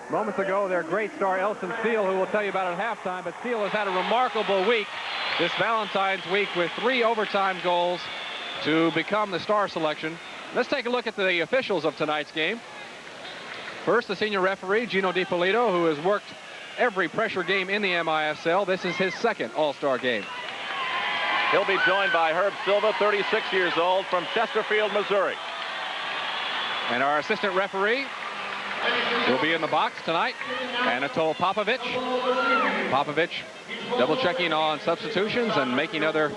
Moments ago, their great star, Elson Steele, who we'll tell you about at halftime, but Steele has had a remarkable week this Valentine's week with 3 overtime goals to become the star selection. Let's take a look at the officials of tonight's game. First, the senior referee, Gino DiPolito, who has worked every pressure game in the MISL. This is his second All-Star game. He'll be joined by Herb Silva, 36 years old, from Chesterfield, Missouri. And our assistant referee will be in the box tonight, Anatol Popovich. Popovich double-checking on substitutions and making other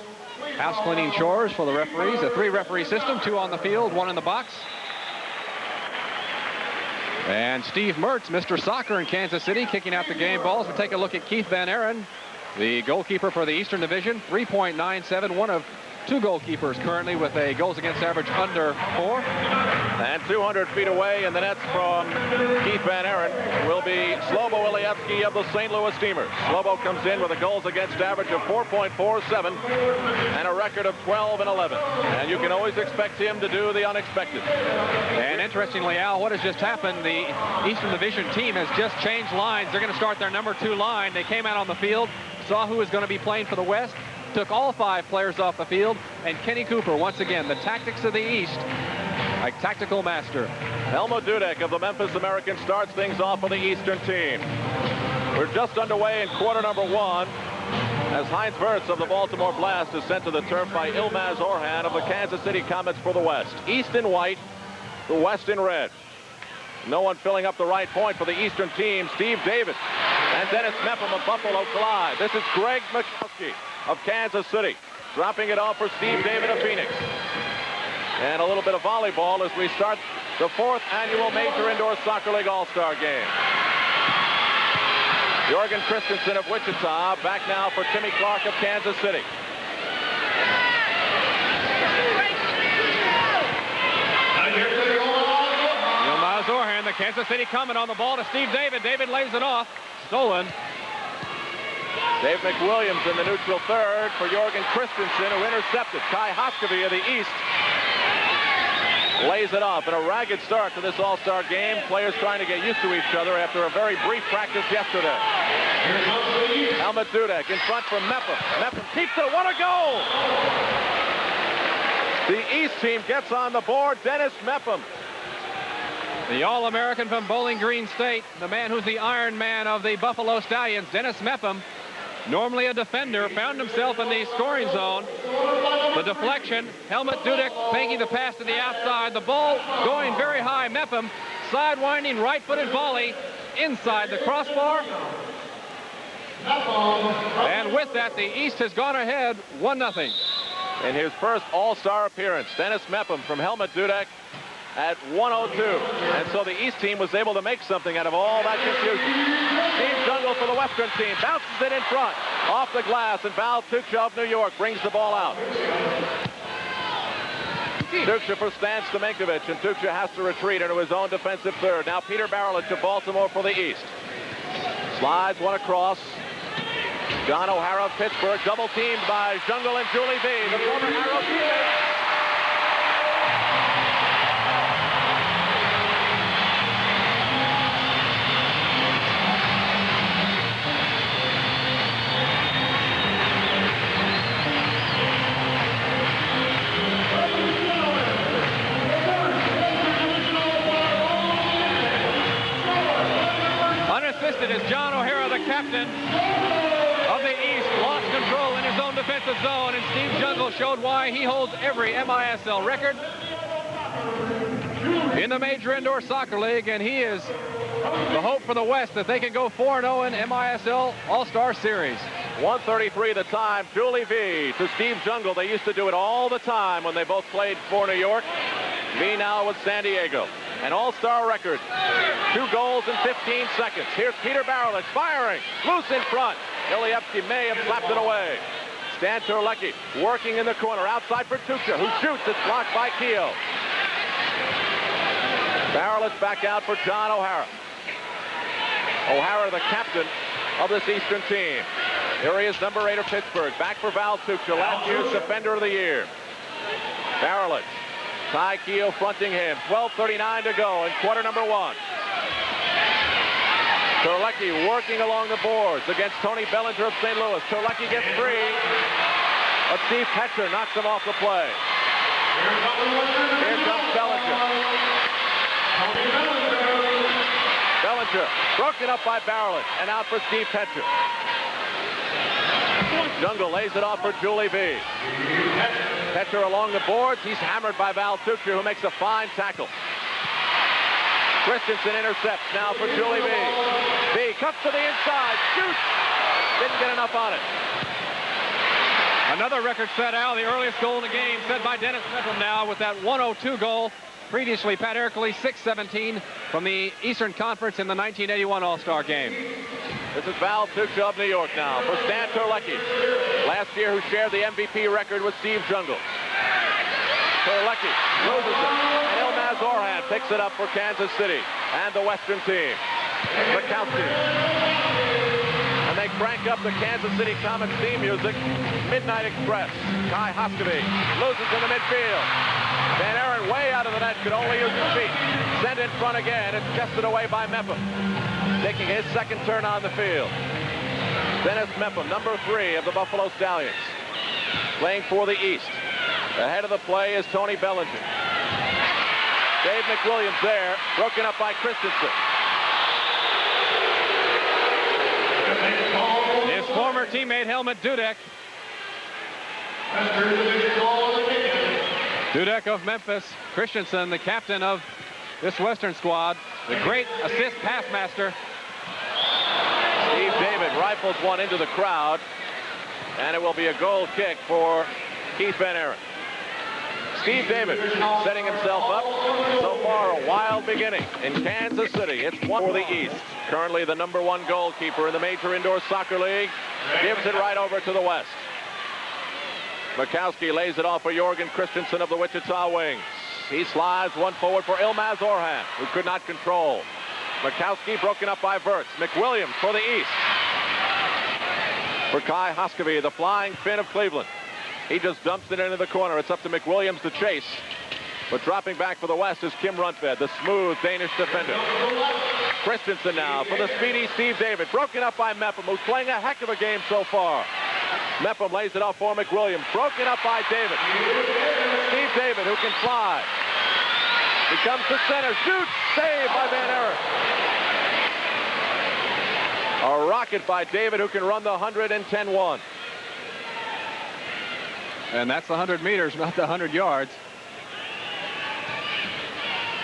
house-cleaning chores for the referees. A 3-referee system, 2 on the field, 1 in the box. And Steve Mertz, Mr. Soccer in Kansas City, kicking out the game balls. We'll take a look at Keith Van Aaron, the goalkeeper for the Eastern Division, 3.97, one of 2 goalkeepers currently with a goals against average under 4. And 200 feet away in the nets from Keith Van Aaron will be Slobo Ilijevski of the St. Louis Steamers. Slobo comes in with a goals against average of 4.47 and a record of 12-11. And you can always expect him to do the unexpected. And interestingly, Al, what has just happened, the Eastern Division team has just changed lines. They're going to start their number 2 line. They came out on the field, saw who was going to be playing for the West, took all 5 players off the field, and Kenny Cooper, once again, the tactics of the East, a tactical master. Helmut Dudek of the Memphis American starts things off for the Eastern team. We're just underway in quarter number 1 as Heinz Wirtz of the Baltimore Blast is sent to the turf by Ilmaz Orhan of the Kansas City Comets for the West. East in white, the West in red. No one filling up the right point for the Eastern team, Steve David. And Dennis Mepham of Buffalo collide. This is Greg Mikowski of Kansas City, dropping it off for Steve David of Phoenix. And a little bit of volleyball as we start the 4th annual Major Indoor Soccer League All-Star game. Jorgen Christensen of Wichita back now for Timmy Clark of Kansas City. Ilmaz Orhan, the Kansas City Comet, on the ball to Steve David. David lays it off. Stolen. Dave McWilliams in the neutral third for Jorgen Christensen, who intercepted. Kai Hoskevy of the East lays it off. And a ragged start to this All-Star game. Players trying to get used to each other after a very brief practice yesterday. Helmut Dudek in front for Mepham. Mepham keeps it. What a goal! The East team gets on the board. Dennis Mepham. The All-American from Bowling Green State, the man who's the Iron Man of the Buffalo Stallions, Dennis Mepham, normally a defender, found himself in the scoring zone. The deflection, Helmut Dudek making the pass to the outside. The ball going very high. Mepham, sidewinding, right-footed volley inside the crossbar. And with that, the East has gone ahead 1-0. In his first All-Star appearance, Dennis Mepham from Helmut Dudek at 1:02. And so the East team was able to make something out of all that confusion. Steve Jungle for the Western team bounces it in front, off the glass, and Val Tucha of New York brings the ball out. Tucha for Stan Stamenkovic, and Tucha has to retreat into his own defensive third. Now Peter Barelich of Baltimore for the East. Slides one across. John O'Hara of Pittsburgh, double teamed by Jungle and Julie B, the former Arrow teammates. Unassisted is John O'Hara, the captain of the East, lost control in his own defensive zone, and Steve Jungle showed why he holds every MISL record in the Major Indoor Soccer League, and he is the hope for the West that they can go 4-0 in MISL All-Star Series. 1:33 the time. Julie V to Steve Jungle. They used to do it all the time when they both played for New York. V now with San Diego. An All-Star record. 2 goals in 15 seconds. Here's Peter Barelich firing. Loose in front. Ilijevski may have slapped it away. Stan Terlecki working in the corner. Outside for Tucha, who shoots. It's blocked by Keogh. Barelich back out for John O'Hara. O'Hara, the captain of this Eastern team. Here he is, number 8 of Pittsburgh. Back for Val Tucha, last year's Defender of the Year. Barelich. Ty Keogh fronting him. 12:39 to go in quarter number 1. Terlecki working along the boards against Tony Bellinger of St. Louis. Terlecki gets free, but Steve Petra knocks him off the play. Here comes Bellinger. Bellinger broken up by Barrett and out for Steve Petra. Jungle lays it off for Julie B. Petra along the boards. He's hammered by Val Tucher, who makes a fine tackle. Christensen intercepts now for Julie B. B cuts to the inside, shoots. Didn't get enough on it. Another record set, Al, the earliest goal in the game, set by Dennis Mepham now with that 102 goal. Previously, Pat Ercole, 6-17 from the Eastern Conference in the 1981 All-Star Game. This is Val Tucher of New York now for Stan Terlecki. Last year, who shared the MVP record with Steve Jungle. Terlecki loses it, and Ilmaz Orhan picks it up for Kansas City and the Western team. Mikowski. And they crank up the Kansas City Comets theme music. Midnight Express. Kai Hoskevy loses in the midfield. Van Aaron way out of the net, could only use his feet. Sent in front again, it's chested away by Mepham. Taking his second turn on the field. Dennis Mepham, number 3 of the Buffalo Stallions. Playing for the East. Ahead of the play is Tony Bellinger. Dave McWilliams there, broken up by Christensen. His former teammate Helmut Dudek. Dudek of Memphis, Christensen, the captain of this Western squad, the great assist pass master. Steve David rifles one into the crowd, and it will be a goal kick for Keith Van Aaron. Steve David setting himself up. So far, a wild beginning in Kansas City. It's one for the East. Currently the number 1 goalkeeper in the Major Indoor Soccer League. Gives it right over to the West. Mikowski lays it off for Jorgen Christensen of the Wichita Wings. He slides one forward for Ilmaz Orhan, who could not control. Mikowski broken up by Wirtz. McWilliams for the East. For Kai Hoskevy, the flying Finn of Cleveland. He just dumps it into the corner. It's up to McWilliams to chase. But dropping back for the West is Kim Rundved, the smooth Danish defender. Christensen now for the speedy Steve David. Broken up by Mepham, who's playing a heck of a game so far. Mepham lays it off for McWilliams. Broken up by David. Steve David, who can fly. He comes to center. Shoots. Saved by Van Aaron. A rocket by David, who can run the 110-1. And that's the 100 meters, not the 100 yards.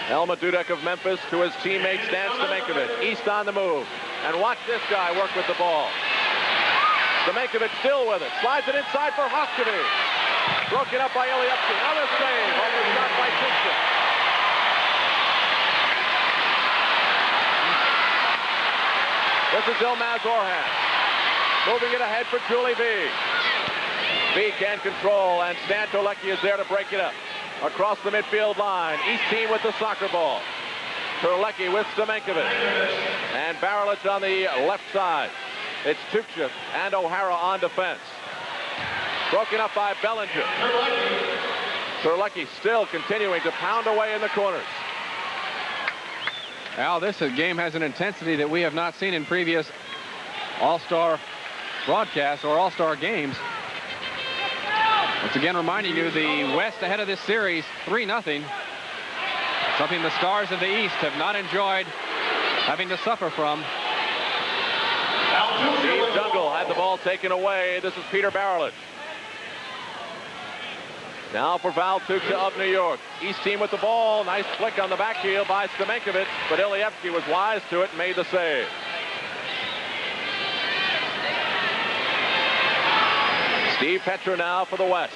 Helmut Dudek of Memphis to his teammate Stan Stamenkovic. East on the move. And watch this guy work with the ball. Stamenkovic still with it. Slides it inside for Hoskevy. Broken up by Ilijevski. Another save. Overshot by Tucher. This is Ilmaz Orhan. Moving it ahead for Julie B. B can control, and Stan Terlecki is there to break it up. Across the midfield line. East team with the soccer ball. Terlecki with Stamenkovic. And Baralich on the left side. It's Tucher and O'Hara on defense. Broken up by Bellinger. Terlecki still continuing to pound away in the corners. Al, this game has an intensity that we have not seen in previous All-Star broadcasts or All-Star games. Once again, reminding you, the West ahead of this series, 3-0. Something the Stars of the East have not enjoyed having to suffer from. Steve Jungle had the ball taken away. This is Peter Baralich. Now for Val Tucher of New York. East team with the ball. Nice flick on the back heel by Stamenkovic, but Ilijevski was wise to it and made the save. Steve Petra now for the West.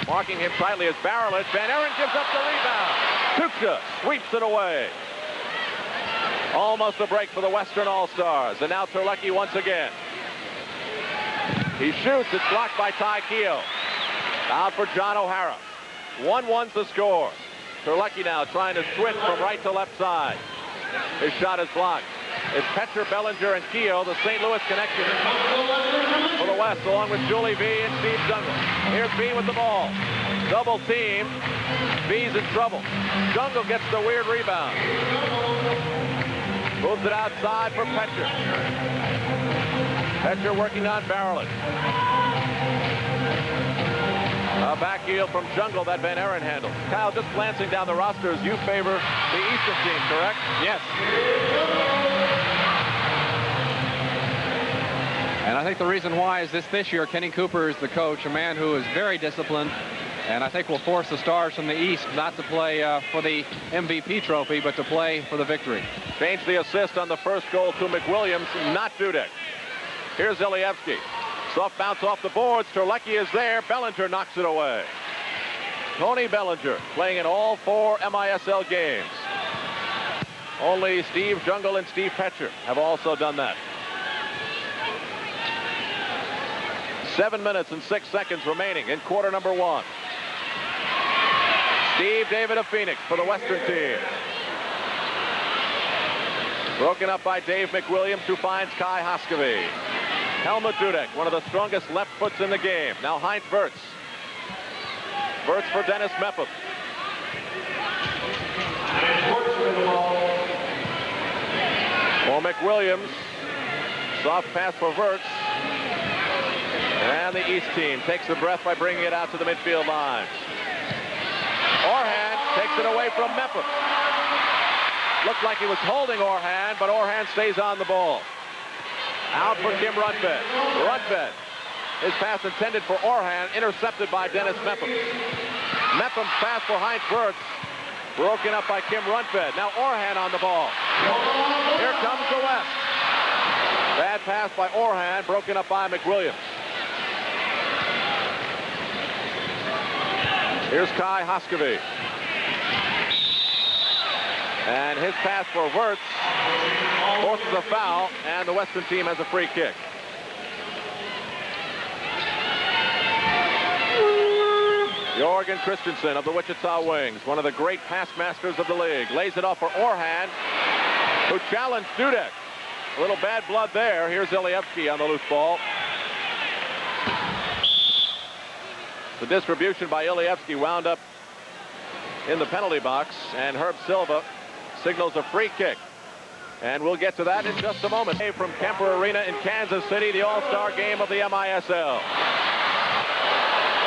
Marking him tightly is Baralich. Van Aaron gives up the rebound. Tucher sweeps it away. Almost a break for the Western All-Stars. And now Terlecki once again. He shoots. It's blocked by Ty Keogh. Out for John O'Hara. 1-1's the score. Terlecki now trying to switch from right to left side. His shot is blocked. It's Petra, Bellinger, and Keogh, the St. Louis connection for the West, along with Julie B and Steve Jungle. Here's B with the ball. Double team. B's in trouble. Jungle gets the weird rebound. Moves it outside for Petcher. Petcher working on Barrelett. A back heel from Jungle that Van Aren handles. Kyle, just glancing down the rosters, you favor the Eastern team, correct? Yes. And I think the reason why is this year, Kenny Cooper is the coach, a man who is very disciplined, and I think will force the Stars from the East not to play for the MVP trophy, but to play for the victory. Change the assist on the first goal to McWilliams, not Dudek. Here's Ilijevski. Soft bounce off the boards. Terlecki is there. Bellinger knocks it away. Tony Bellinger playing in all 4 MISL games. Only Steve Jungle and Steve Petcher have also done that. 7 minutes and 6 seconds remaining in quarter number 1. Steve David of Phoenix for the Western team. Broken up by Dave McWilliams, who finds Kai Hoskevy. Helmut Dudek, one of the strongest left foots in the game. Now Heinz Wirtz. Wirtz for Dennis Mepham. For McWilliams. Soft pass for Wirtz. And the East team takes a breath by bringing it out to the midfield lines. Orhan takes it away from Mepham. Looked like he was holding Orhan, but Orhan stays on the ball. Out for Kim Rundved. Rundved. His pass intended for Orhan, intercepted by Dennis Mepham. Mepham's pass for Heinz Wirtz. Broken up by Kim Rundved. Now Orhan on the ball. Here comes the West. Bad pass by Orhan, broken up by McWilliams. Here's Kai Hoskevy. And his pass for Wirtz forces a foul, and the Western team has a free kick. Jorgen Christensen of the Wichita Wings, one of the great pass masters of the league, lays it off for Orhan, who challenged Dudek. A little bad blood there. Here's Ilijevski on the loose ball. The distribution by Ilijevski wound up in the penalty box, and Herb Silva signals a free kick. And we'll get to that in just a moment. From Kemper Arena in Kansas City, the all-star game of the MISL.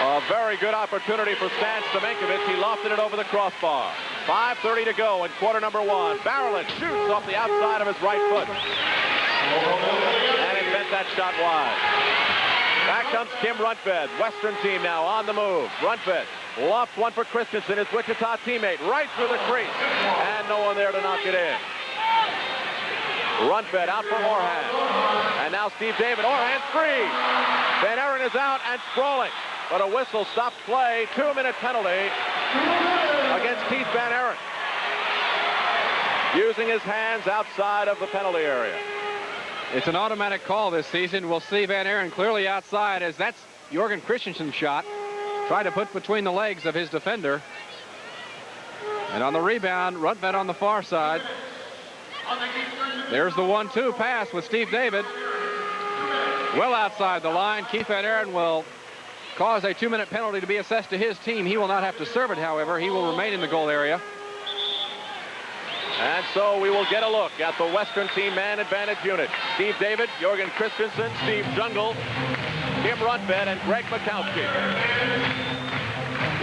A very good opportunity for Stan Stamenkovich. He lofted it over the crossbar. 5:30 to go in quarter number 1. Barrelett shoots off the outside of his right foot. And he bent that shot wide. Back comes Kim Rundved. Western team now on the move. Rundved lofts one for Christensen, his Wichita teammate, right through the crease. And no one there to knock it in. Rundved out for Orhan. And now Steve David. Orhan's free. Van Aren is out and sprawling. But a whistle stops play. 2-minute penalty against Keith Van Aren. Using his hands outside of the penalty area. It's an automatic call this season. We'll see Van Aren clearly outside, as that's Jorgen Christensen's shot. Tried to put between the legs of his defender. And on the rebound, Rundved on the far side. There's the 1-2 pass with Steve David. Well outside the line. Keith Van Aren will cause a 2-minute penalty to be assessed to his team. He will not have to serve it, however. He will remain in the goal area. And so we will get a look at the Western team man advantage unit. Steve David, Jorgen Christensen, Steve Jungle, Kim Rundved, and Greg Mikowski.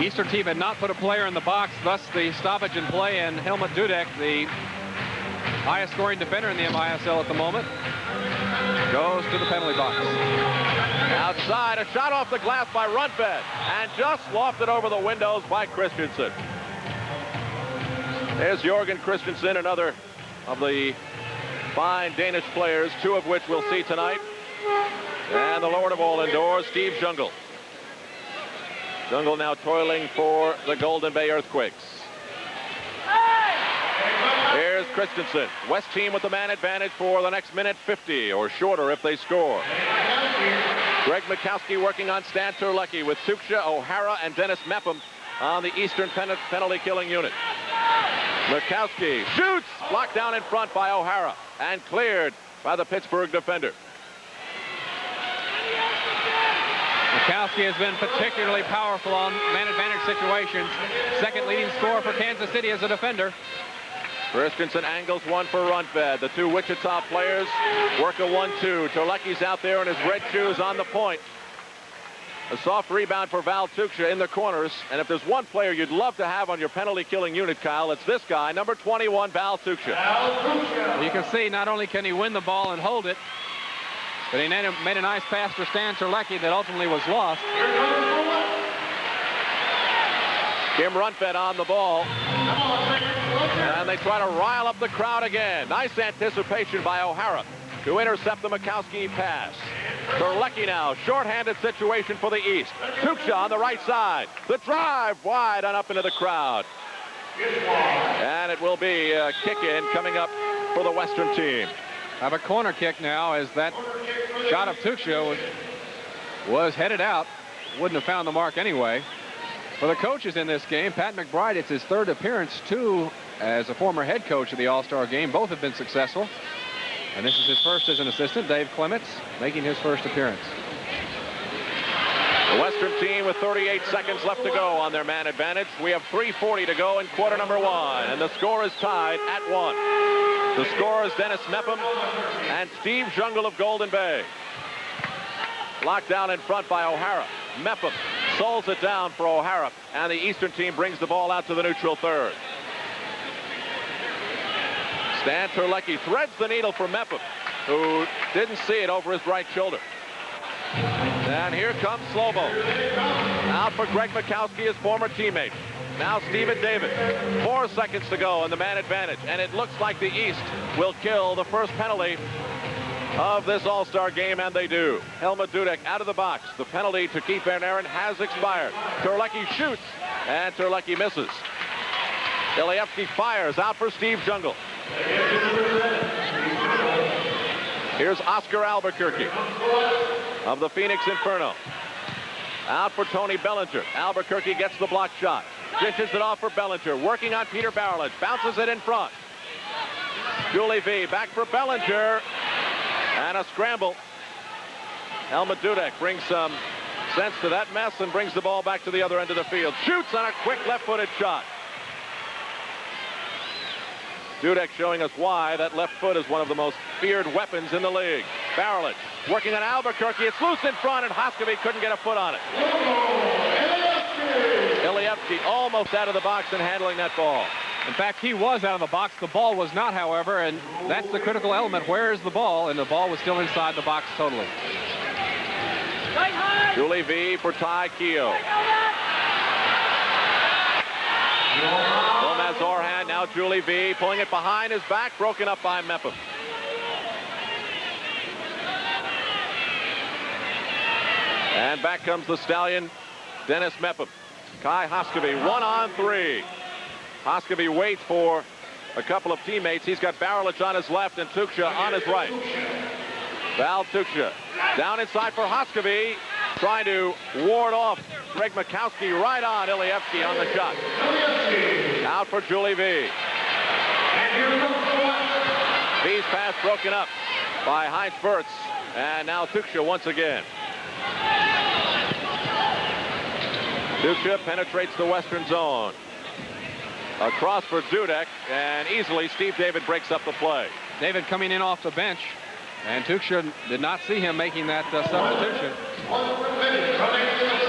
Eastern team had not put a player in the box, thus the stoppage in play, and Helmut Dudek, the highest scoring defender in the MISL at the moment, goes to the penalty box. Outside, a shot off the glass by Rundved, and just lofted over the windows by Christensen. There's Jorgen Christensen, another of the fine Danish players, 2 of which we'll see tonight. And the Lord of all indoors, Steve Jungle. Jungle now toiling for the Golden Bay Earthquakes. Here's Christensen. West team with the man advantage for the next minute 50 or shorter if they score. Greg Mikowski working on Stan Terlecki with Tuksha, O'Hara, and Dennis Mepham on the Eastern penalty killing unit. Mikowski shoots, blocked down in front by O'Hara and cleared by the Pittsburgh defender. Mikowski has been particularly powerful on man advantage situations. Second leading scorer for Kansas City as a defender. Christensen angles one for Rundved. The two Wichita players work a 1-2. Terlecki's out there in his red shoes on the point. A soft rebound for Val Tuksha in the corners. And if there's one player you'd love to have on your penalty-killing unit, Kyle, it's this guy, number 21, Val Tuksha. Well, you can see not only can he win the ball and hold it, but he made a nice pass for Stan Terlecki that ultimately was lost. Kim Rundved on the ball. And they try to rile up the crowd again. Nice anticipation by O'Hara to intercept the Mikowski pass. Terlecki now, shorthanded situation for the East. Tuksha on the right side. The drive wide and up into the crowd. And it will be a kick-in coming up for the Western team. Have a corner kick now as that shot of Tuksha was headed out. Wouldn't have found the mark anyway. For the coaches in this game, Pat McBride, it's his third appearance, too, as a former head coach of the All-Star game. Both have been successful. And this is his first as an assistant. Dave Clements making his first appearance. The Western team with 38 seconds left to go on their man advantage. We have 3:40 to go in quarter number 1. And the score is tied at 1. The scorers Dennis Mepham and Steve Jungle of Golden Bay. Locked down in front by O'Hara. Mepham souls it down for O'Hara. And the Eastern team brings the ball out to the neutral third. Stan Terlecki threads the needle for Mepham, who didn't see it over his right shoulder. And here comes Slobo. Out for Greg Mikowski, his former teammate. Now Stephen David. 4 seconds to go in the man advantage. And it looks like the East will kill the first penalty of this All-Star game, and they do. Helmut Dudek out of the box. The penalty to Keith Van Aaron has expired. Terlecki shoots, and Terlecki misses. Ilijevski fires out for Steve Jungle. Here's Oscar Albuquerque of the Phoenix Inferno. Out for Tony Bellinger. Albuquerque gets the block shot. Dishes it off for Bellinger. Working on Peter Barrelage. Bounces it in front. Julie V back for Bellinger. And a scramble. Helmut Dudek brings some sense to that mess and brings the ball back to the other end of the field. Shoots on a quick left-footed shot. Dudek showing us why that left foot is one of the most feared weapons in the league. Barrelage working on Albuquerque. It's loose in front, and Hoskevy couldn't get a foot on it. Ilijevski almost out of the box and handling that ball. In fact, he was out of the box. The ball was not, however, and that's the critical element. Where is the ball? And the ball was still inside the box totally. Julie V for Ty Keogh. Gomez Orhan, now Julie V, pulling it behind his back, broken up by Mepham. And back comes the Stallion, Dennis Mepham. Kai Hoskevy, 1-on-3. Hoskevy waits for a couple of teammates. He's got Barrelage on his left and Tuksha on his right. Val Tuksha down inside for Hoskevy, trying to ward off Greg Mikowski. Right on Ilijevski on the shot. Out for Julie V. V's pass broken up by Heinz Wirtz. And now Tuksha once again. Tuksha penetrates the Western zone. Across for Dudek, and easily Steve David breaks up the play. David coming in off the bench, and Tuksha did not see him making that substitution.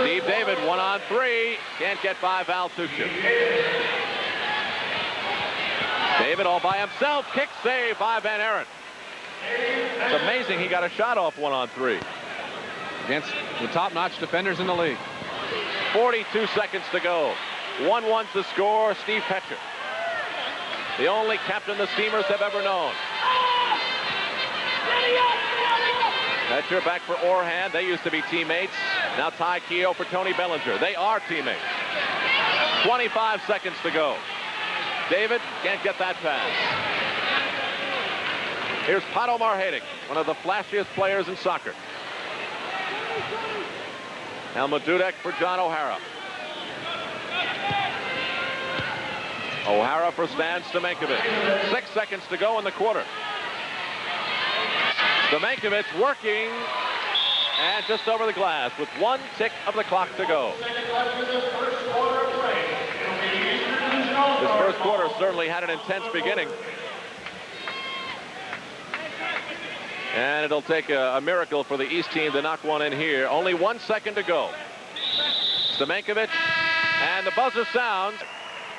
Steve David, 1-on-3, can't get by Val Tuksha. David all by himself, kick save by Van Aaron. It's amazing he got a shot off 1-on-3. Against the top-notch defenders in the league. 42 seconds to go. 1-1's the score. Steve Petcher, the only captain the Steamers have ever known. Petcher back for Orhan. They used to be teammates. Now Ty Keogh for Tony Bellinger. They are teammates. 25 seconds to go. David can't get that pass. Here's Pato Marhedic, one of the flashiest players in soccer. Helmut Dudek for John O'Hara. O'Hara for Stan Stamenkovic. 6 seconds to go in the quarter. Stamenkovic working, and just over the glass with 1 tick of the clock to go. This first quarter certainly had an intense beginning. And it'll take a miracle for the East team to knock one in here. Only 1 second to go. Stamenkovic, and the buzzer sounds.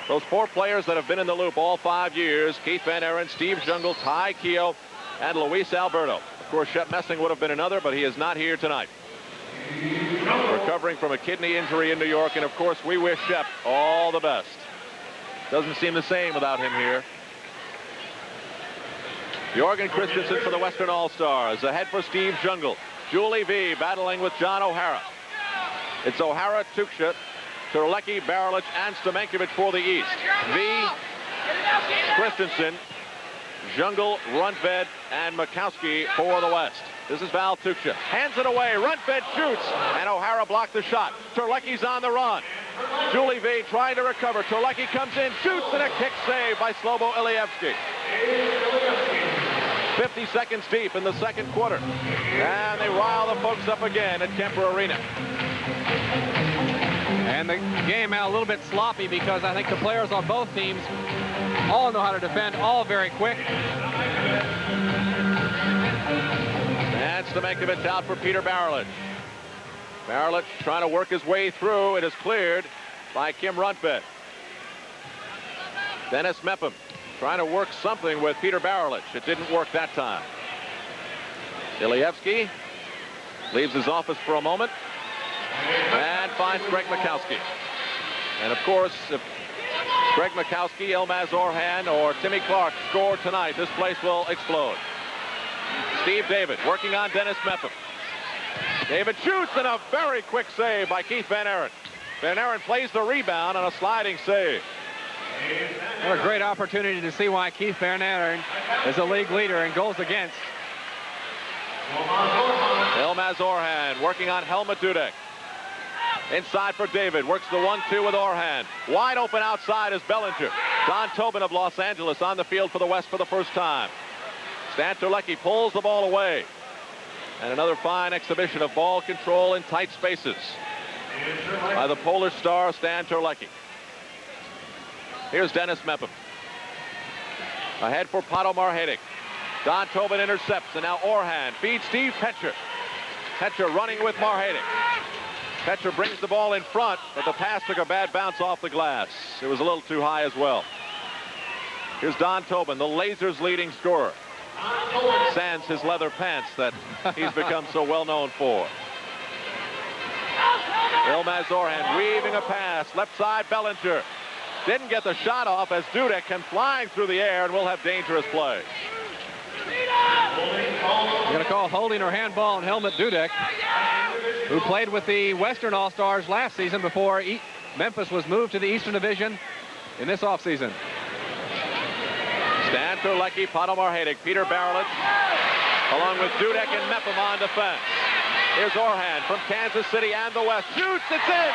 Those 4 players that have been in the loop all 5 years, Keith Van Aaron, Steve Jungle, Ty Keogh, and Luis Alberto. Of course, Shep Messing would have been another, but he is not here tonight. Recovering from a kidney injury in New York, and of course, we wish Shep all the best. Doesn't seem the same without him here. Jorgen Christensen for the Western All-Stars. Ahead for Steve Jungle. Julie V battling with John O'Hara. It's O'Hara, Tuksha, Terlecki, Barilich, and Stamenkovic for the East. V, Christensen, Jungle, Rundved, and Makowski for the West. This is Val Tuksha. Hands it away. Rundved shoots, and O'Hara blocked the shot. Terlecki's on the run. Julie V trying to recover. Terlecki comes in, shoots, and a kick save by Slobo Ilijevski. 50 seconds deep in the second quarter. And they rile the folks up again at Kemper Arena. And the game now a little bit sloppy because I think the players on both teams all know how to defend, all very quick. And Stamenkovic out for Peter Barilich. Barilich trying to work his way through. It is cleared by Kim Rundved. Dennis Mepham trying to work something with Peter Barilich. It didn't work that time. Ilijevski leaves his office for a moment and finds Greg Makowski. And of course, if Greg Makowski, Ilmaz Orhan, or Timmy Clark score tonight, this place will explode. Steve David working on Dennis Mepham. David shoots, and a very quick save by Keith Van Aaron. Van Aaron plays the rebound on a sliding save. What a great opportunity to see why Keith Van Aaron is a league leader in goals against. Ilmaz Orhan working on Helmut Dudek. Inside for David. Works the 1-2 with Orhan. Wide open outside is Bellinger. Don Tobin of Los Angeles on the field for the West for the first time. Stan Terlecki pulls the ball away. And another fine exhibition of ball control in tight spaces by the Polish star Stan Terlecki. Here's Dennis Mepham. Ahead for Pato Marhedic. Don Tobin intercepts, and now Orhan feeds Steve Petcher. Petcher running with Marhedic. Petcher brings the ball in front, but the pass took a bad bounce off the glass. It was a little too high as well. Here's Don Tobin, the Lasers' leading scorer. Sans his leather pants that he's become so well known for. Ilmaz Orhan weaving a pass. Left side, Bellinger. Didn't get the shot off as Dudek came flying through the air and will have dangerous play. You're going to call holding or handball on Helmut Dudek, who played with the Western All-Stars last season before Memphis was moved to the Eastern Division in this offseason. Stan Terlecki, Pato Marhedic, Peter Barilich, along with Dudek and Mepham on defense. Here's Orhan from Kansas City and the West. Shoots, it's in!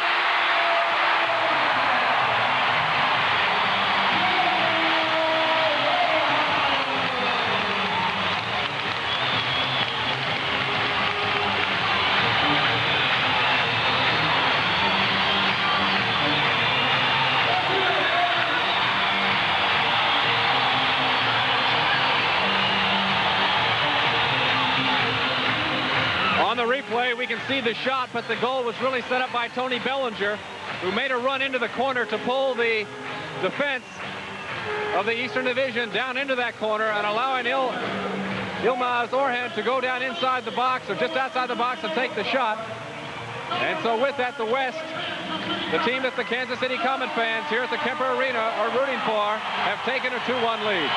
On the replay, we can see the shot, but the goal was really set up by Tony Bellinger, who made a run into the corner to pull the defense of the Eastern Division down into that corner and allowing Ilmaz Orhan to go down inside the box or just outside the box and take the shot. And so with that, the West, the team that the Kansas City Comet fans here at the Kemper Arena are rooting for, have taken a 2-1 lead.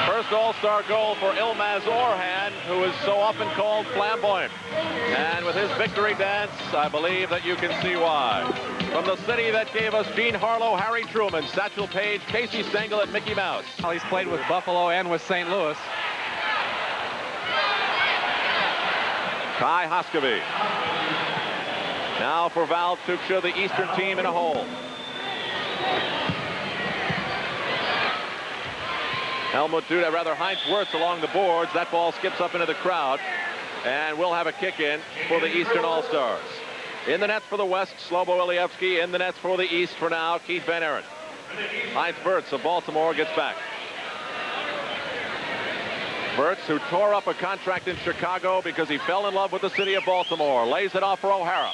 First All-Star goal for Ilmaz Orhan, who is so often called flamboyant. And with his victory dance, I believe that you can see why. From the city that gave us Gene Harlow, Harry Truman, Satchel Paige, Casey Stengel, and Mickey Mouse. He's played with Buffalo and with St. Louis. Kai Hoskevy. Now for Val Tuksha, the Eastern team in a hole. Helmut Dudek, rather Heinz Wirtz along the boards. That ball skips up into the crowd. And we'll have a kick in for the Eastern All-Stars. In the nets for the West, Slobo Ilijevski. In the nets for the East for now, Keith Van Aaron. Heinz Wirtz of Baltimore gets back. Wirtz, who tore up a contract in Chicago because he fell in love with the city of Baltimore, lays it off for O'Hara.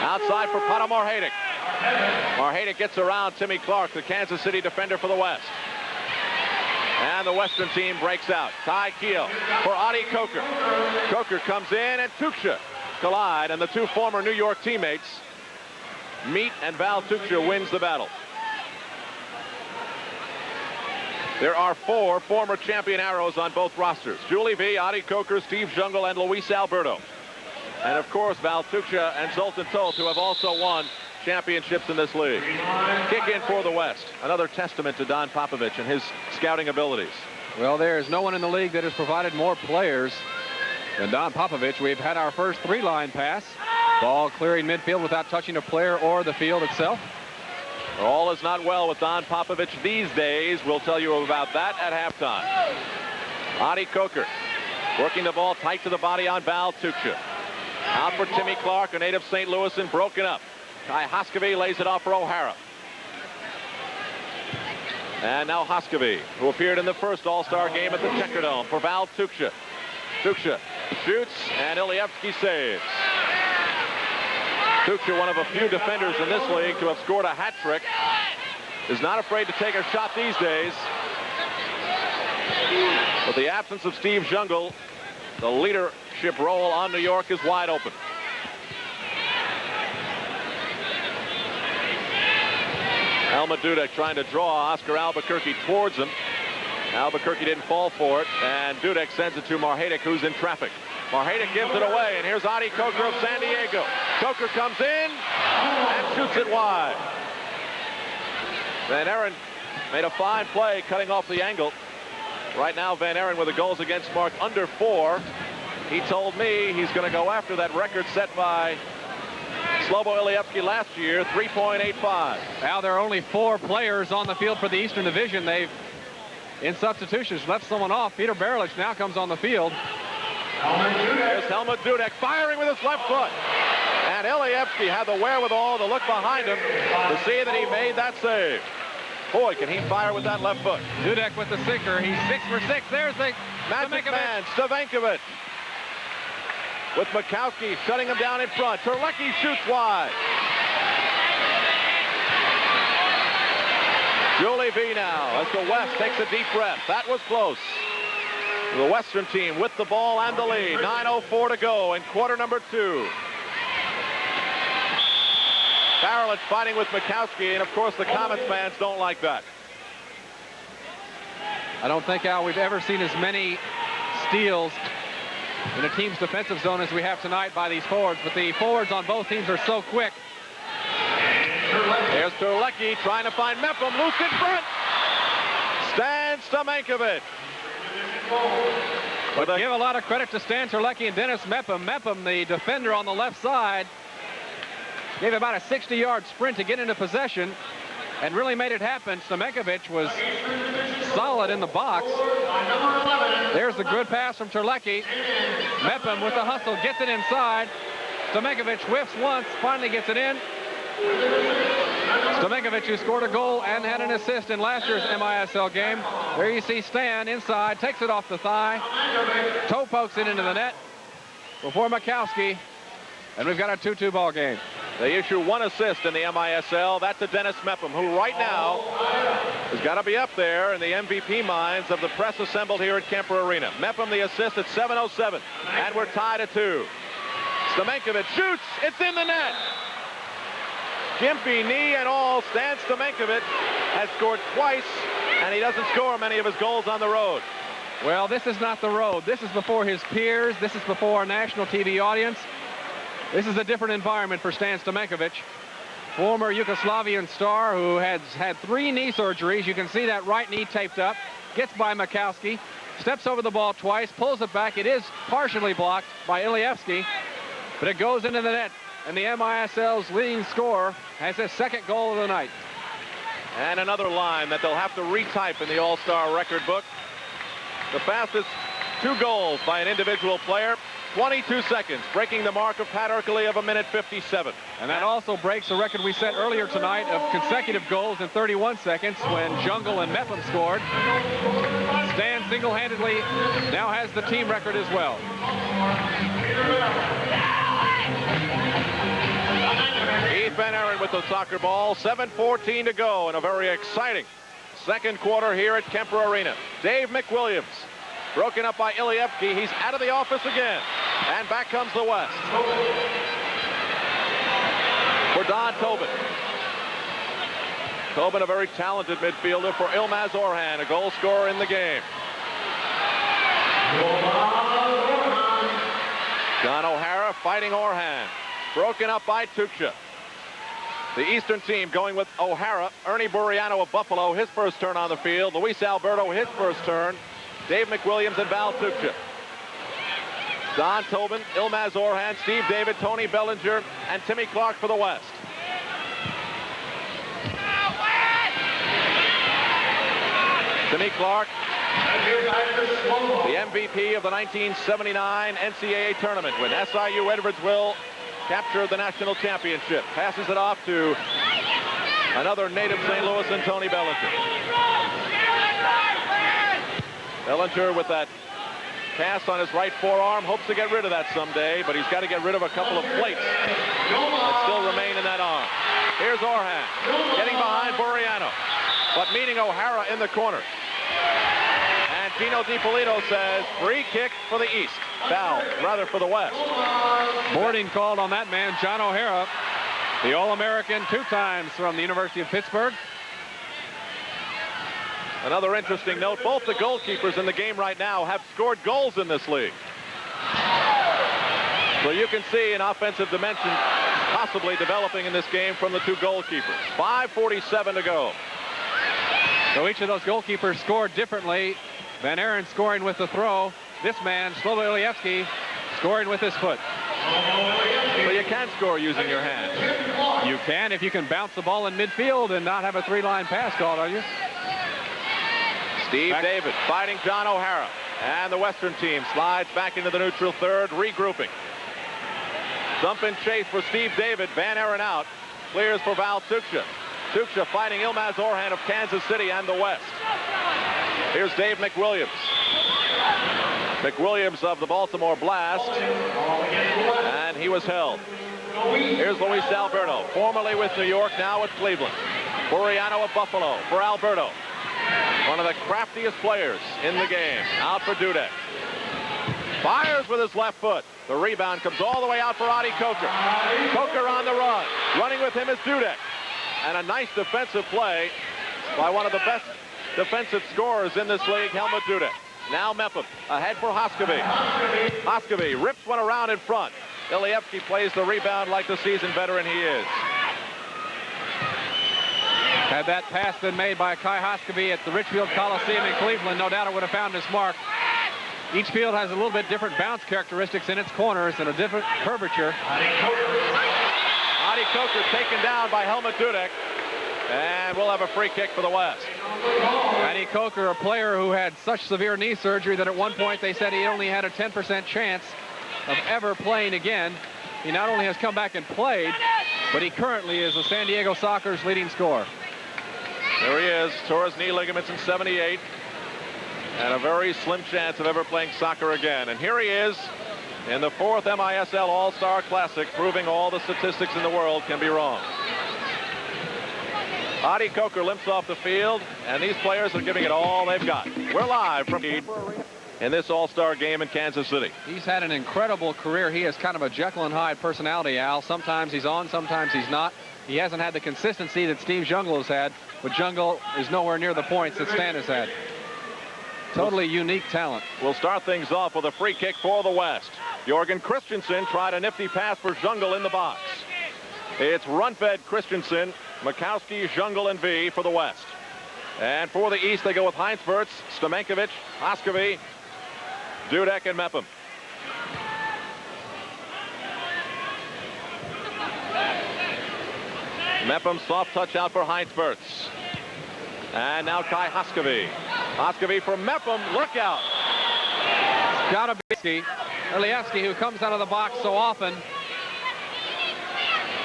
Outside for Pada Marhadic. Marhadic gets around Timmy Clark, the Kansas City defender for the West. And the Western team breaks out. Ty Keel for Adi Coker. Coker comes in and Tuksha collide, and the two former New York teammates meet, and Val Tuksha wins the battle. There are 4 former champion arrows on both rosters. Julie V, Adi Coker, Steve Jungle, and Luis Alberto. And of course, Val Tuksha and Zoltan Toth, who have also won championships in this league. Kick in for the West. Another testament to Don Popovich and his scouting abilities. Well, there is no one in the league that has provided more players than Don Popovich. We've had our first 3-line pass. Ball clearing midfield without touching a player or the field itself. All is not well with Don Popovich these days. We'll tell you about that at halftime. Adi Coker working the ball tight to the body on Val Tuksha. Out for Timmy Clark, a native St. Louis, and broken up. Kai Hoskevy lays it off for O'Hara. And now Hoskevy, who appeared in the first All-Star game at the Checkerdome for Val Tuksha. Tuksha shoots, and Ilijevski saves. Tuksha, one of a few defenders in this league to have scored a hat trick, is not afraid to take a shot these days. With the absence of Steve Jungle, the leadership role on New York is wide open. Elma Dudek trying to draw Oscar Albuquerque towards him. Albuquerque didn't fall for it, and Dudek sends it to Marhadic, who's in traffic. Marhadic gives it away, and here's Adi Coker of San Diego. Coker comes in and shoots it wide. Van Aaron made a fine play cutting off the angle. Right now, Van Aaron with a goals against mark under 4. He told me he's going to go after that record set by Slobo Ilijevski last year, 3.85. Now there are only 4 players on the field for the Eastern Division. They've, in substitutions, left someone off. Peter Barilich now comes on the field. There's Helmut Dudek firing with his left foot. And Ilijevski had the wherewithal to look behind him to see that he made that save. Boy, can he fire with that left foot. Dudek with the sinker. He's 6 for 6. There's the magic man, Stavenkovic. With Mikowski shutting him down in front. Terlecki shoots wide. Julie V now as the West takes a deep breath. That was close. The Western team with the ball and the lead. 9:04 to go in quarter number 2. Barilich fighting with Mikowski, and of course the Comets fans don't like that. I don't think, Al, we've ever seen as many steals in a team's defensive zone as we have tonight by these forwards, but the forwards on both teams are so quick. There's Terlecki trying to find Mepham, loose in front. Stan Stamenkovic. But give a lot of credit to Stan Terlecki and Dennis Mepham. Mepham, the defender on the left side, gave about a 60-yard sprint to get into possession and really made it happen. Stamenkovic was solid in the box. There's the good pass from Terlecki. Mepham with the hustle gets it inside. Stamenkovic whiffs once, finally gets it in. Stamenkovic, who scored a goal and had an assist in last year's MISL game. There you see Stan inside, takes it off the thigh. Toe pokes it into the net before Mikowski. And we've got a 2-2 ball game. They issue 1 assist in the MISL. That's to Dennis Mepham, who right now has got to be up there in the MVP minds of the press assembled here at Kemper Arena. Mepham the assist at 7:07. And we're tied at 2. Stamenkovic shoots. It's in the net. Gimpy, knee and all, Stan Stamenkovic has scored twice, and he doesn't score many of his goals on the road. Well, this is not the road. This is before his peers. This is before our national TV audience. This is a different environment for Stan Stamenkovic, former Yugoslavian star who has had 3 knee surgeries. You can see that right knee taped up. Gets by Mikowski, steps over the ball twice, pulls it back. It is partially blocked by Ilijevski, but it goes into the net. And the MISL's leading scorer has his 2nd goal of the night. And another line that they'll have to retype in the All-Star record book. The fastest 2 goals by an individual player 22 seconds, breaking the mark of Pat Ercole of 1:57. And that also breaks a record we set earlier tonight of consecutive goals in 31 seconds when Jungle and Mepham scored. Stan single-handedly now has the team record as well. Keith Van Aaron with the soccer ball. 7:14 to go in a very exciting second quarter here at Kemper Arena. Dave McWilliams broken up by Ilijevski. He's out of the office again. And back comes the West. For Don Tobin. Tobin, a very talented midfielder for Ilmaz Orhan, a goal scorer in the game. John O'Hara fighting Orhan. Broken up by Tuksha. The Eastern team going with O'Hara. Ernie Buriano of Buffalo, his first turn on the field. Luis Alberto, his first turn. Dave McWilliams and Val Tuksha. Don Tobin, Ilmaz Orhan, Steve David, Tony Bellinger, and Timmy Clark for the West. Timmy Clark, the MVP of the 1979 NCAA tournament when SIU Edwardsville captured the national championship. Passes it off to another native St. Louis and Tony Bellinger. Bellinger with that cast on his right forearm hopes to get rid of that someday, but he's got to get rid of a couple of plates that still remain in that arm. Here's Orhan getting behind Buriano, but meeting O'Hara in the corner. And Gino DiPolito says free kick for the East. Foul, rather, for the West. Boarding called on that man, John O'Hara, the All-American 2 times from the University of Pittsburgh. Another interesting note, both the goalkeepers in the game right now have scored goals in this league. So you can see an offensive dimension possibly developing in this game from the 2 goalkeepers. 5:47 to go. So each of those goalkeepers scored differently. Van Aaron scoring with the throw. This man, Slobo Ilijevski, scoring with his foot. So you can score using your hands. You can if you can bounce the ball in midfield and not have a 3-line pass called on you. Steve David fighting John O'Hara. And the Western team slides back into the neutral third, regrouping. Dump and chase for Steve David. Van Aaron out. Clears for Val Tuksha. Tuksha fighting Ilmaz Orhan of Kansas City and the West. Here's Dave McWilliams. McWilliams of the Baltimore Blast. And he was held. Here's Luis Alberto, formerly with New York, now with Cleveland. Buriano of Buffalo for Alberto. One of the craftiest players in the game. Out for Dudek. Fires with his left foot. The rebound comes all the way out for Adi Coker. Coker on the run. Running with him is Dudek. And a nice defensive play by one of the best defensive scorers in this league, Helmut Dudek. Now Mepham ahead for Hoskevy. Hoskevy rips one around in front. Ilijevski plays the rebound like the seasoned veteran he is. Had that pass been made by Kai Hoskevy at the Richfield Coliseum in Cleveland, no doubt it would have found his mark. Each field has a little bit different bounce characteristics in its corners and a different curvature. Adi Coker taken down by Helmut Dudek. And we'll have a free kick for the West. Adi Coker, a player who had such severe knee surgery that at one point they said he only had a 10% chance of ever playing again. He not only has come back and played, but he currently is the San Diego Soccer's leading scorer. There he is, tore his knee ligaments in '78. And a very slim chance of ever playing soccer again. And here he is in the 4th MISL All-Star Classic, proving all the statistics in the world can be wrong. Adi Coker limps off the field, and these players are giving it all they've got. We're live from in this All-Star game in Kansas City. He's had an incredible career. He is kind of a Jekyll and Hyde personality, Al. Sometimes he's on, sometimes he's not. He hasn't had the consistency that Steve Jungle has had, but Jungle is nowhere near the points that Stan has had. Totally unique talent. We'll start things off with a free kick for the West. Jorgen Christensen tried a nifty pass for Jungle in the box. It's Rundfed, Christensen, Makowski, Jungle, and V for the West. And for the East, they go with Heinz Wirtz, Stamenkovic, Hoskevy, Dudek, and Mepham. Mepham soft touch out for Heinz Wirtz. And now Kai Hoskevy. Hoskevy for Mepham. Look out. It's got to be. Ilijevski, who comes out of the box so often,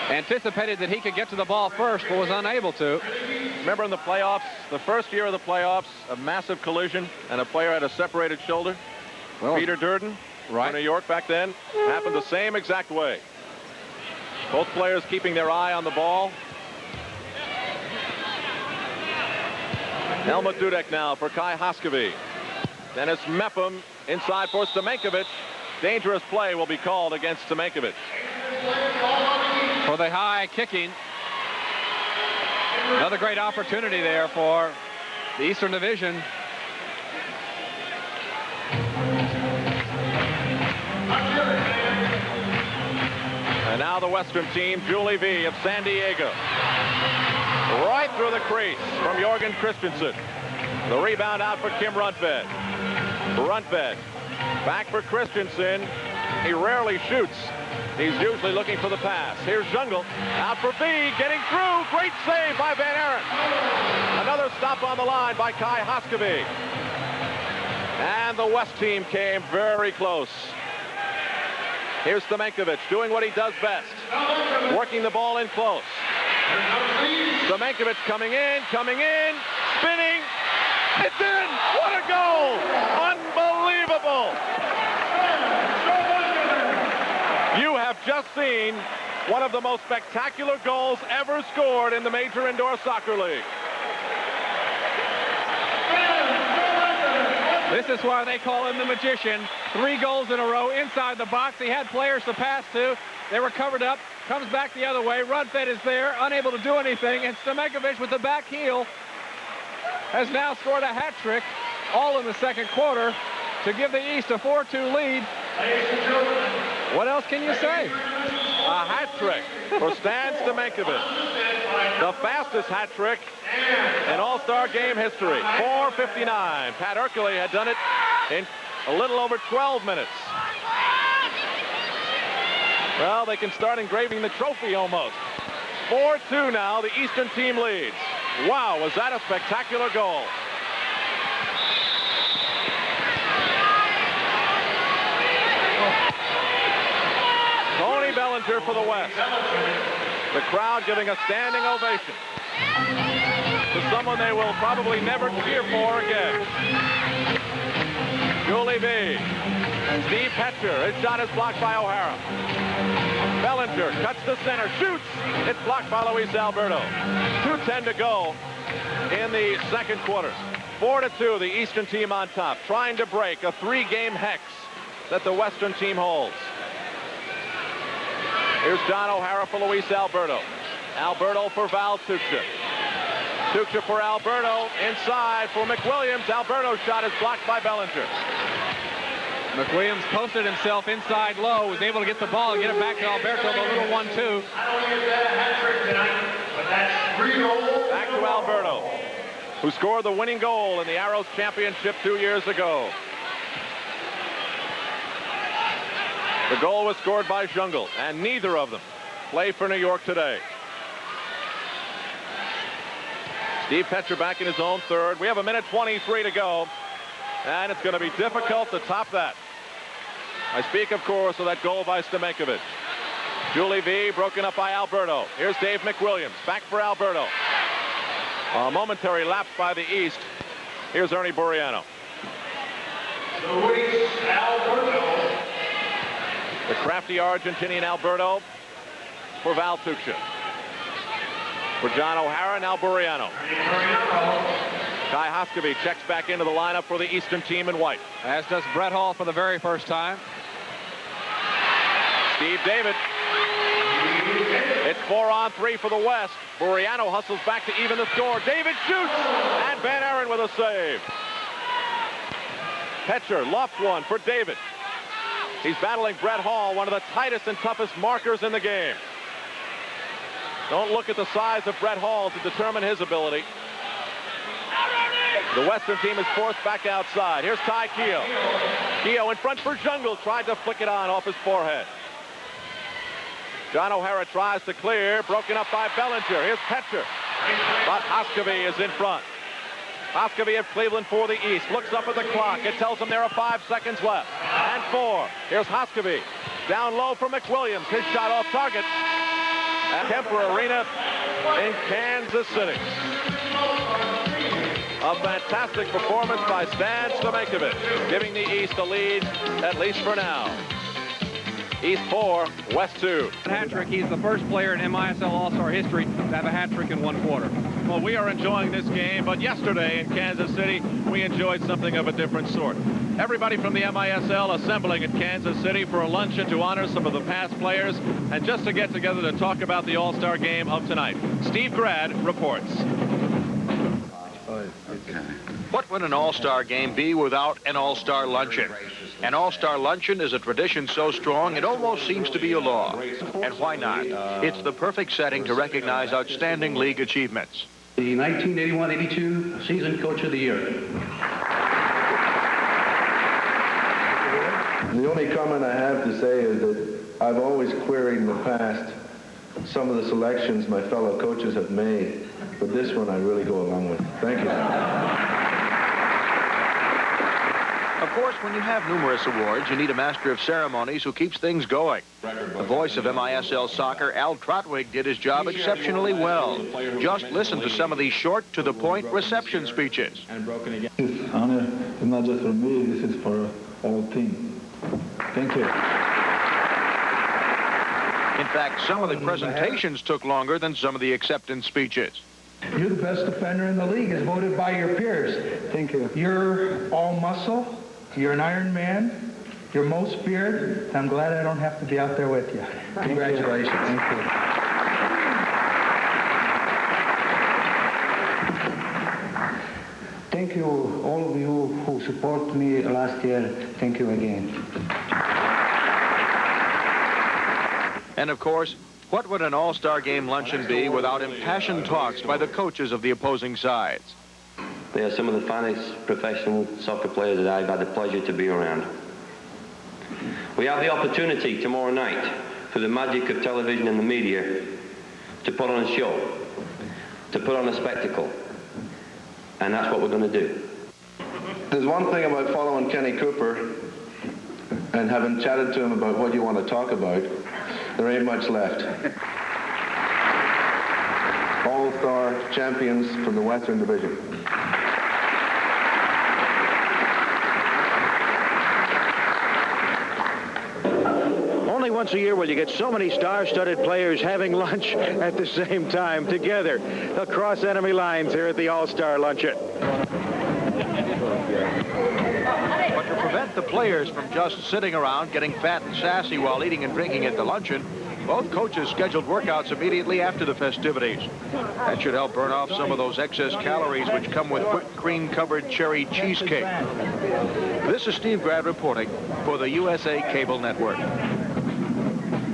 anticipated that he could get to the ball first, but was unable to. Remember in the playoffs, the first year of the playoffs, a massive collision, and a player had a separated shoulder? Well, Peter Durden, right. for New York back then, happened the same exact way. Both players keeping their eye on the ball. Helmut Dudek now for Kai Haskevy. Dennis Mepham inside for Stamenkovic. Dangerous play will be called against Stamenkovic. For the high kicking. Another great opportunity there for the Eastern Division. And now the Western team, Julie V of San Diego. Right through the crease from Jorgen Christensen. The rebound out for Kim Rundved. Rundved back for Christensen. He rarely shoots. He's usually looking for the pass. Here's Jungle. Out for V. Getting through. Great save by Van Aren. Another stop on the line by Kai Haskevy. And the West team came very close. Here's Stamenkovic doing what he does best. Working the ball in close. Stamenkovic coming in, spinning. It's in! What a goal! Unbelievable! You have just seen one of the most spectacular goals ever scored in the Major Indoor Soccer League. This is why they call him the magician. 3 goals in a row inside the box. He had players to pass to. They were covered up. Comes back the other way. Rundved is there, unable to do anything. And Stamenkovic with the back heel has now scored a hat trick, all in the second quarter, to give the East a 4-2 lead. What else can you say? A hat trick for Stan Stamenkovic. The fastest hat trick in All-Star game history. 4:59. Pat Ercole had done it in a little over 12 minutes. Well, they can start engraving the trophy almost. 4-2 now. The Eastern team leads. Wow, was that a spectacular goal. Tony Bellinger for the West. The crowd giving a standing ovation to someone they will probably never cheer for again. Julie V. Steve Petcher. His shot is blocked by O'Hara. Bellinger cuts to center, shoots. It's blocked by Luis Alberto. 2:10 to go in the second quarter. 4-2, the Eastern team on top, trying to break a 3-game hex that the Western team holds. Here's John O'Hara for Luis Alberto. Alberto for Val Tuchka. Tuchka for Alberto. Inside for McWilliams. Alberto's shot is blocked by Bellinger. McWilliams posted himself inside low, was able to get the ball and get it back to Alberto, the little 1-2. Back to Alberto, who scored the winning goal in the Arrows championship 2 years ago. The goal was scored by Jungle, and neither of them play for New York today. Steve Petcher back in his own third. We have 1:23 to go, and it's going to be difficult to top that. I speak, of course, of that goal by Stamenkovic. Julie V broken up by Alberto. Here's Dave McWilliams. Back for Alberto. A momentary lapse by the East. Here's Ernie Buriano. Luis Alberto. The crafty Argentinian Alberto for Val Tuchka. For John O'Hara, now Buriano. Kai Haskevy checks back into the lineup for the Eastern team in white. As does Brett Hall for the very first time. Steve David. It's 4-on-3 for the West. Buriano hustles back to even the score. David shoots, and Van Aren with a save. Petcher lofts one for David. He's battling Brett Hall, one of the tightest and toughest markers in the game. Don't look at the size of Brett Hall to determine his ability. The Western team is forced back outside. Here's Ty Keogh. Keogh in front for Jungle. Tried to flick it on off his forehead. John O'Hara tries to clear. Broken up by Bellinger. Here's Petcher. But Haskevy is in front. Hoskevy of Cleveland for the East. Looks up at the clock. It tells him there are 5 seconds left. And 4. Here's Hoskevy. Down low for McWilliams. His shot off target. At Kemper Arena in Kansas City. A fantastic performance by Stan Stomenkovic, giving the East a lead, at least for now. East 4, West 2. Hat-trick. He's the first player in MISL All-Star history to have a hat-trick in 1 quarter. Well, we are enjoying this game, but yesterday in Kansas City, we enjoyed something of a different sort. Everybody from the MISL assembling in Kansas City for a luncheon to honor some of the past players and just to get together to talk about the All-Star game of tonight. Steve Grad reports. What would an all-star game be without an all-star luncheon? An all-star luncheon is a tradition so strong it almost seems to be a law. And why not? It's the perfect setting to recognize outstanding league achievements. The 1981-82 season coach of the year. The only comment I have to say is that I've always queried in the past some of the selections my fellow coaches have made, but this one I really go along with. Thank you. Of course, when you have numerous awards, you need a master of ceremonies who keeps things going. The voice of MISL soccer, Al Trotwig, did his job exceptionally well. Just listen to some of these short, to-the-point reception speeches. This honor is not just for me, this is for all team. Thank you. In fact, some of the presentations took longer than some of the acceptance speeches. You're the best defender in the league as voted by your peers. Thank you. You're all muscle. You're an Iron Man. You're most feared. I'm glad I don't have to be out there with you. Congratulations. Thank you. Thank you, all of you who supported me last year. Thank you again. And of course, what would an all-star game luncheon be without impassioned talks by the coaches of the opposing sides? They are some of the finest professional soccer players that I've had the pleasure to be around. We have the opportunity tomorrow night, through the magic of television and the media, to put on a show, to put on a spectacle. And that's what we're going to do. There's one thing about following Kenny Cooper and having chatted to him about what you want to talk about, there ain't much left. All-star champions from the Western Division. Only once a year will you get so many star-studded players having lunch at the same time together across enemy lines here at the All-Star Luncheon. But to prevent the players from just sitting around getting fat and sassy while eating and drinking at the luncheon, both coaches scheduled workouts immediately after the festivities. That should help burn off some of those excess calories which come with whipped cream-covered cherry cheesecake. This is Steve Grad reporting for the USA Cable Network.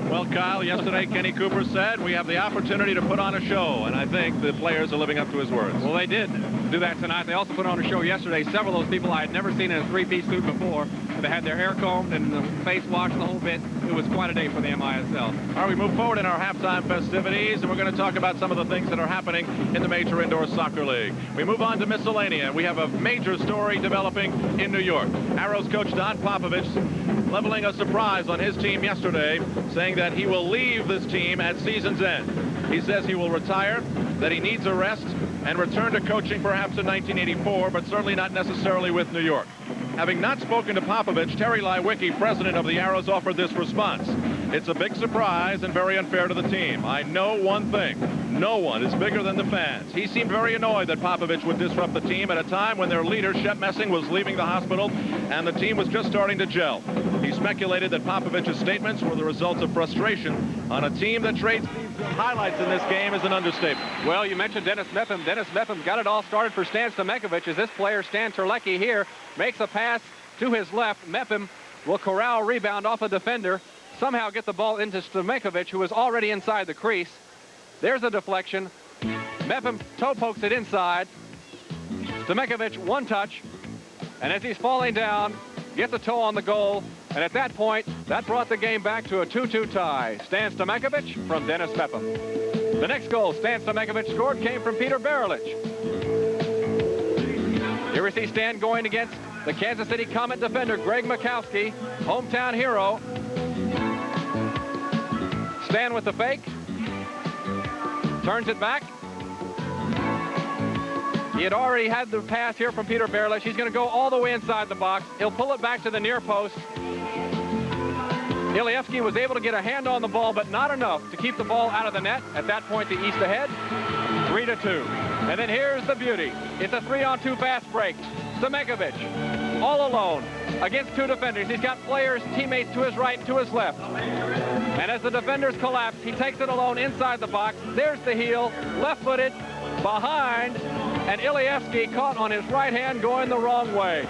Well, Kyle, yesterday Kenny Cooper said we have the opportunity to put on a show, and I think the players are living up to his words. Well, they did do that tonight. They also put on a show yesterday. Several of those people I had never seen in a three-piece suit before. They had their hair combed and the face washed, the whole bit. It was quite a day for the MISL. All right, we move forward in our halftime festivities, and we're going to talk about some of the things that are happening in the Major Indoor Soccer League. We move on to miscellanea. We have a major story developing in New York. Arrows coach Don Popovich leveling a surprise on his team yesterday, saying that he will leave this team at season's end. He says he will retire, that he needs a rest, and return to coaching perhaps in 1984, but certainly not necessarily with New York. Having not spoken to Popovich, Terry Ilijevski, president of the Arrows, offered this response. It's a big surprise and very unfair to the team. I know one thing. No one is bigger than the fans. He seemed very annoyed that Popovich would disrupt the team at a time when their leader, Shep Messing, was leaving the hospital and the team was just starting to gel. He speculated that Popovich's statements were the results of frustration on a team that trades highlights in this game is an understatement. Well, you mentioned Dennis Mepham. Dennis Mepham got it all started for Stan Stomenkovic as this player, Stan Terlecki, here makes a pass to his left. Mepham will corral rebound off a defender, somehow get the ball into Stomenkovic, who is already inside the crease. There's a deflection. Mepham toe pokes it inside. Stomenkovic one touch, and as he's falling down, gets a toe on the goal. And at that point, that brought the game back to a 2-2 tie. Stan Stomenkovic from Dennis Mepham. The next goal Stan Stomenkovic scored came from Peter Barilich. Here we see Stan going against the Kansas City Comet defender, Greg Mikowski, hometown hero. Stan with the fake. Turns it back. He had already had the pass here from Peter Berlich. He's going to go all the way inside the box. He'll pull it back to the near post. Ilijevski was able to get a hand on the ball, but not enough to keep the ball out of the net. At that point, the East ahead, 3-2. And then here's the beauty. It's a 3-on-2 fast break. Stamenkovic, all alone against two defenders. He's got players, teammates to his right and to his left. And as the defenders collapse, he takes it alone inside the box. There's the heel, left-footed, behind, and Ilijevski caught on his right hand going the wrong way.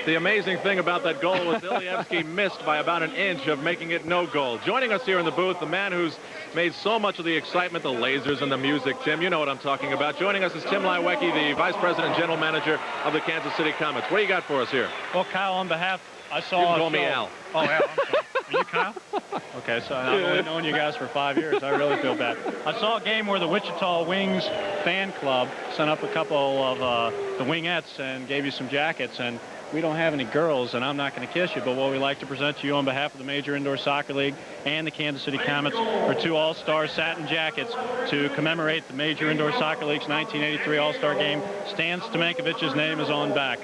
The amazing thing about that goal was Ilijevski missed by about an inch of making it no goal. Joining us here in the booth, the man who's made so much of the excitement, the lasers and the music, Tim, you know what I'm talking about. Joining us is Tim Ilijevski, the Vice President and General Manager of the Kansas City Comets. What do you got for us here? Well, Kyle, on behalf, I saw... You can call me Al. Oh, Al, I'm sorry. Are you Kyle? Okay, so I've only known you guys for 5 years. I really feel bad. I saw a game where the Wichita Wings fan club sent up a couple of the Wingettes and gave you some jackets, and we don't have any girls, and I'm not going to kiss you, but what we'd like to present to you on behalf of the Major Indoor Soccer League and the Kansas City Comets are 2 All-Star satin jackets to commemorate the Major Indoor Soccer League's 1983 All-Star game. Stan Stamenkovic's name is on back.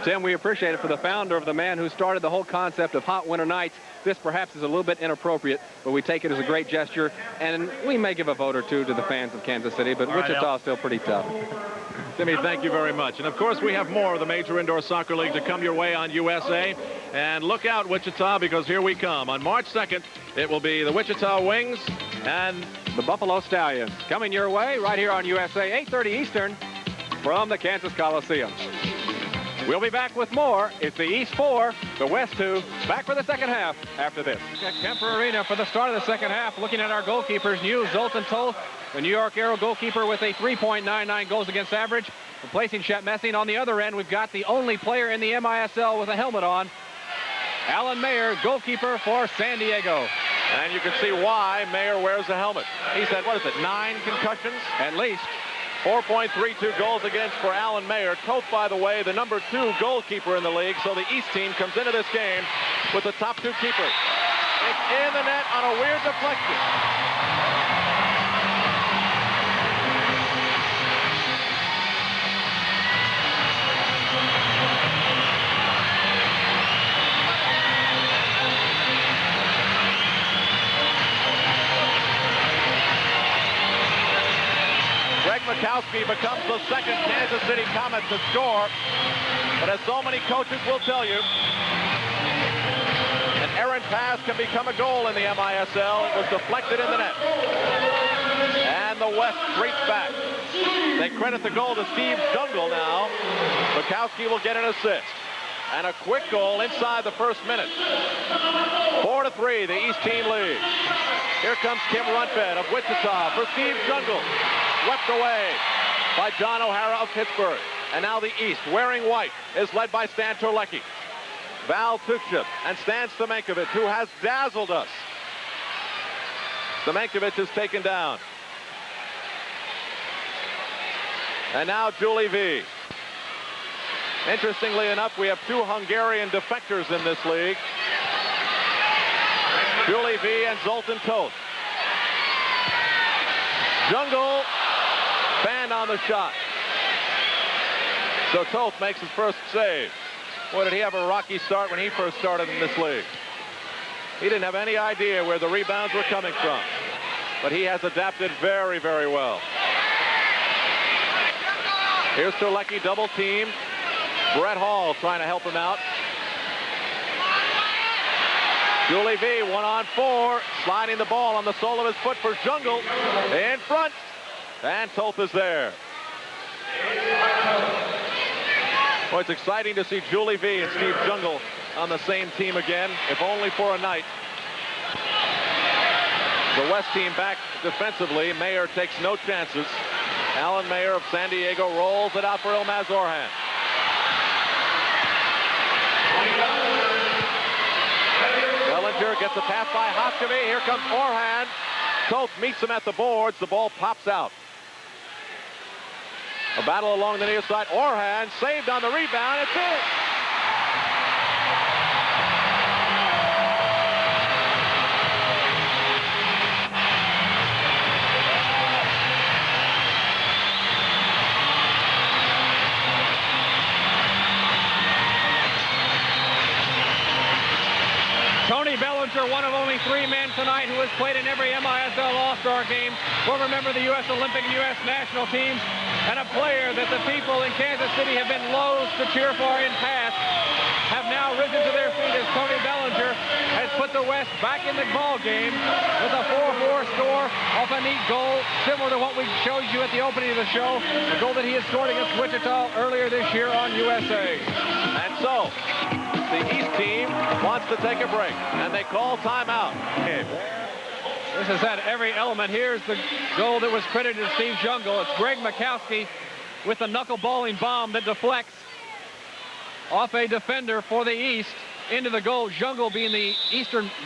Tim, we appreciate it. For the founder of the man who started the whole concept of hot winter nights, this perhaps is a little bit inappropriate, but we take it as a great gesture, and we may give a vote or two to the fans of Kansas City, but Wichita is still pretty tough. Timmy, thank you very much. And, of course, we have more of the Major Indoor Soccer League to come your way on USA. And look out, Wichita, because here we come. On March 2nd, it will be the Wichita Wings and the Buffalo Stallions. Coming your way right here on USA, 8:30 Eastern from the Kansas Coliseum. We'll be back with more. It's the East 4, the West 2. Back for the second half after this. At Kemper Arena for the start of the second half. Looking at our goalkeepers, new Zoltan Toth, the New York Arrow goalkeeper with a 3.99 goals against average. Replacing Shep Messing. On the other end, we've got the only player in the MISL with a helmet on, Alan Mayer, goalkeeper for San Diego. And you can see why Mayer wears a helmet. He's had, 9 concussions? At least. 4.32 goals against for Alan Mayer. Toth, by the way, the number 2 goalkeeper in the league. So the East team comes into this game with the top 2 keepers. It's in the net on a weird deflection. Mikowski becomes the second Kansas City Comet to score. But as so many coaches will tell you, an errant pass can become a goal in the MISL. It was deflected in the net. And the West streaks back. They credit the goal to Steve Jungle now. Mikowski will get an assist. And a quick goal inside the first minute. 4-3, the East team leads. Here comes Kim Runfed of Wichita for Steve Jungle. Swept away by John O'Hara of Pittsburgh. And now the East, wearing white, is led by Stan Terlecki. Val Tukship and Stan Stamenkovic, who has dazzled us. Stamenkovic is taken down. And now Julie V. Interestingly enough, we have 2 Hungarian defectors in this league. Julie V and Zoltan Toth. Jungle banned on the shot. So Toth makes his first save. Boy, did he have a rocky start when he first started in this league. He didn't have any idea where the rebounds were coming from. But he has adapted very, very well. Here's Terlecki, double team. Brett Hall trying to help him out. Julie V, 1-on-4, sliding the ball on the sole of his foot for Jungle. In front. And Toth is there. Well, it's exciting to see Julie V and Steve Jungle on the same team again, if only for a night. The West team back defensively. Mayer takes no chances. Alan Mayer of San Diego rolls it out for Ilmaz Orhan. Bellinger gets a pass by Hoskevy. Here comes Orhan. Toth meets him at the boards. The ball pops out. A battle along the near side. Orhan saved on the rebound. It's in. Tony Bellinger, one of only 3 men tonight who has played in every MISL All-Star game, will remember the U.S. Olympic and U.S. national teams, and a player that the people in Kansas City have been loath to cheer for in past, have now risen to their feet as Tony Bellinger has put the West back in the ball game with a 4-4 score off a neat goal, similar to what we showed you at the opening of the show, the goal that he had scored against Wichita earlier this year on USA. And so, the East team wants to take a break, and they call timeout. This has had every element. Here's the goal that was credited to Steve Jungle. It's Greg Mikowski with the knuckleballing bomb that deflects off a defender for the East into the goal. Jungle, being the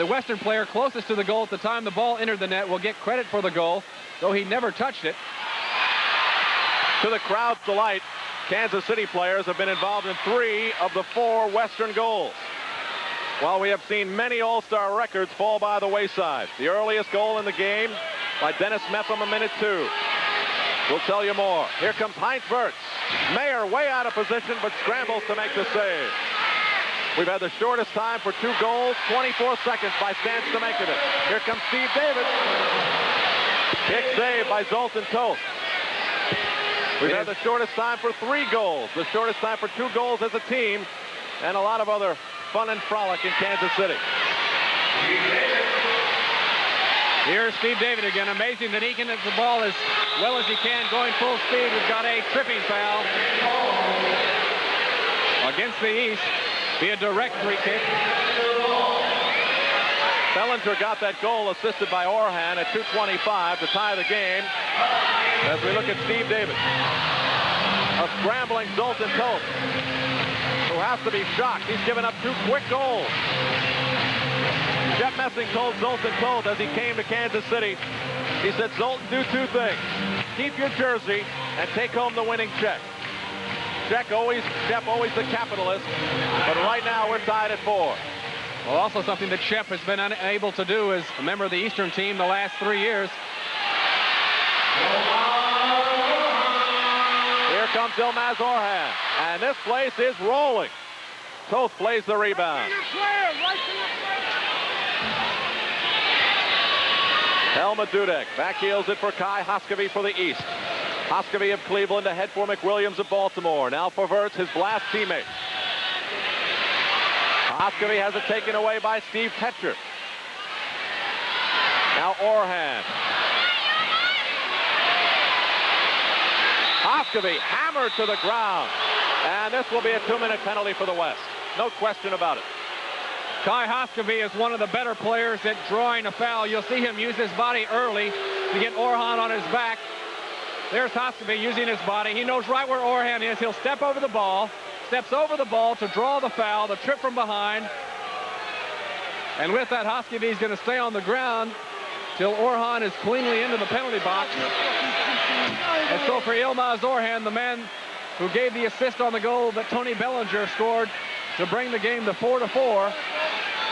Western player closest to the goal at the time the ball entered the net, will get credit for the goal, though he never touched it. To the crowd's delight, Kansas City players have been involved in 3 of the 4 Western goals. While we have seen many All-Star records fall by the wayside. The earliest goal in the game by Dennis Metham, a minute 2. We'll tell you more. Here comes Heinz Wirtz. Mayer way out of position, but scrambles to make the save. We've had the shortest time for 2 goals, 24 seconds by Stan Stamenkovic. Here comes Steve David. Kick save by Zoltan Toth. We've had the shortest time for 3 goals, the shortest time for 2 goals as a team, and a lot of other fun and frolic in Kansas City. Here's Steve David again. Amazing that he can hit the ball as well as he can, going full speed. We've got a tripping foul against the East. Be a direct free kick. Bellinger got that goal assisted by Orhan at 2:25 to tie the game. As we look at Steve David, a scrambling Zoltan Toth, who has to be shocked. He's given up 2 quick goals. Jeff Messing told Zoltan Toth as he came to Kansas City, he said, Zoltan, do 2 things. Keep your jersey and take home the winning check. Jeff always the capitalist, but right now we're tied at 4. Well, also something that Shep has been unable to do as a member of the Eastern team the last 3 years. Here comes Ilmaz Orhan, and this place is rolling. Toth plays the rebound. Helmut Dudek backheels it for Kai Hoskevy for the East. Hoskevy of Cleveland ahead for McWilliams of Baltimore. Now for Wirtz, his blast teammate. Hoskevy has it taken away by Steve Petcher. Now Orhan. Hoskevy hammered to the ground. And this will be a 2-minute penalty for the West. No question about it. Kai Hoskevy is one of the better players at drawing a foul. You'll see him use his body early to get Orhan on his back. There's Hoskevy using his body. He knows right where Orhan is. He'll step over the ball, steps over the ball to draw the foul, the trip from behind. And with that, Hoskevy is going to stay on the ground till Orhan is cleanly into the penalty box. And so for Ilmaz Orhan, the man who gave the assist on the goal that Tony Bellinger scored to bring the game to 4-4,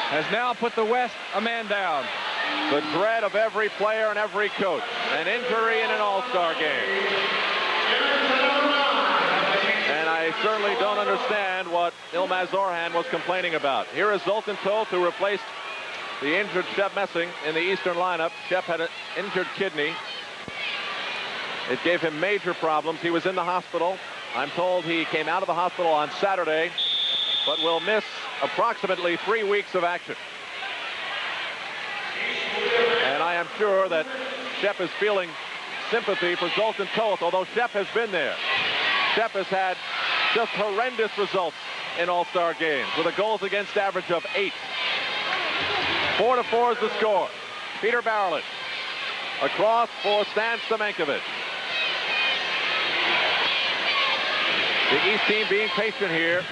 has now put the West a man down. The dread of every player and every coach. An injury in an All-Star game. And I certainly don't understand what Ilmaz Orhan was complaining about. Here is Zoltan Toth, who replaced the injured Shep Messing in the Eastern lineup. Shep had an injured kidney. It gave him major problems. He was in the hospital. I'm told he came out of the hospital on Saturday, but will miss approximately 3 weeks of action. And I am sure that Shep is feeling sympathy for Zoltan Toth, although Shep has been there. Shep has had just horrendous results in All-Star games with a goals against average of 8. 4-4 is the score. Peter Barrelett across for Stan Stamenkovic. The East team being patient here.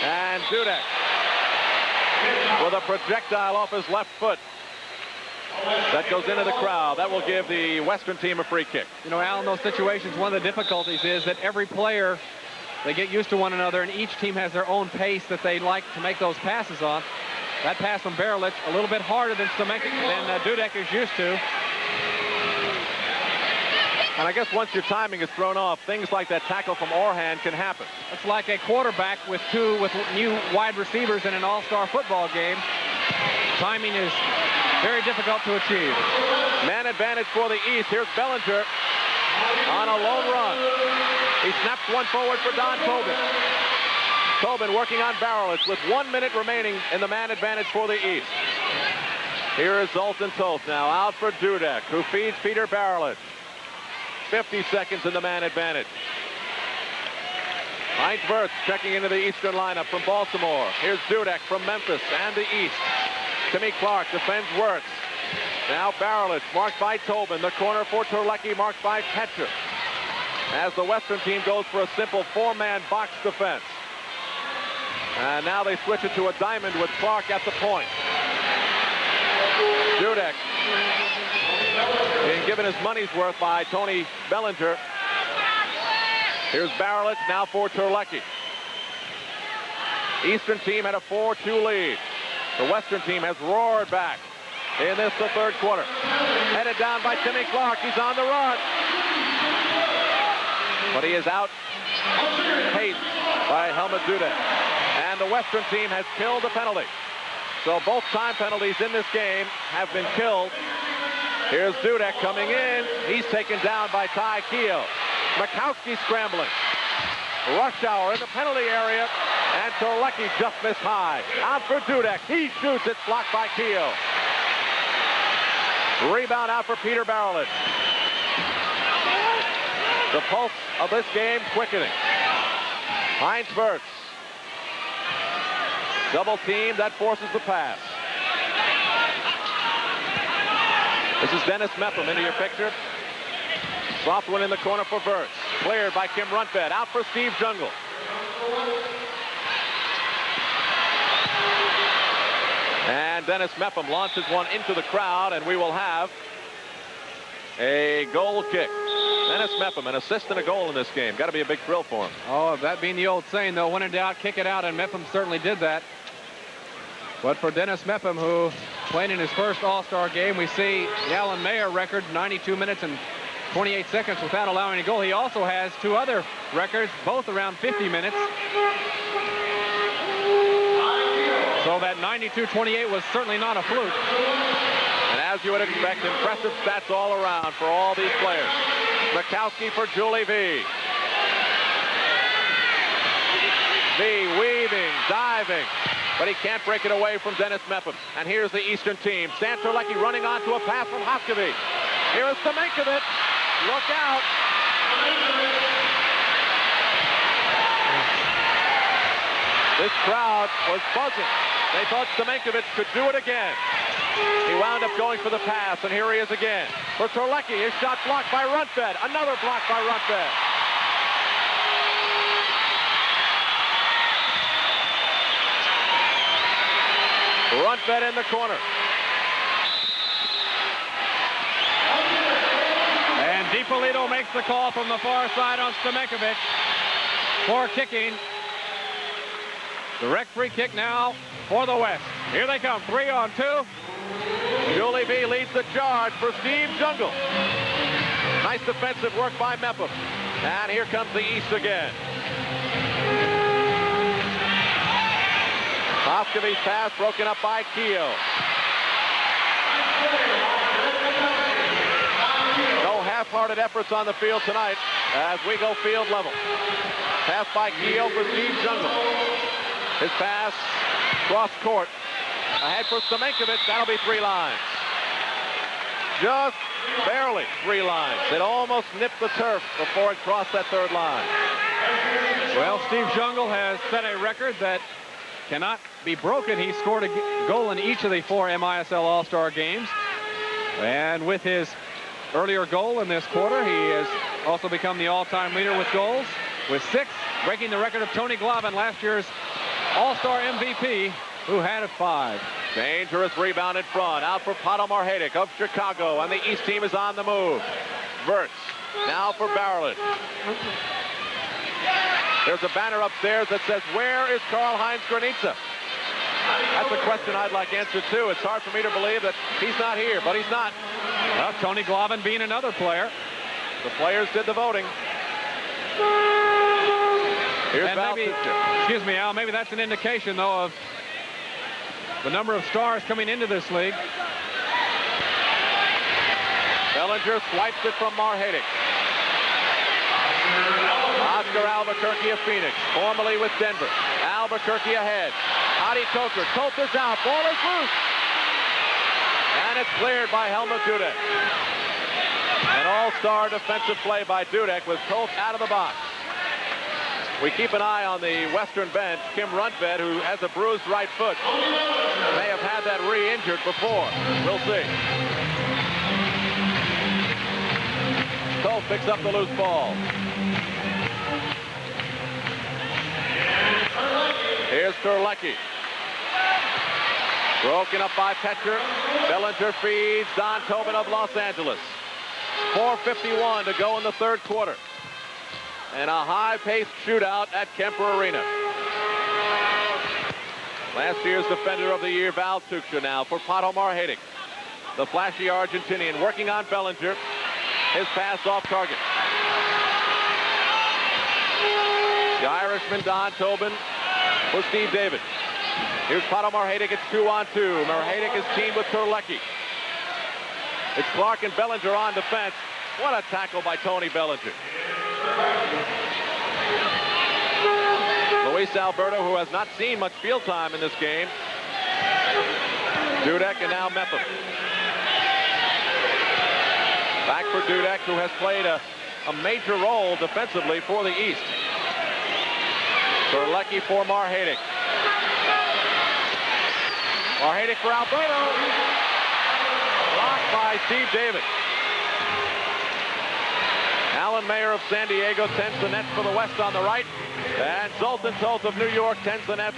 And Dudek with a projectile off his left foot. that goes into the crowd. That will give the Western team a free kick. You know, Al, in those situations, one of the difficulties is that every player, they get used to one another, and each team has their own pace that they like to make those passes on. That pass from Barilich, a little bit harder than Dudek is used to. And I guess once your timing is thrown off, things like that tackle from Orhan can happen. It's like a quarterback with new wide receivers in an all-star football game. Timing is very difficult to achieve. Man advantage for the East. Here's Bellinger on a lone run. He snaps one forward for Don Tobin. Tobin working on Barilich with 1 minute remaining in the man advantage for the East. Here is Zoltan Toth now out for Dudek, who feeds Peter Barilich. 50 seconds in the man advantage. Heinz Wirtz checking into the Eastern lineup from Baltimore. Here's Dudek from Memphis and the East. Timmy Clark defends Wirtz. Now Barilich marked by Tobin. The corner for Terlecki marked by Petcher. As the Western team goes for a simple four-man box defense. And now they switch it to a diamond with Clark at the point. Dudek being given his money's worth by Tony Bellinger. Here's Barilich now for Terlecki. Eastern team had a 4-2 lead. The Western team has roared back in this, the third quarter. Headed down by Timmy Clark. He's on the run. But he is out paced by Helmut Dudek. And the Western team has killed the penalty. So both time penalties in this game have been killed. Here's Dudek coming in. He's taken down by Ty Keogh. Makowski scrambling. Rush hour in the penalty area. And Terlecki just missed high. Out for Dudek. He shoots. It's blocked by Keogh. Rebound out for Peter Barilich. The pulse of this game quickening. Heinz Wirtz. Double team, that forces the pass. This is Dennis Mepham into your picture. Soft one in the corner for Wirtz. Cleared by Kim Rundfed. Out for Steve Jungle. And Dennis Mepham launches one into the crowd, and we will have a goal kick. Dennis Mepham, an assist and a goal in this game. Got to be a big thrill for him. Oh, that being the old saying, though, when in doubt, kick it out, and Mepham certainly did that. But for Dennis Mepham, who played in his first All-Star game, we see the Alan Mayer record, 92 minutes and 28 seconds without allowing a goal. He also has two other records, both around 50 minutes. So that 92-28 was certainly not a fluke. And as you would expect, impressive stats all around for all these players. Makowski for Julie V. V weaving, diving, but he can't break it away from Dennis Mepham. And here's the Eastern team. Stan Terlecki running onto a pass from Hoskovich. Here is Stamenkovic. Look out. This crowd was buzzing. They thought Stamenkovic could do it again. He wound up going for the pass, and here he is again. For Terlecki, his shot blocked by Rundfed. Another block by Rundfed. Rundfed in the corner. And DiPolito makes the call from the far side on Stamenkovic for kicking. Direct free kick now for the West. Here they come, 3-on-2. Julie V leads the charge for Steve Jungle. Nice defensive work by Mepham. And here comes the East again. Hoskovich's pass broken up by Keogh. No half-hearted efforts on the field tonight as we go field level. Pass by Keogh for Steve Jungle. His pass cross court. Ahead for Stamenkovic. That'll be 3 lines. Just barely 3 lines. It almost nipped the turf before it crossed that 3rd line. Well, Steve Jungle has set a record that cannot be broken. He scored a goal in each of the 4 MISL All-Star games. And with his earlier goal in this quarter, he has also become the all-time leader with goals with 6, breaking the record of Tony Glavin, last year's All-Star MVP who had it 5. Dangerous rebound in front. Out for Potomar-Haydick of Chicago, and the East team is on the move. Verts now for Barrett. There's a banner upstairs that says, "Where is Karl-Heinz Granitza?" That's a question I'd like answered too. It's hard for me to believe that he's not here, but he's not. Well, Tony Glavin being another player. The players did the voting. Here's and maybe, excuse me, Al, maybe that's an indication, though, of the number of stars coming into this league. Bellinger swipes it from Mar-Haydick. Oscar Albuquerque of Phoenix, formerly with Denver. Albuquerque ahead. Adi Toker. Tolter's out. Ball is loose. And it's cleared by Helmut Dudek. An all-star defensive play by Dudek with Tolt out of the box. We keep an eye on the Western bench. Kim Rundved, who has a bruised right foot, may have had that re-injured before. We'll see. Tolt picks up the loose ball. Here's Terlecki. Broken up by Petcher. Bellinger feeds Don Tobin of Los Angeles. 4:51 to go in the third quarter. And a high-paced shootout at Kemper Arena. Last year's Defender of the Year, Val Tuksha now for Potomar-Haydick. The flashy Argentinian working on Bellinger. His pass off target. The Irishman, Don Tobin, for Steve David. Here's Potomar-Haydick. It's 2-on-2. Mar-Haydick is teamed with Terlecki. It's Clark and Bellinger on defense. What a tackle by Tony Bellinger. Luis Alberto, who has not seen much field time in this game. Dudek and now Mepham. Back for Dudek, who has played a major role defensively for the East. Terlecki for Mar-Haydick. Mar-Haydick for Alberto. Blocked by Steve David. Alan Mayer of San Diego tends the nets for the West on the right. And Zoltan Tolt of New York tends the nets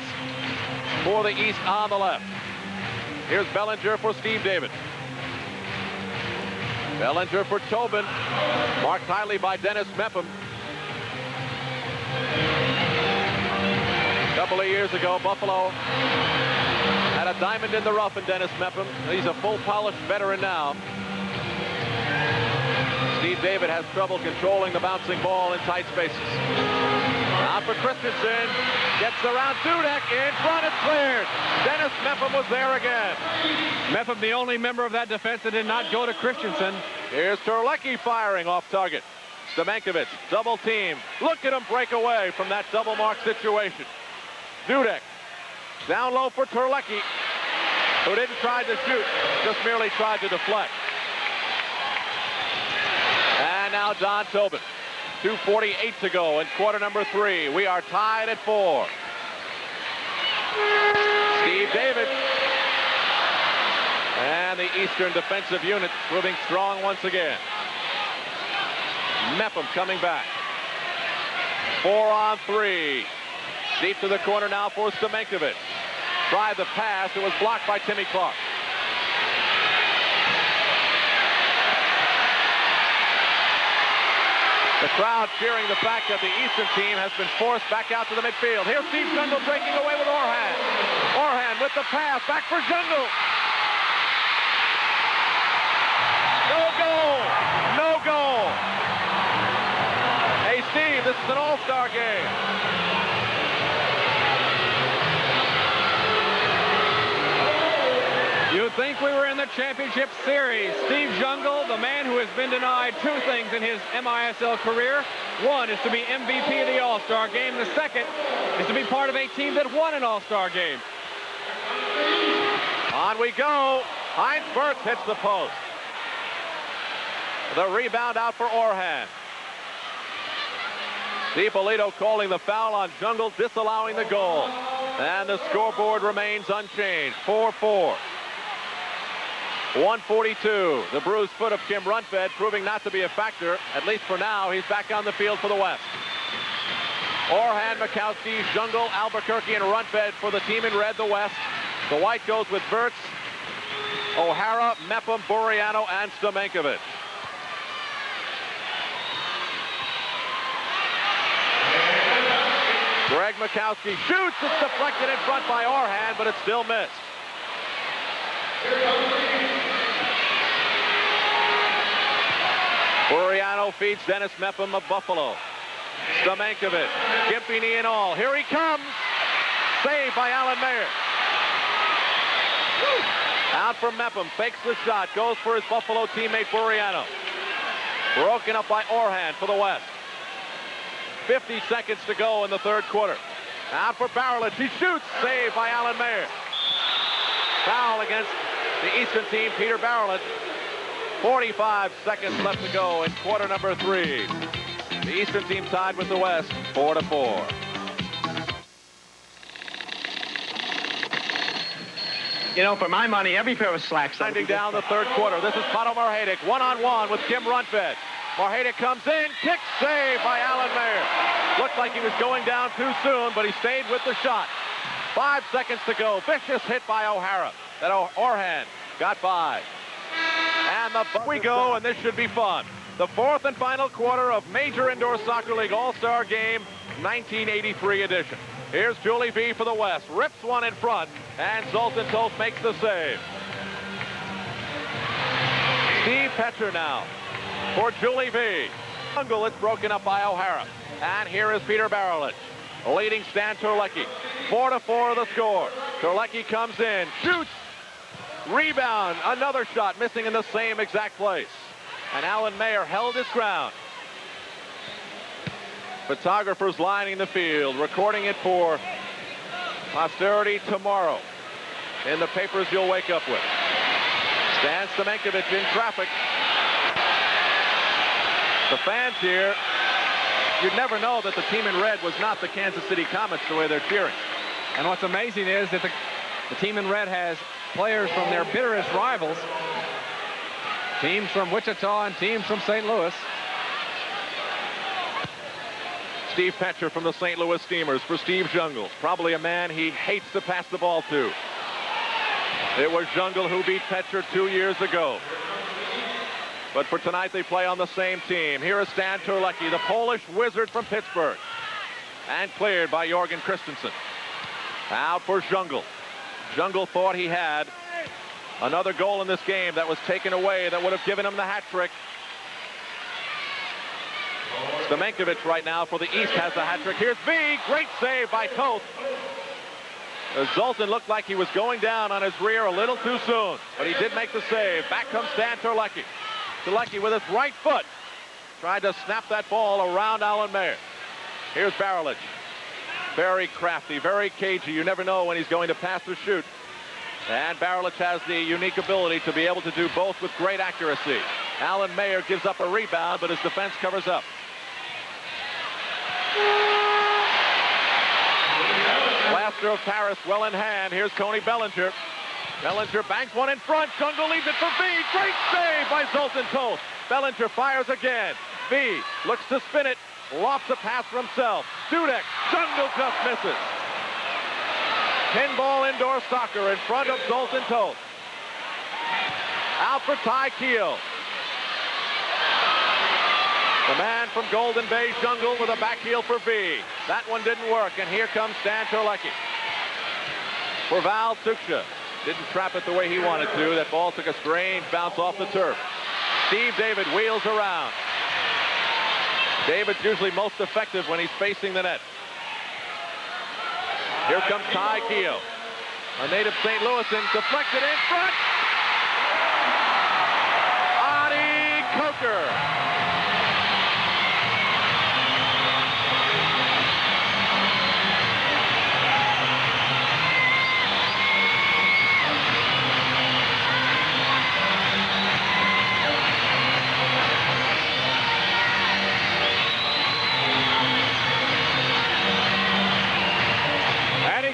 for the East on the left. Here's Bellinger for Steve David. Bellinger for Tobin. Marked highly by Dennis Mepham. A couple of years ago, Buffalo had a diamond in the rough in Dennis Mepham. He's a full-polished veteran now. Steve David has trouble controlling the bouncing ball in tight spaces. Now for Christensen. Gets around Dudek. In front. It's cleared. Dennis Mepham was there again. Mepham, the only member of that defense that did not go to Christensen. Here's Terlecki firing off target. Stamenkovic, double team. Look at him break away from that double mark situation. Dudek. Down low for Terlecki, who didn't try to shoot, just merely tried to deflect. And now Don Tobin. 2:48 to go in quarter number 3. We are tied at 4. Steve David. And the Eastern defensive unit proving strong once again. Mepham coming back. 4-on-3. Deep to the corner now for Stamenkovic. Tried the pass. It was blocked by Timmy Clark. The crowd cheering the fact that the Eastern team has been forced back out to the midfield. Here's Steve Jungle breaking away with Orhan. Orhan with the pass. Back for Jungle. No goal. No goal. Hey, Steve, this is an all-star game. You'd think we were in the championship series. Steve Jungle, the man who has been denied 2 things in his MISL career. One is to be MVP of the All-Star game. The second is to be part of a team that won an All-Star game. On we go. Heinz Verts hits the post. The rebound out for Orhan. DiPolito calling the foul on Jungle, disallowing the goal. And the scoreboard remains unchanged. 4-4. 1:42. The bruised foot of Kim Rundved proving not to be a factor. At least for now, he's back on the field for the West. Orhan, Mikowski, Jungle, Albuquerque, and Rundfed for the team in red, the West. The white goes with Wirtz, O'Hara, Mepham, Buriano, and Stamenkovic. Greg Mikowski shoots. It's deflected in front by Orhan, but it's still missed. Buriano feeds Dennis Mepham of Buffalo. Stamenkovic, gimpy knee and all. Here he comes. Saved by Alan Mayer. Out from Mepham, fakes the shot, goes for his Buffalo teammate Buriano. Broken up by Orhan for the West. 50 seconds to go in the third quarter. Out for Barrelage, he shoots, saved by Alan Mayer. Foul against the Eastern team, Peter Barrelage. 45 seconds left to go in quarter number 3. The Eastern team tied with the West, 4-4. You know, for my money, every pair of slacks. Winding down the third quarter. This is Pato Marhadic, one-on-one with Kim Rundfed. Marhadic comes in, kick, save by Alan Mayer. Looked like he was going down too soon, but he stayed with the shot. 5 seconds to go. Vicious hit by O'Hara. That Orhan got by. And we go, and this should be fun. The fourth and final quarter of Major Indoor Soccer League All-Star Game 1983 edition. Here's Julie V for the West. Rips one in front, and Zoltan Toth makes the save. Steve Petcher now for Julie V. Jungle, it's broken up by O'Hara. And here is Peter Barrelage, leading Stan Terlecki. 4-4 the score. Terlecki comes in, shoots, rebound, another shot missing in the same exact place. And Alan Mayer held his ground. Photographers lining the field, recording it for posterity tomorrow in the papers you'll wake up with. Stan Stamenkovic in traffic. The fans here, you'd never know that the team in red was not the Kansas City Comets the way they're cheering. And what's amazing is that the team in red has players from their bitterest rivals, teams from Wichita and teams from St. Louis. Steve Petcher from the St. Louis Steamers for Steve Jungle. Probably a man he hates to pass the ball to. It was Jungle who beat Petcher 2 years ago. But for tonight, they play on the same team. Here is Stan Terlecki, the Polish wizard from Pittsburgh. And cleared by Jorgen Christensen. Out for Jungle. Jungle thought he had another goal in this game that was taken away that would have given him the hat trick. Stamenkovic right now for the East has the hat trick. Here's V. Great save by Toth. Zoltan looked like he was going down on his rear a little too soon, but he did make the save. Back comes Stan Terlecki. Terlecki with his right foot tried to snap that ball around Alan Mayer. Here's Barrelage. Very crafty, very cagey. You never know when he's going to pass or shoot. And Barrelage has the unique ability to be able to do both with great accuracy. Alan Mayer gives up a rebound, but his defense covers up. Plaster of Paris well in hand. Here's Tony Bellinger. Bellinger banks one in front. Jungle leaves it for V. Great save by Zoltan Toth. Bellinger fires again. V looks to spin it. Lofts a pass for himself. Dudek. Jungle just misses. Pinball indoor soccer in front of Zoltan Toth. Out for Ty Keogh. The man from Golden Bay, Jungle, with a back heel for V. That one didn't work, and here comes Stan Terlecki. For Val Tuksha. Didn't trap it the way he wanted to. That ball took a strange bounce off the turf. Steve David wheels around. David's usually most effective when he's facing the net. Here comes Ty Keogh. A native St. Louisan, deflected in front. Adi Coker.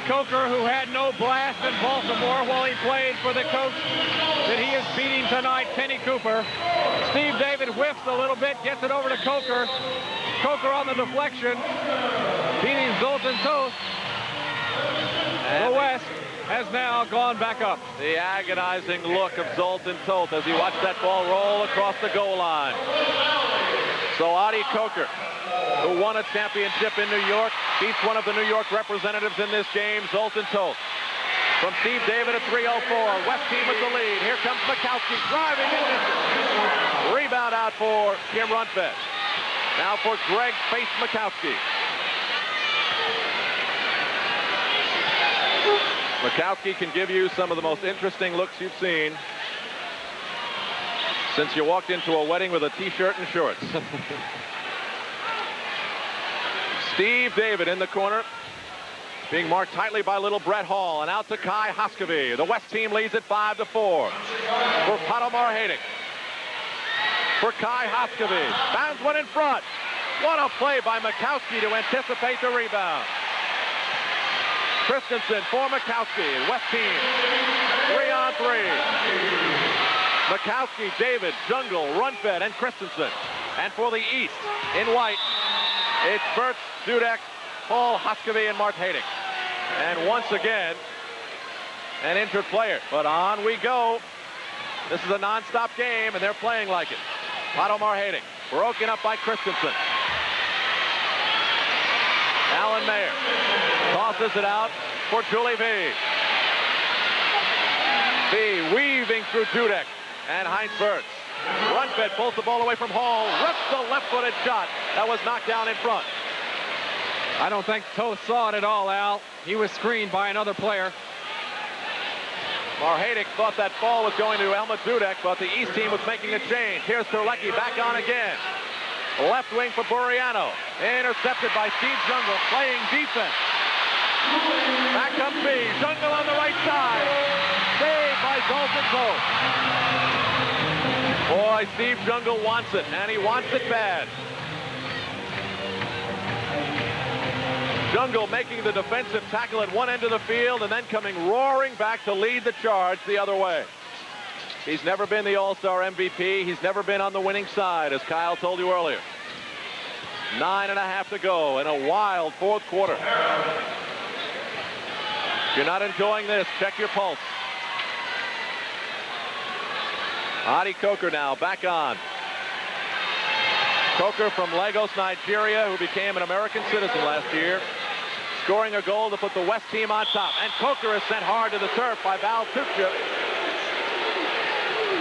Coker, who had no blast in Baltimore while he played for the coach that he is beating tonight, Kenny Cooper. Steve David whiffs a little bit, gets it over to Coker. Coker on the deflection. beating Zoltan Toth. The West has now gone back up. The agonizing look of Zoltan Toth as he watched that ball roll across the goal line. So Adi Coker, who won a championship in New York, beats one of the New York representatives in this game, Zoltan Toth. From Steve David at 3:04, West team with the lead. Here comes Mikowski driving in. Rebound out for Kim Rundfeld. Now for Greg Face Mikowski. Mikowski can give you some of the most interesting looks you've seen since you walked into a wedding with a t-shirt and shorts. Steve David in the corner, being marked tightly by little Brett Hall, and out to Kai Hoskevy. The West team leads at 5-4. For Padomar Haydick. For Kai Hoskevy. Bounds one in front. What a play by Mikowski to anticipate the rebound. Christensen for Mikowski. West team 3-on-3. Mikowski, David, Jungle, Rundfeld, and Christensen. And for the East, in white, it's Bert Dudek, Paul Hoskevy, and Mark Haydick. And once again, an injured player. But on we go. This is a non-stop game, and they're playing like it. Padomar Haydick, broken up by Christensen. Alan Mayer tosses it out for Julie V. V weaving through Dudek and Heinz Wirtz. Rundfeld pulls the ball away from Hall, rips the left-footed shot that was knocked down in front. I don't think Toth saw it at all, Al. He was screened by another player. Marhadic thought that ball was going to Elma Dudek, but the East team was making a change. Here's Terlecki back on again. Left wing for Buriano. Intercepted by Steve Jungle, playing defense. Back comes B. Jungle on the right side. Saved by Zoltan Toth. Boy, Steve Jungle wants it, and he wants it bad. Jungle making the defensive tackle at one end of the field and then coming roaring back to lead the charge the other way. He's never been the All-Star MVP. He's never been on the winning side, as Kyle told you earlier. 9.5 to go in a wild fourth quarter. If you're not enjoying this, check your pulse. Adi Coker now back on. Coker from Lagos, Nigeria, who became an American citizen last year, scoring a goal to put the West team on top. And Coker is sent hard to the turf by Val Tuchia.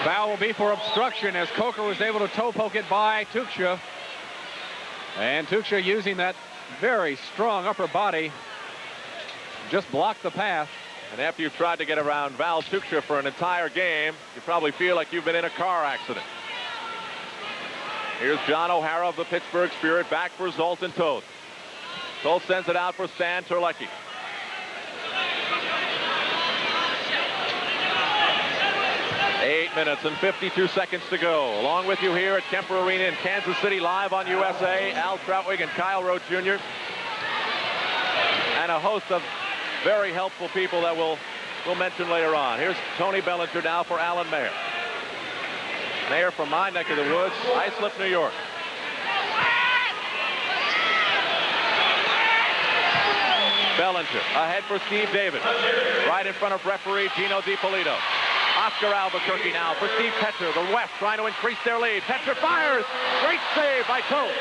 Foul will be for obstruction as Coker was able to toe poke it by Tuchia. And Tuchia, using that very strong upper body, just blocked the path. And after you've tried to get around Val Tuchia for an entire game, you probably feel like you've been in a car accident. Here's John O'Hara of the Pittsburgh Spirit back for Zoltan Toth. Toth sends it out for Stan Terlecki. Eight minutes and 52 seconds to go. Along with you here at Kemper Arena in Kansas City, live on USA, Al Troutwig and Kyle Rote Jr. And a host of very helpful people that we'll mention later on. Here's Tony Bellinger now for Alan Mayer. Mayer from my neck of the woods, Islip, New York. Bellinger ahead for Steve David. Right in front of referee Gino DiPolito. Oscar Albuquerque now for Steve Petcher. The West trying to increase their lead. Petcher fires. Great save by Toth.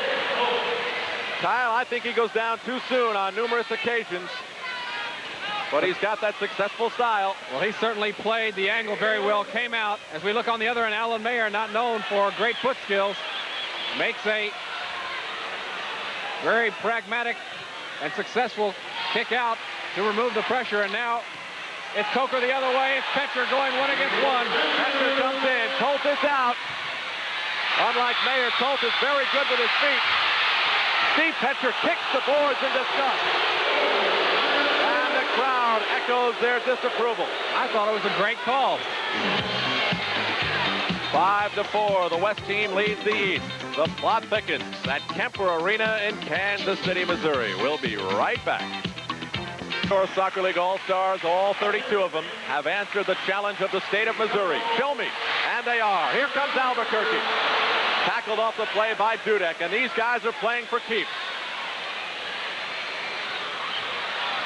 Kyle, I think he goes down too soon on numerous occasions. But he's got that successful style. Well, he certainly played the angle very well. Came out. As we look on the other end, Alan Mayer, not known for great foot skills, makes a very pragmatic and successful kick out to remove the pressure. And now it's Coker the other way. It's Petcher going 1-against-1. Petcher comes in. Toth is out. Unlike Mayer, Toth is very good with his feet. Steve Petcher kicks the boards in disgust. And the crowd echoes their disapproval. I thought it was a great call. 5-4. The West team leads the East. The plot thickens at Kemper Arena in Kansas City, Missouri. We'll be right back. Soccer League All-Stars, all 32 of them, have answered the challenge of the state of Missouri. Show me. And they are. Here comes Albuquerque. Tackled off the play by Dudek, and these guys are playing for keeps.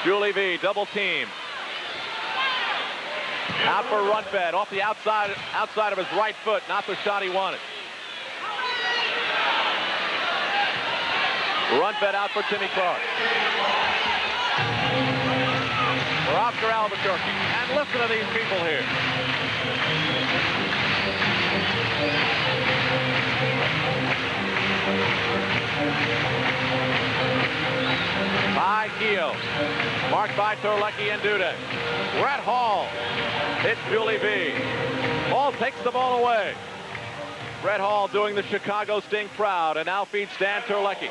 Julie V, double team. Out for Rundfed, off the outside of his right foot. Not the shot he wanted. Rundfed out for Timmy Clark. For Oscar Albuquerque. And listen to these people here. By Keogh. Marked by Terlecki and Dudek. Brett Hall hits Julie V. Hall takes the ball away. Brett Hall doing the Chicago Sting proud, and now feeds Stan Terlecki.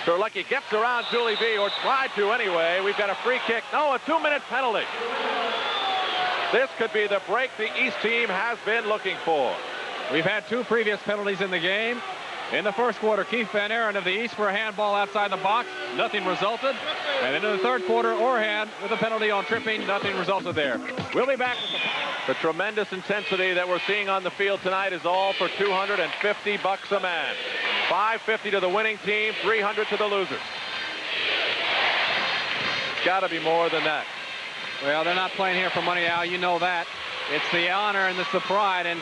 Terlecki gets around Julie V, or tried to anyway. We've got a free kick. No, a 2-minute penalty. This could be the break the East team has been looking for. We've had 2 previous penalties in the game. In the first quarter, Keith Van Aaron of the East for a handball outside the box. Nothing resulted. And into the third quarter, Orhan with a penalty on tripping. Nothing resulted there. We'll be back with the tremendous intensity that we're seeing on the field tonight is all for $250 a man. $550 to the winning team, $300 to the losers. It's got to be more than that. Well, they're not playing here for money, Al. You know that. It's the honor and it's the pride. And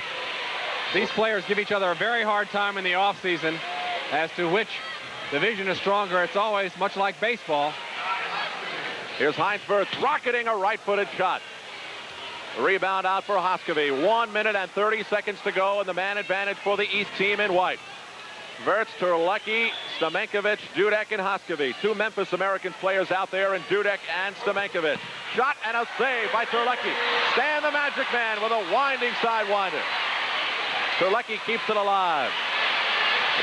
these players give each other a very hard time in the offseason as to which division is stronger. It's always much like baseball. Here's Heinz Wirtz rocketing a right-footed shot. Rebound out for Hoskevy. 1 minute and 30 seconds to go, and the man advantage for the East team in white. Wirtz, Terlecki, Stamenkovic, Dudek, and Hoskevy. 2 Memphis Americans players out there in Dudek and Stamenkovic. Shot and a save by Terlecki. Stan the Magic Man with a winding sidewinder. Terlecki keeps it alive.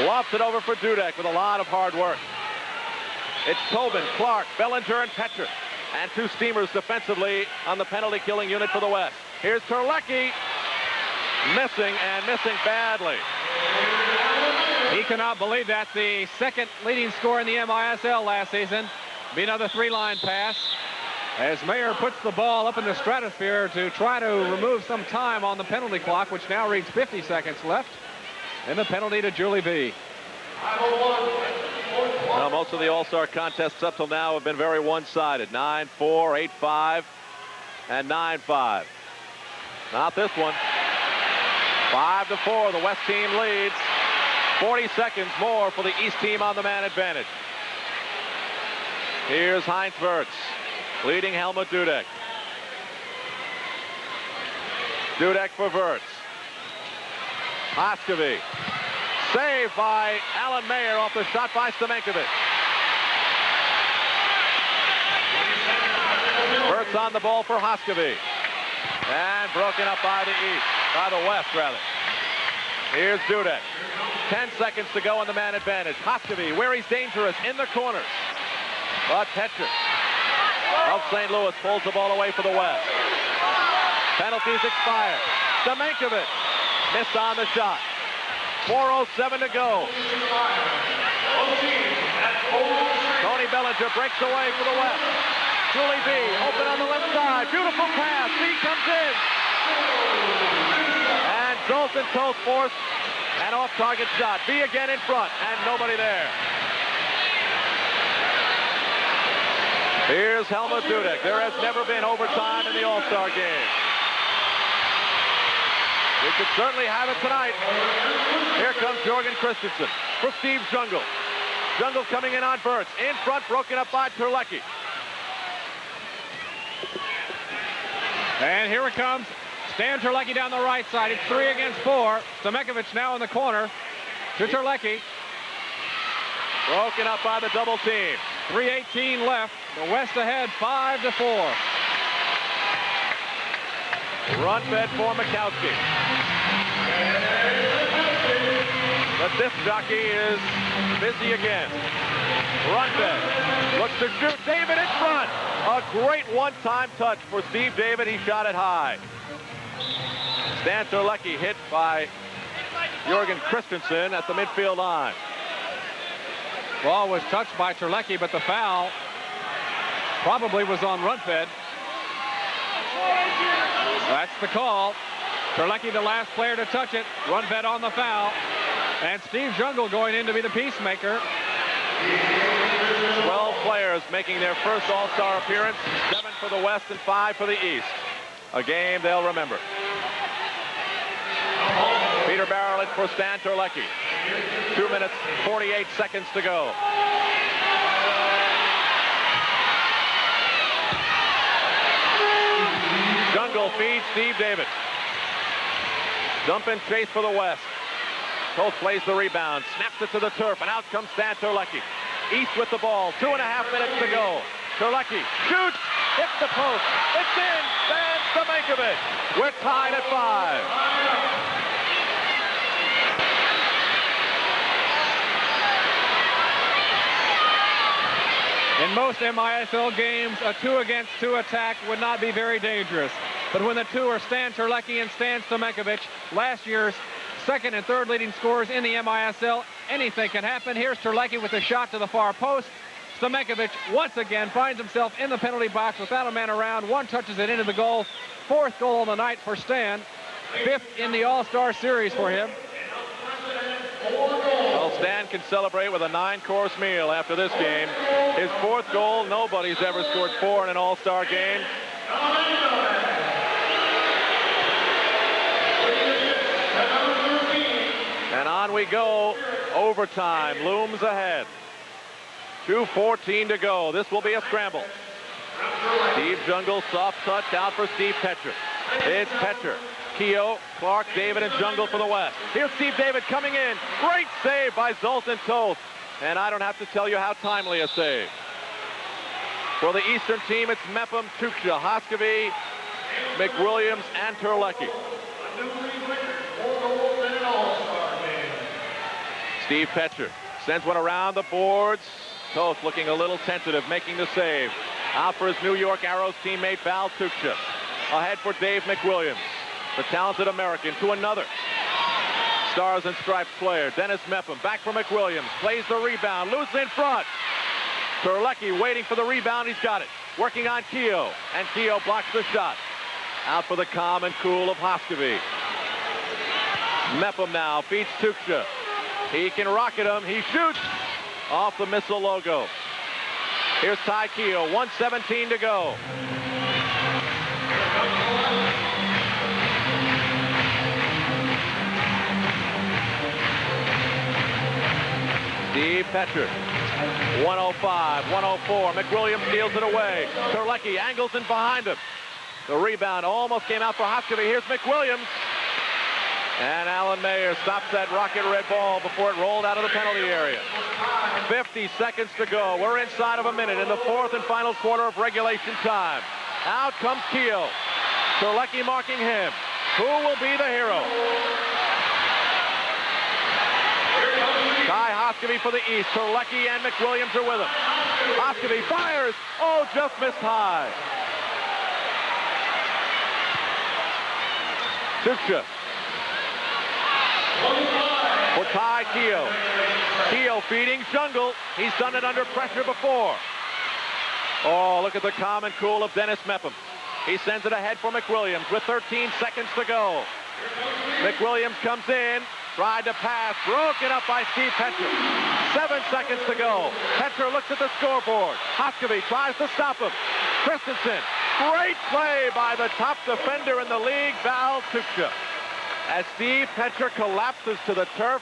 Lofts it over for Dudek with a lot of hard work. It's Tobin, Clark, Bellinger, and Petcher. And 2 steamers defensively on the penalty-killing unit for the West. Here's Terlecki. Missing, and missing badly. He cannot believe that's the second leading scorer in the MISL last season. Be another 3-line pass. As Mayer puts the ball up in the stratosphere to try to remove some time on the penalty clock, which now reads 50 seconds left. And the penalty to Julie V. Well, most of the All-Star contests up till now have been very one-sided. 9-4, 8-5, and 9-5. Not this one. 5-4, the West team leads. 40 seconds more for the East team on the man advantage. Here's Heinz Wirtz, leading Helmut Dudek. Dudek for Wirtz. Hoskevy. Saved by Alan Mayer off the shot by Stamenkovic. Wirtz on the ball for Hoskevy. And broken up by the West, rather. Here's Dudek. 10 seconds to go on the man advantage. Hoskevy, where he's dangerous, in the corners. But Petcher of St. Louis pulls the ball away for the West. Penalties expire. Stamenkovic missed on the shot. 4:07 to go. Tony Bellinger breaks away for the West. Julie V open on the left side. Beautiful pass. V comes in. And Zoltan Toth forced an off-target shot. V again in front, and nobody there. Here's Helmut Dudek. There has never been overtime in the All-Star game. We could certainly have it tonight. Here comes Jorgen Christensen for Steve Jungle. Jungle coming in on Wirtz. In front, broken up by Terlecki. And here it comes. Stan Terlecki down the right side. It's 3 against 4. Stamenkovic now in the corner to Terlecki. Broken up by the double team. 3:18 left. The West ahead 5-4. Rundfed for Mikowski. The disc jockey is busy again. Rundfed looks to shoot. David in front. A great one-time touch for Steve David. He shot it high. Stan Terlecki hit by Jorgen Christensen at the midfield line. Ball was touched by Terlecki, but the foul probably was on Rundfed. That's the call. Terlecki the last player to touch it. Rundfed on the foul. And Steve Jungle going in to be the peacemaker. 12 players making their first All-Star appearance, 7 for the West and 5 for the East. A game they'll remember. Peter Barrett for Stan Terlecki. 2 minutes, 48 seconds to go. Jungle feeds Steve David. Dump and chase for the West. Toth plays the rebound, snaps it to the turf, and out comes Stan Terlecki. East with the ball, 2.5 minutes to go. Terlecki shoots, hits the post, it's in, Stan Stamenkovic. We're tied at 5. In most MISL games, a 2-against-2 attack would not be very dangerous. But when the two are Stan Terlecki and Stan Stamenkovic, last year's second and third leading scorers in the MISL, anything can happen. Here's Terlecki with a shot to the far post. Stamenkovic once again finds himself in the penalty box without a man around. One touches it into the goal. 4th goal of the night for Stan. 5th in the All-Star series for him. Well, Stan can celebrate with a 9-course meal after this game. His 4th goal. Nobody's ever scored 4 in an All-Star game. And on we go. Overtime looms ahead. 2:14 to go. This will be a scramble. Steve Jungle, soft touch out for Steve Petcher. It's Petcher, Keogh, Clark, David, and Jungle for the West. Here's Steve David coming in. Great save by Zoltan Toth. And I don't have to tell you how timely a save. For the Eastern team, it's Mepham, Tuksha, Hoskevy, McWilliams, and Terlecki. Steve Petcher sends one around the boards. Toth looking a little tentative, making the save. Out for his New York Arrows teammate, Val Tuksha. Ahead for Dave McWilliams, the talented American, to another Stars and Stripes player, Dennis Mepham. Back for McWilliams, plays the rebound, loose in front. Terlecki waiting for the rebound, he's got it. Working on Keogh, and Keogh blocks the shot. Out for the calm and cool of Hoskevy. Mepham now feeds Tuksha. He can rocket him, he shoots off the MISL logo. Here's Ty Keogh, 1:17 to go. Steve Petcher, 105, 104. McWilliams steals it away. Terlecki angles in behind him. The rebound almost came out for Hoskevy. Here's McWilliams. And Alan Mayer stops that rocket red ball before it rolled out of the penalty area. 50 seconds to go. We're inside of a minute in the 4th and final quarter of regulation time. Out comes Keogh. Terlecki marking him. Who will be the hero? Ty Hoskevy for the East. Terlecki and McWilliams are with him. Hoskevy fires. Oh, just missed high. Tuksha. For Ty Keogh. Keogh feeding Jungle. He's done it under pressure before. Oh, look at the calm and cool of Dennis Mepham. He sends it ahead for McWilliams with 13 seconds to go. McWilliams comes in, tried to pass, broken up by Steve Petcher. 7 seconds to go. Petcher looks at the scoreboard. Hoskevy tries to stop him. Christensen, great play by the top defender in the league, Val Tuksha. As Steve Petcher collapses to the turf,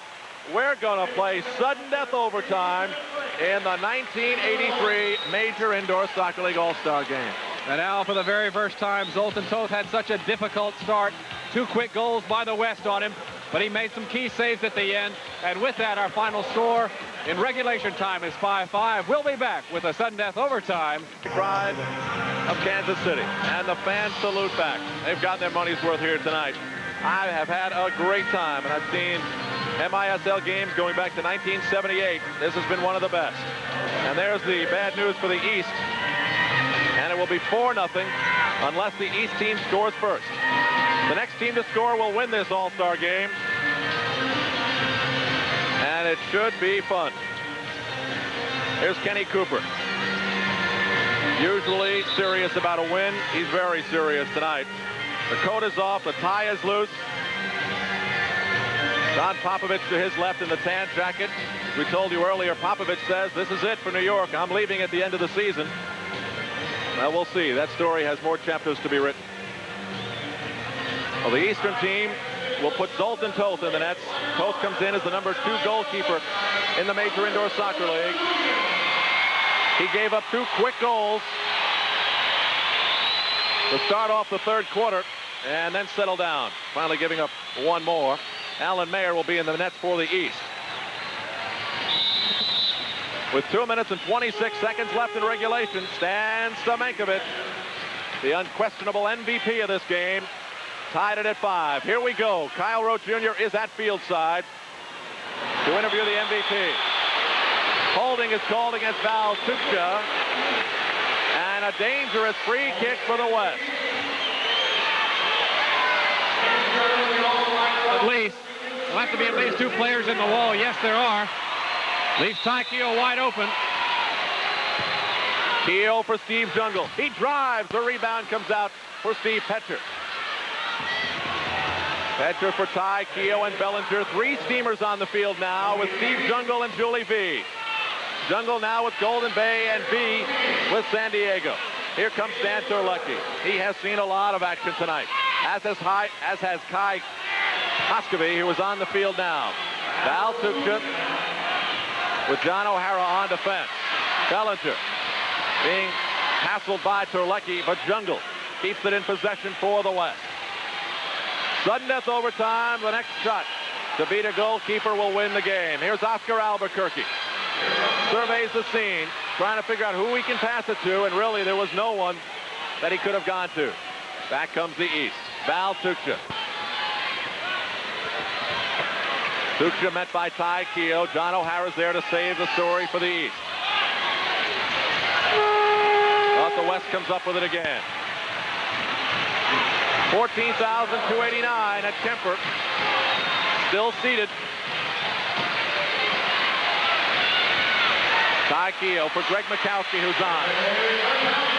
we're going to play sudden death overtime in the 1983 Major Indoor Soccer League All-Star Game. And now for the very first time, Zoltan Toth had such a difficult start. 2 quick goals by the West on him, but he made some key saves at the end. And with that, our final score in regulation time is 5-5. We'll be back with a sudden death overtime. Pride of Kansas City, and the fans salute back. They've got their money's worth here tonight. I have had a great time, and I've seen MISL games going back to 1978. This has been one of the best. And there's the bad news for the East. And it will be 4-0 unless the East team scores first. The next team to score will win this All-Star game. And it should be fun. Here's Kenny Cooper. Usually serious about a win. He's very serious tonight. The coat is off, the tie is loose. Don Popovich to his left in the tan jacket. As we told you earlier, Popovich says this is it for New York. I'm leaving at the end of the season. Well, we'll see. That story has more chapters to be written. Well, the Eastern team will put Zoltan Toth in the nets. Toth comes in as the #2 goalkeeper in the Major Indoor Soccer League. He gave up 2 quick goals to start off the third quarter and then settle down, finally giving up 1 more. Alan Mayer will be in the nets for the East. With 2 minutes and 26 seconds left in regulation, Stan Stamenkovic, the unquestionable MVP of this game, tied it at 5. Here we go. Kyle Rote Jr. is at field side to interview the MVP. Holding is called against Val Tukcha, and a dangerous free kick for the West. At least. There'll have to be at least 2 players in the wall. Yes, there are. Leaves Ty Keogh wide open. Keogh for Steve Jungle. He drives. The rebound comes out for Steve Petcher. Petcher for Ty, Keogh, and Bellinger. 3 steamers on the field now with Steve Jungle and Julie V. Jungle now with Golden Bay and V with San Diego. Here comes Stan Terlecki. He has seen a lot of action tonight, as has Kai Koskevy, who is on the field now. Val Tukcha with John O'Hara on defense. Bellinger being hassled by Terlecki, but Jungle keeps it in possession for the West. Sudden death overtime. The next shot to beat a goalkeeper will win the game. Here's Oscar Albuquerque. Surveys the scene, trying to figure out who he can pass it to, and really there was no one that he could have gone to. Back comes the East. Val Tukcha. Tukcha met by Ty Keogh. John O'Hara's there to save the story for the East. But the West comes up with it again. 14,289 at Kemper. Still seated. Ty Keogh for Greg Mikowski, who's on.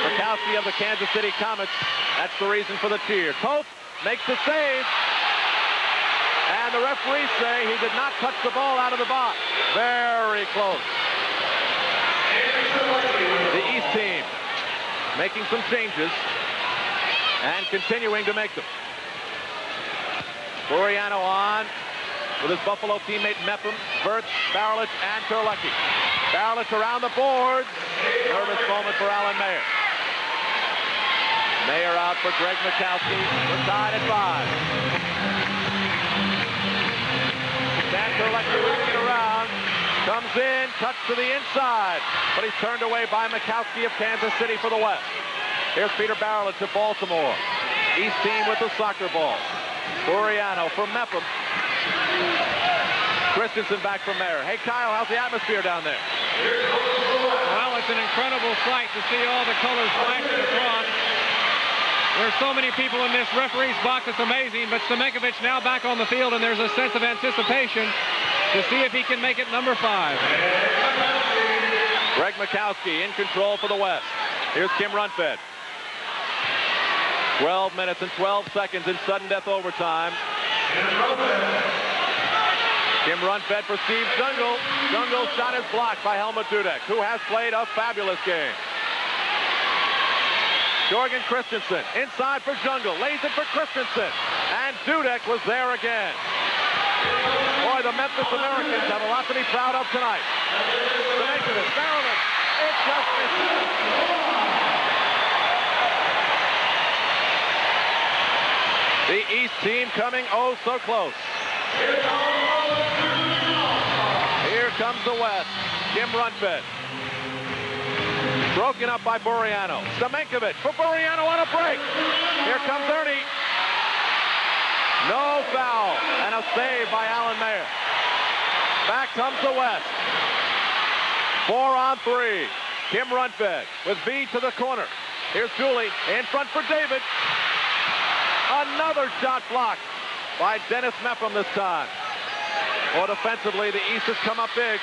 Mikowski of the Kansas City Comets. That's the reason for the cheer. Toth makes the save. And the referees say he did not touch the ball out of the box. Very close. The East team making some changes and continuing to make them. Buriano on with his Buffalo teammate Mepham, Wirtz, Barlich, and Terlecki. Barlich around the boards. Nervous moment for Alan Mayer. Mayer out for Greg Mikowski. We're tied at 5. Dan Terlecki moving it around. Comes in, cuts to the inside. But he's turned away by Mikowski of Kansas City for the West. Here's Peter Barlich of Baltimore. East team with the soccer ball. Buriano for Mepham. Christensen back from Mayer. Hey, Kyle, how's the atmosphere down there? Well, it's an incredible sight to see all the colors flashing across. There's so many people in this referee's box. It's amazing, but Stamenkovic now back on the field, and there's a sense of anticipation to see if he can make it #5. Greg Mikowski in control for the West. Here's Kim Rundfed. 12 minutes and 12 seconds in sudden death overtime. Kim Rundfed for Steve Jungle. Jungle's shot is blocked by Helmut Dudek, who has played a fabulous game. Jorgen Christensen inside for Jungle. Lays it for Christensen. And Dudek was there again. Boy, the Memphis Americans have a lot to be proud of tonight. Stamenkovic, barreling. It just misses. The East team coming oh so close. Here comes the West. Kim Rundfed. Broken up by Buriano. Stamenkovic for Buriano on a break. Here comes Ernie. No foul. And a save by Alan Mayer. Back comes the West. 4 on 3. Kim Rundfed with V to the corner. Here's Julie in front for David. Another shot blocked by Dennis Mepham this time. Or defensively, the East has come up big.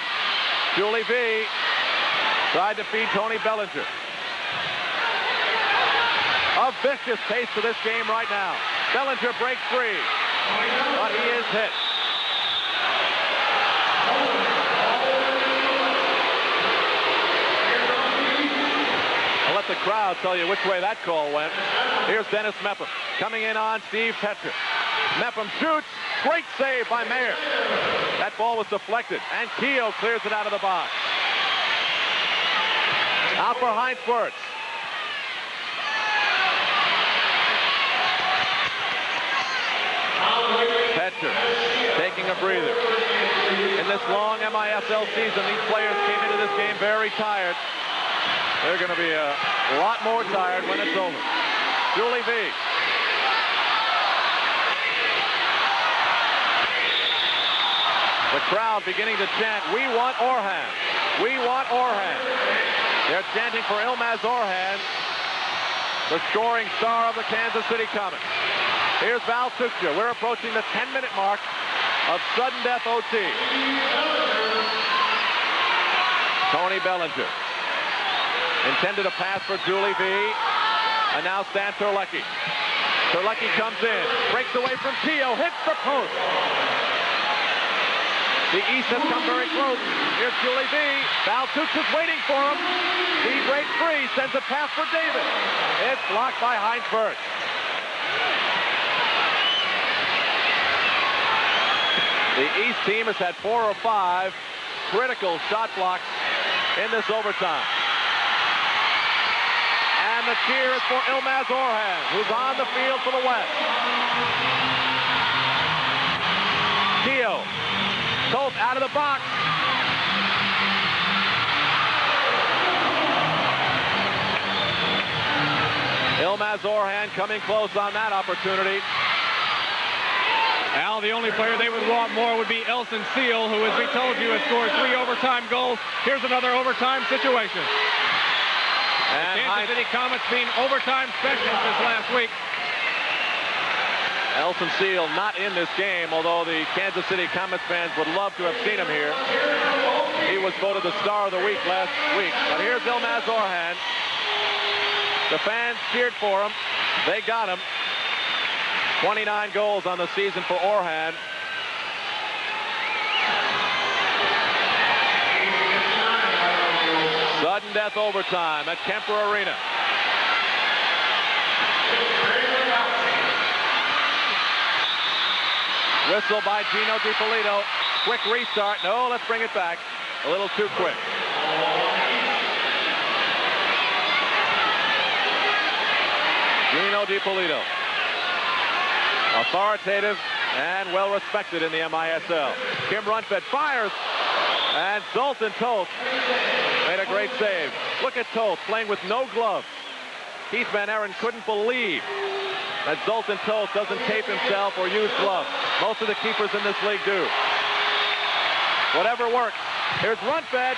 Julie V tried to feed Tony Bellinger. A vicious pace to this game right now. Bellinger breaks free, but he is hit. the crowd tell you which way that call went. Here's Dennis Mepham coming in on Steve Petra. Mepham shoots. Great save by Mayer. That ball was deflected, and Keogh clears it out of the box. Out for Heinz Wirtz. Petra taking a breather. In this long MISL season, these players came into this game very tired. They're going to be a lot more tired when it's over. Julie V. The crowd beginning to chant, "We want Orhan. We want Orhan." They're chanting for Ilmaz Orhan, the scoring star of the Kansas City Comets. Here's Val Tuchia. We're approaching the 10-minute mark of sudden death OT. Tony Bellinger intended a pass for Julie V. And now Stan Terlecki. Terlecki comes in, breaks away from Keogh, hits the post. The East has come very close. Here's Julie V. Val Tuchia is waiting for him. He breaks free, sends a pass for David. It's blocked by Heinz Wirtz. The East team has had 4 or 5 critical shot blocks in this overtime. And the cheer is for Ilmaz Orhan, who's on the field for the West. Keogh. Toth out of the box. Ilmaz Orhan coming close on that opportunity. Al, the only player they would want more would be Elson Seal, who, as we told you, has scored 3 overtime goals. Here's another overtime situation. And the Kansas City Comets being overtime specialists this last week. Elson Seal not in this game, although the Kansas City Comets fans would love to have seen him here. He was voted the star of the week last week. But here's Ilmaz Orhan. The fans cheered for him. They got him. 29 goals on the season for Orhan. Sudden death overtime at Kemper Arena. Whistle by Gino DiPolito. Quick restart. No, let's bring it back. A little too quick. Gino DiPolito. Authoritative and well respected in the MISL. Kim Rundfeld fires, and Zoltan Toth made a great save. Look at Toth playing with no gloves. Keith Van Aaron couldn't believe that Zoltan Toth doesn't tape himself or use gloves. Most of the keepers in this league do. Whatever works. Here's Rundfeld.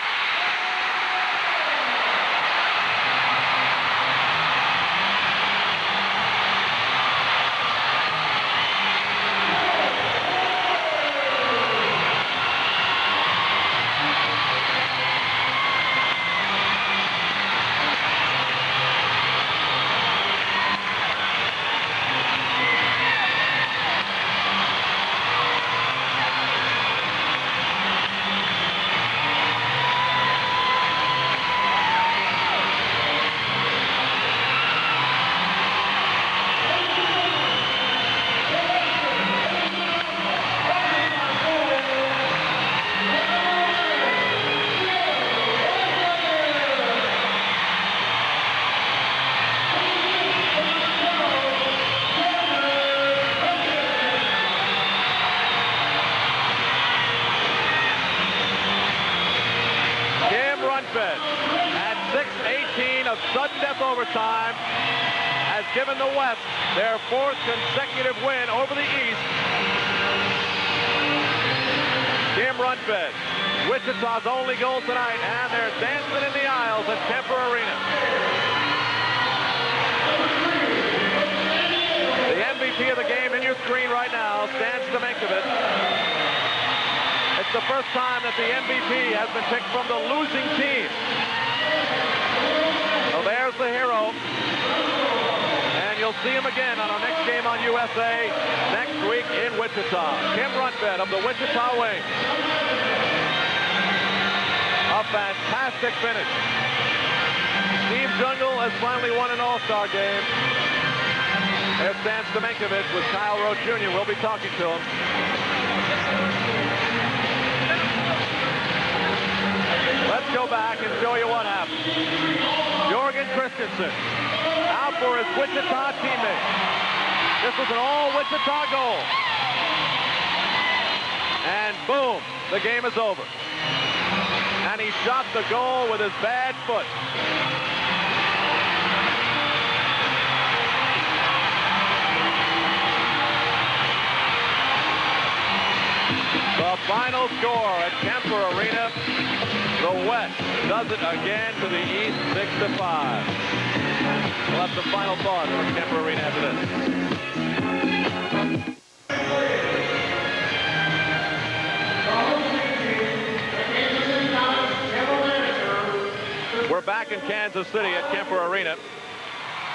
At 6:18 of sudden death overtime has given the West their 4th consecutive win over the East. Kim Rundfeld, Wichita's only goal tonight, and they're dancing in the aisles at Kemper Arena. The MVP of the game in your screen right now, Stan Stamenkovic. It's the first time that the MVP has been picked from the losing team. So there's the hero. And you'll see him again on our next game on USA next week in Wichita. Kim Rundfeld of the Wichita Wings. A fantastic finish. Steve Jungle has finally won an All-Star game. There's Stan Stamenkovich with Kyle Rote Jr. We'll be talking to him. Let's go back and show you what happened. Jorgen Christensen out for his Wichita teammate. This was an all-Wichita goal. And boom, the game is over. And he shot the goal with his bad foot. The final score at Kemper Arena. The West does it again to the East, 6-5. We'll have some final thoughts from Kemper Arena after this. We're back in Kansas City at Kemper Arena.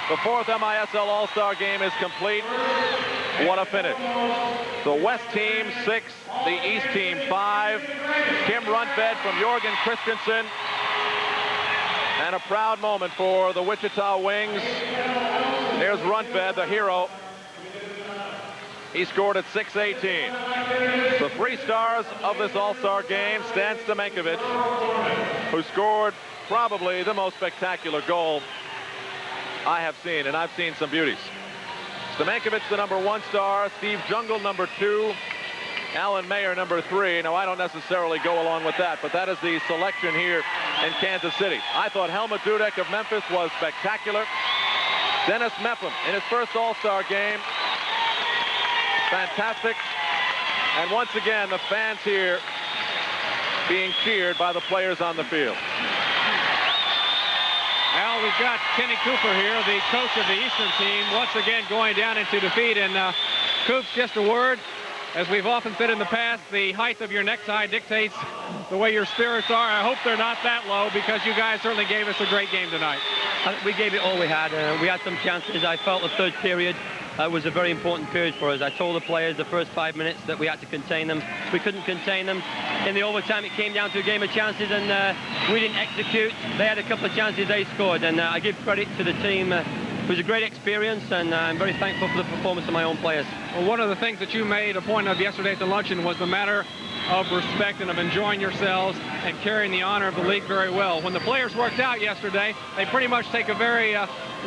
The fourth MISL All-Star game is complete. What a finish. The West team 6, the East team 5. Kim Rundved from Jorgen Christensen. And a proud moment for the Wichita Wings. There's Rundved, the hero. He scored at 6:18. The 3 stars of this All-Star game, Stan Stamenkovich, who scored probably the most spectacular goal I have seen, and I've seen some beauties. Stamenkovich, the #1 star. Steve Jungle, #2. Alan Mayer, #3. Now, I don't necessarily go along with that, but that is the selection here in Kansas City. I thought Helmut Dudek of Memphis was spectacular. Dennis Mepham in his first All-Star game. Fantastic. And once again, the fans here being cheered by the players on the field. Al, we've got Kenny Cooper here, the coach of the Eastern team, once again going down into defeat. And Coops, just a word. As we've often said in the past, the height of your necktie dictates the way your spirits are. I hope they're not that low, because you guys certainly gave us a great game tonight. We gave it all we had. We had some chances. I felt the third period was a very important period for us. I told the players the first 5 minutes that we had to contain them. We couldn't contain them. In the overtime, it came down to a game of chances, and we didn't execute. They had a couple of chances, they scored, and I give credit to the team. It was a great experience, and I'm very thankful for the performance of my own players. Well, one of the things that you made a point of yesterday at the luncheon was the matter of respect and of enjoying yourselves and carrying the honor of the league very well. When the players worked out yesterday, they pretty much take a very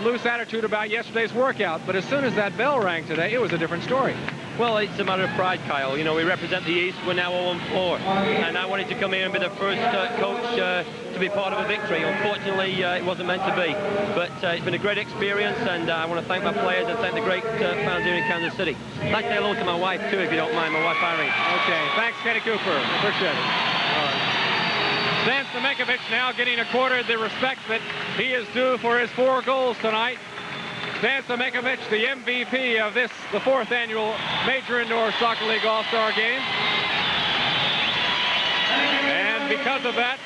loose attitude about yesterday's workout. But as soon as that bell rang today, it was a different story. Well, it's a matter of pride, Kyle. You know, we represent the East. We're now 0-4. And I wanted to come here and be the first coach to be part of a victory. Unfortunately, it wasn't meant to be. But it's been a great experience, and I want to thank my players and thank the great fans here in Kansas City. I'd like to say hello to my wife, too, if you don't mind. My wife, Irene. Okay. Thanks, Kenny Cooper. Appreciate it. All right. Stan Stamenkovich now getting accorded the respect that he is due for his 4 goals tonight. Stan Stamenkovich, the MVP of this, the 4th annual Major Indoor Soccer League All-Star Game. And because of that,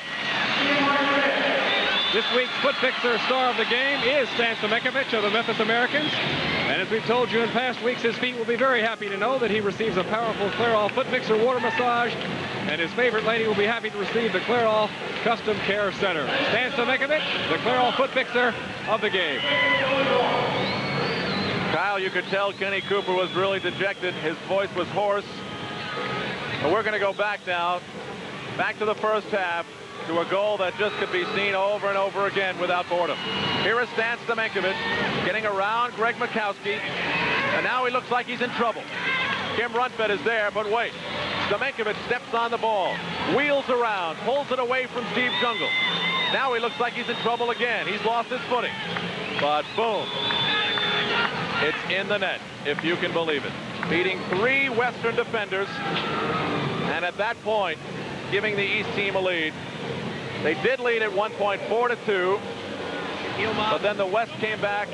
this week's Foot Fixer star of the game is Stan Stamenkovich of the Memphis Americans. And as we've told you in past weeks, his feet will be very happy to know that he receives a powerful Clairol Foot Fixer water massage, and his favorite lady will be happy to receive the Clairol Custom Care Center. Stan Stamenkovich, the Clairol Foot Fixer of the game. Kyle, you could tell Kenny Cooper was really dejected. His voice was hoarse. And we're going to go back now, back to the first half, to a goal that just could be seen over and over again without boredom. Here is Stan Stamenkovich getting around Greg Mikowski, and now he looks like he's in trouble. Kim Rundved is there, but wait. Stamenkovich steps on the ball, wheels around, pulls it away from Steve Jungle. Now he looks like he's in trouble again. He's lost his footing. But boom. It's in the net, if you can believe it. Beating 3 Western defenders, and at that point, giving the East team a lead. They did lead at one point, 4-2, but then the West came back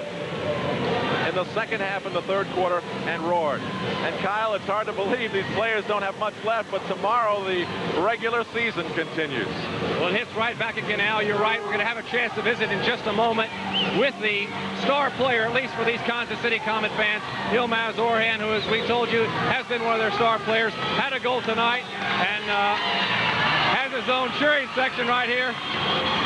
in the second half in the third quarter and roared. And Kyle, it's hard to believe these players don't have much left, but tomorrow the regular season continues. Well, it hits right back again, Al. You're right. We're going to have a chance to visit in just a moment with the star player, at least for these Kansas City Comet fans, Yilmaz Orhan, who, as we told you, has been one of their star players, had a goal tonight, and has Kansas zone cheering section right here.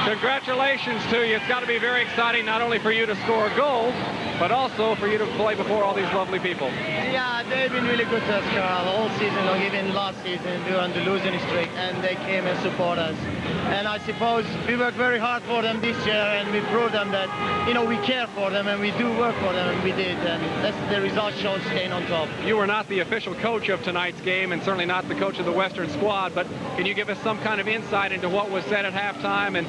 Congratulations to you. It's got to be very exciting, not only for you to score goals, but also for you to play before all these lovely people. Yeah, they've been really good to us, Carl, all season long, even last season during the losing streak, and they came and support us. And I suppose we worked very hard for them this year, and we proved them that, you know, we care for them, and we do work for them, and we did, and that's the result shows staying on top. You were not the official coach of tonight's game, and certainly not the coach of the Western squad, but can you give us some kind of insight into what was said at halftime and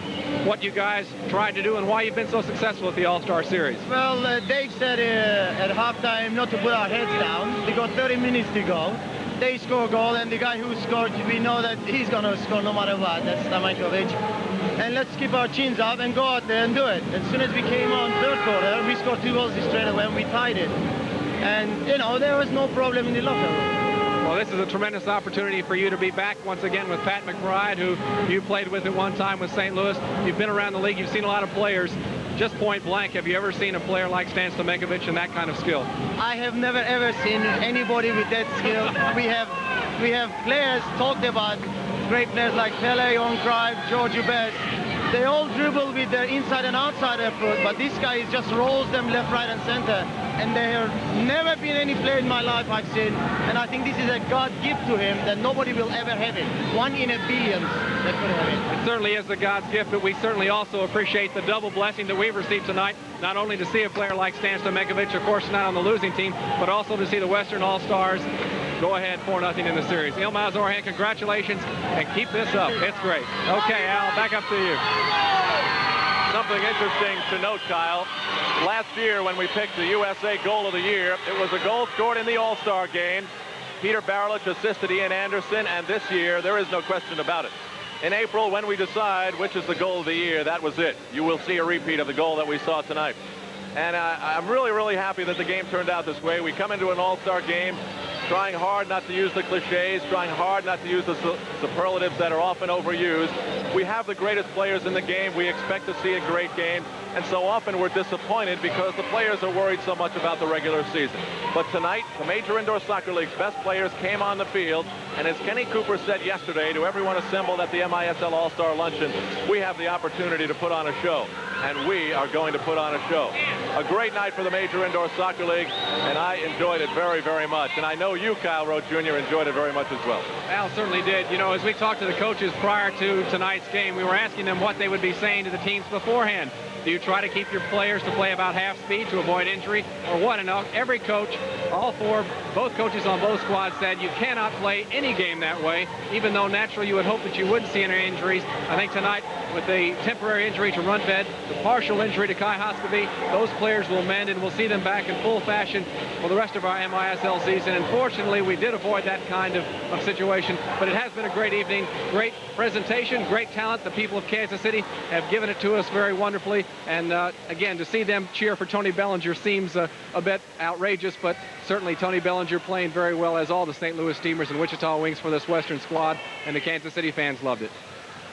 what you guys tried to do and why you've been so successful at the All-Star Series? Well, Dave said at halftime not to put our heads down. We got 30 minutes to go. They score a goal, and the guy who scored, we know that he's going to score no matter what. That's Stamankovic. And let's keep our chins up and go out there and do it. As soon as we came on third quarter, we scored 2 goals straight away, and we tied it. And, you know, there was no problem in the locker room. Well, this is a tremendous opportunity for you to be back once again with Pat McBride, who you played with at one time with St. Louis. You've been around the league. You've seen a lot of players. Just point blank, have you ever seen a player like Stan Stamankovic and that kind of skill? I have never, ever seen anybody with that skill. We have players talked about, great players like Pele, Johan Cruyff, George Best. They all dribble with their inside and outside effort, but this guy just rolls them left, right, and center. And there have never been any player in my life I've seen, and I think this is a God gift to him that nobody will ever have it. 1 in a billion that could have it. It certainly is the God's gift, but we certainly also appreciate the double blessing that we've received tonight, not only to see a player like Stan Stamankovic, of course, not on the losing team, but also to see the Western All-Stars go ahead 4-0 in the series. Ilmaz Orhan, congratulations, and keep this up. It's great. Okay, Al, back up to you. Something interesting to note, Kyle. Last year when we picked the USA Goal of the Year, it was a goal scored in the All-Star game. Peter Baralich assisted Ian Anderson, and this year, there is no question about it. In April, when we decide which is the goal of the year, that was it. You will see a repeat of the goal that we saw tonight. And I'm really, really happy that the game turned out this way. We come into an All-Star game trying hard not to use the cliches, trying hard not to use the superlatives that are often overused. We have the greatest players in the game. We expect to see a great game. And so often we're disappointed because the players are worried so much about the regular season. But tonight, the Major Indoor Soccer League's best players came on the field. And as Kenny Cooper said yesterday to everyone assembled at the MISL All-Star Luncheon, we have the opportunity to put on a show. And we are going to put on a show. A great night for the Major Indoor Soccer League, and I enjoyed it very, very much. And I know you, Kyle Rote Jr., enjoyed it very much as well. Al certainly did. You know, as we talked to the coaches prior to tonight's game, we were asking them what they would be saying to the teams beforehand. Do you try to keep your players to play about half speed to avoid injury, or what? And every coach, both coaches on both squads said you cannot play any game that way, even though naturally you would hope that you wouldn't see any injuries. I think tonight, with the temporary injury to Rundved, the partial injury to Kai Hoskeby, those players will mend, and we'll see them back in full fashion for the rest of our MISL season. Unfortunately, we did avoid that kind of situation, but it has been a great evening, great presentation, great talent. The people of Kansas City have given it to us very wonderfully. And again, to see them cheer for Tony Bellinger seems a bit outrageous, but certainly Tony Bellinger playing very well, as all the St. Louis Steamers and Wichita Wings for this Western squad, and the Kansas City fans loved it.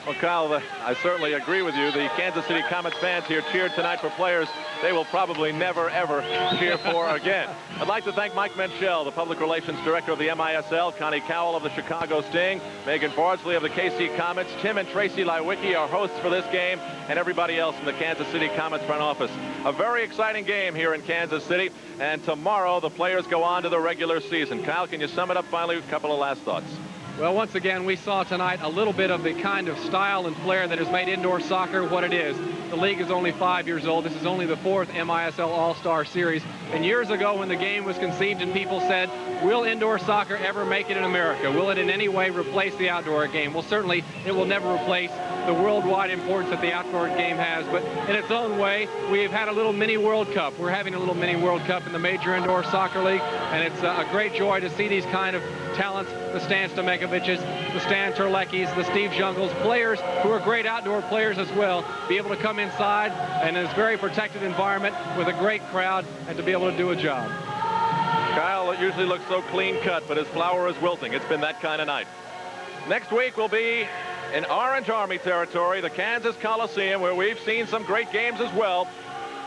Well, Kyle, I certainly agree with you. The Kansas City Comets fans here cheered tonight for players they will probably never, ever cheer for again. I'd like to thank Mike Menchel, the Public Relations Director of the MISL, Connie Cowell of the Chicago Sting, Megan Bardsley of the KC Comets, Tim and Tracy Lewicki, our hosts for this game, and everybody else in the Kansas City Comets front office. A very exciting game here in Kansas City, and tomorrow the players go on to the regular season. Kyle, can you sum it up finally? A couple of last thoughts. Well, once again, we saw tonight a little bit of the kind of style and flair that has made indoor soccer what it is. The league is only 5 years old. This is only the 4th MISL All-Star Series. And years ago, when the game was conceived and people said, will indoor soccer ever make it in America? Will it in any way replace the outdoor game? Well, certainly it will never replace the worldwide importance that the outdoor game has. But in its own way, we've had a little mini World Cup. We're having a little mini World Cup in the Major Indoor Soccer League. And it's a great joy to see these kind of talents, the Stan Stamankovic's, the Stan Terleckis, the Steve Jungles, players who are great outdoor players as well, be able to come inside in this very protected environment with a great crowd and to be able to do a job. Kyle, it usually looks so clean cut, but his flower is wilting. It's been that kind of night. Next week will be in Orange Army territory, the Kansas Coliseum, where we've seen some great games as well.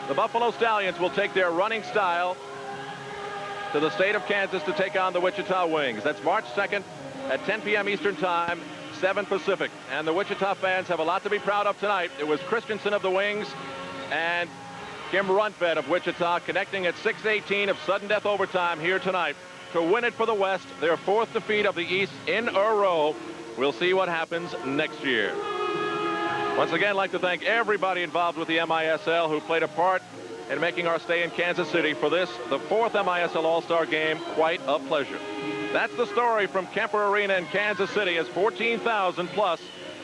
The Buffalo Stallions will take their running style to the state of Kansas to take on the Wichita Wings. That's March 2nd at 10 p.m. Eastern Time, 7 Pacific. And the Wichita fans have a lot to be proud of tonight. It was Christensen of the Wings and Kim Runfed of Wichita connecting at 6:18 of sudden death overtime here tonight to win it for the West, their 4th defeat of the East in a row. We'll see what happens next year. Once again, I'd like to thank everybody involved with the MISL who played a part in making our stay in Kansas City for this, the 4th MISL All-Star Game. Quite a pleasure. That's the story from Kemper Arena in Kansas City as 14,000 plus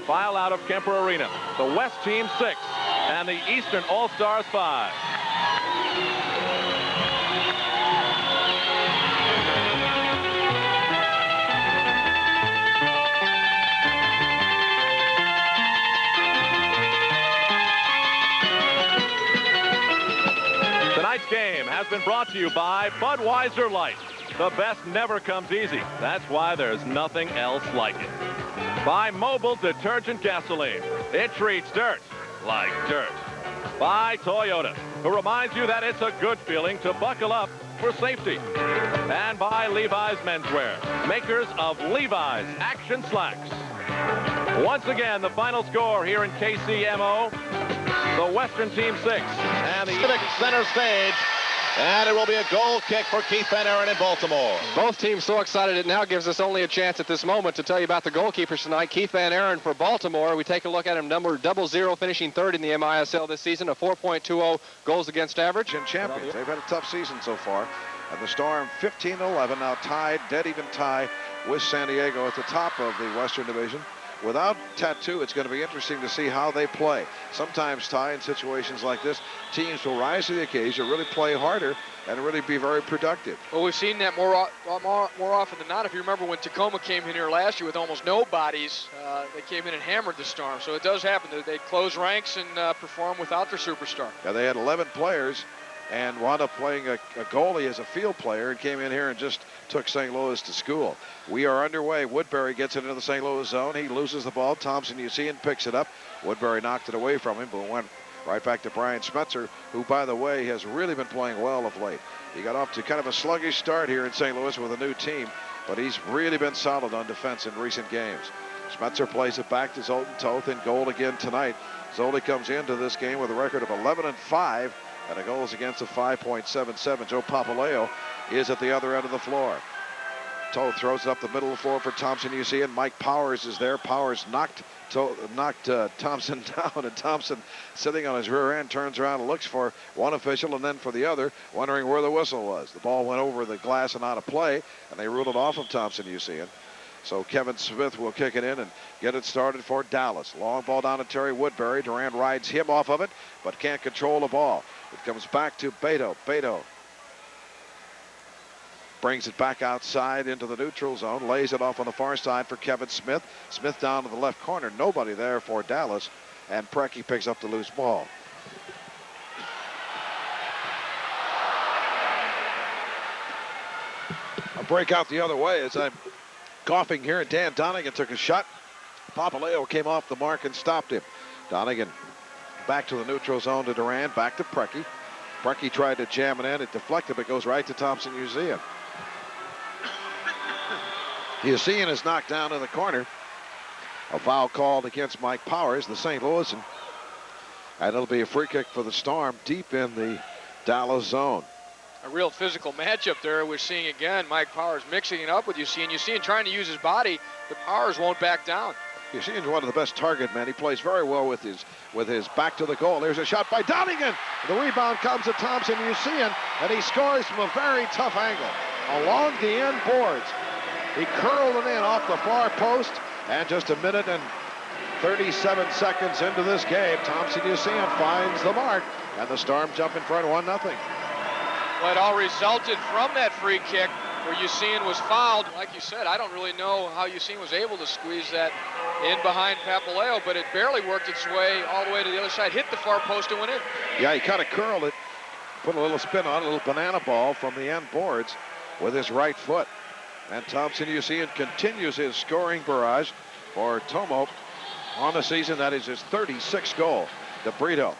file out of Kemper Arena. The West team 6 and the Eastern All-Stars 5. Tonight's game has been brought to you by Budweiser Light. The best never comes easy. That's why there's nothing else like it. By Mobile Detergent Gasoline. It treats dirt like dirt. By Toyota, who reminds you that it's a good feeling to buckle up for safety. And by Levi's Menswear, makers of Levi's Action Slacks. Once again, the final score here in KCMO, the Western Team 6 and the Civic center stage. And it will be a goal kick for Keith Van Aaron in Baltimore. Both teams so excited it now gives us only a chance at this moment to tell you about the goalkeepers tonight. Keith Van Aaron for Baltimore. We take a look at him, number 00, finishing 3rd in the MISL this season, a 4.20 goals against average. And champions. They've had a tough season so far. And the Storm 15-11, now tied, dead even tie with San Diego at the top of the Western Division. Without Tattoo, it's going to be interesting to see how they play. Sometimes, Ty, in situations like this, teams will rise to the occasion, really play harder, and really be very productive. Well, we've seen that more often than not. If you remember when Tacoma came in here last year with almost no bodies, they came in and hammered the Storm. So it does happen that they close ranks and perform without their superstar. Yeah, they had 11 players and wound up playing a goalie as a field player and came in here and just took St. Louis to school. We are underway. Woodbury gets it into the St. Louis zone. He loses the ball. Thompson, you see, and picks it up. Woodbury knocked it away from him, but went right back to Brian Smetzer, who, by the way, has really been playing well of late. He got off to kind of a sluggish start here in St. Louis with a new team, but he's really been solid on defense in recent games. Smetzer plays it back to Zoltan Toth in goal again tonight. Zoltan comes into this game with a record of 11-5 and a goals against of 5.77. Joe Papaleo is at the other end of the floor. Toth throws it up the middle of the floor for Thompson, you see, and Mike Powers is there. Powers knocked Thompson down, and Thompson, sitting on his rear end, turns around and looks for one official and then for the other, wondering where the whistle was. The ball went over the glass and out of play, and they ruled it off of Thompson, you see. So Kevin Smith will kick it in and get it started for Dallas. Long ball down to Terry Woodbury. Durant rides him off of it, but can't control the ball. It comes back to Beto. Beto brings it back outside into the neutral zone, lays it off on the far side for Kevin Smith. Smith down to the left corner. Nobody there for Dallas, and Preki picks up the loose ball. A break out the other way as I'm coughing here, and Dan Donegan took a shot. Papaleo came off the mark and stopped him. Donegan back to the neutral zone to Duran, back to Preki. Preki tried to jam it in. It deflected, but goes right to Thompson Museum. Museum is knocked down in the corner. A foul called against Mike Powers, the St. Louisan. And it'll be a free kick for the Storm deep in the Dallas zone. A real physical matchup there. We're seeing again Mike Powers mixing it up with Yusin trying to use his body, but Powers won't back down. Yusin's one of the best target men. He plays very well with his back to the goal. There's a shot by Donegan. The rebound comes to Thompson Yusin, and he scores from a very tough angle along the end boards. He curled it in off the far post, and just a minute and 37 seconds into this game, Thompson Yusin finds the mark, and the Storm jump in front 1-0. Well, it all resulted from that free kick where Yusin was fouled. Like you said, I don't really know how Yusin was able to squeeze that in behind Papaleo, but it barely worked its way all the way to the other side, hit the far post and went in. Yeah, he kind of curled it, put a little spin on it, a little banana ball from the end boards with his right foot. And Thompson Yusin continues his scoring barrage for Tomo on the season. That is his 36th goal. DeBrito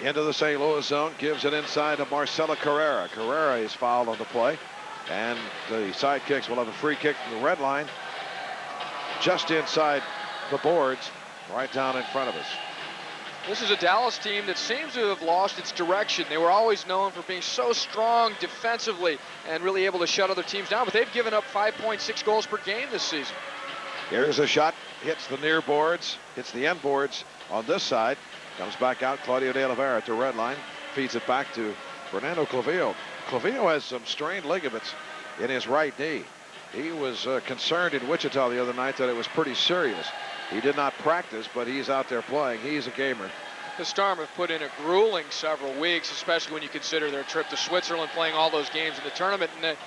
into the St. Louis zone, gives it inside to Marcelo Carrera. Carrera is fouled on the play, and the sidekicks will have a free kick from the red line just inside the boards right down in front of us. This is a Dallas team that seems to have lost its direction. They were always known for being so strong defensively and really able to shut other teams down, but they've given up 5.6 goals per game this season. Here's a shot, hits the near boards, hits the end boards on this side. Comes back out, Claudio De Oliveira at the red line, feeds it back to Fernando Clavillo. Clavillo has some strained ligaments in his right knee. He was concerned in Wichita the other night that it was pretty serious. He did not practice, but he's out there playing. He's a gamer. The Storm have put in a grueling several weeks, especially when you consider their trip to Switzerland, playing all those games in the tournament, and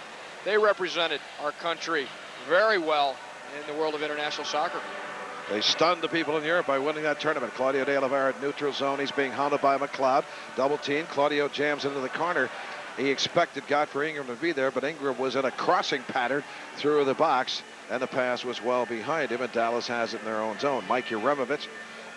they represented our country very well in the world of international soccer. They stunned the people in Europe by winning that tournament. Claudio De Oliveira at neutral zone. He's being hounded by McLeod. Double team. Claudio jams into the corner. He expected Godfrey Ingram to be there, but Ingram was in a crossing pattern through the box, and the pass was well behind him, and Dallas has it in their own zone. Mike Uremovich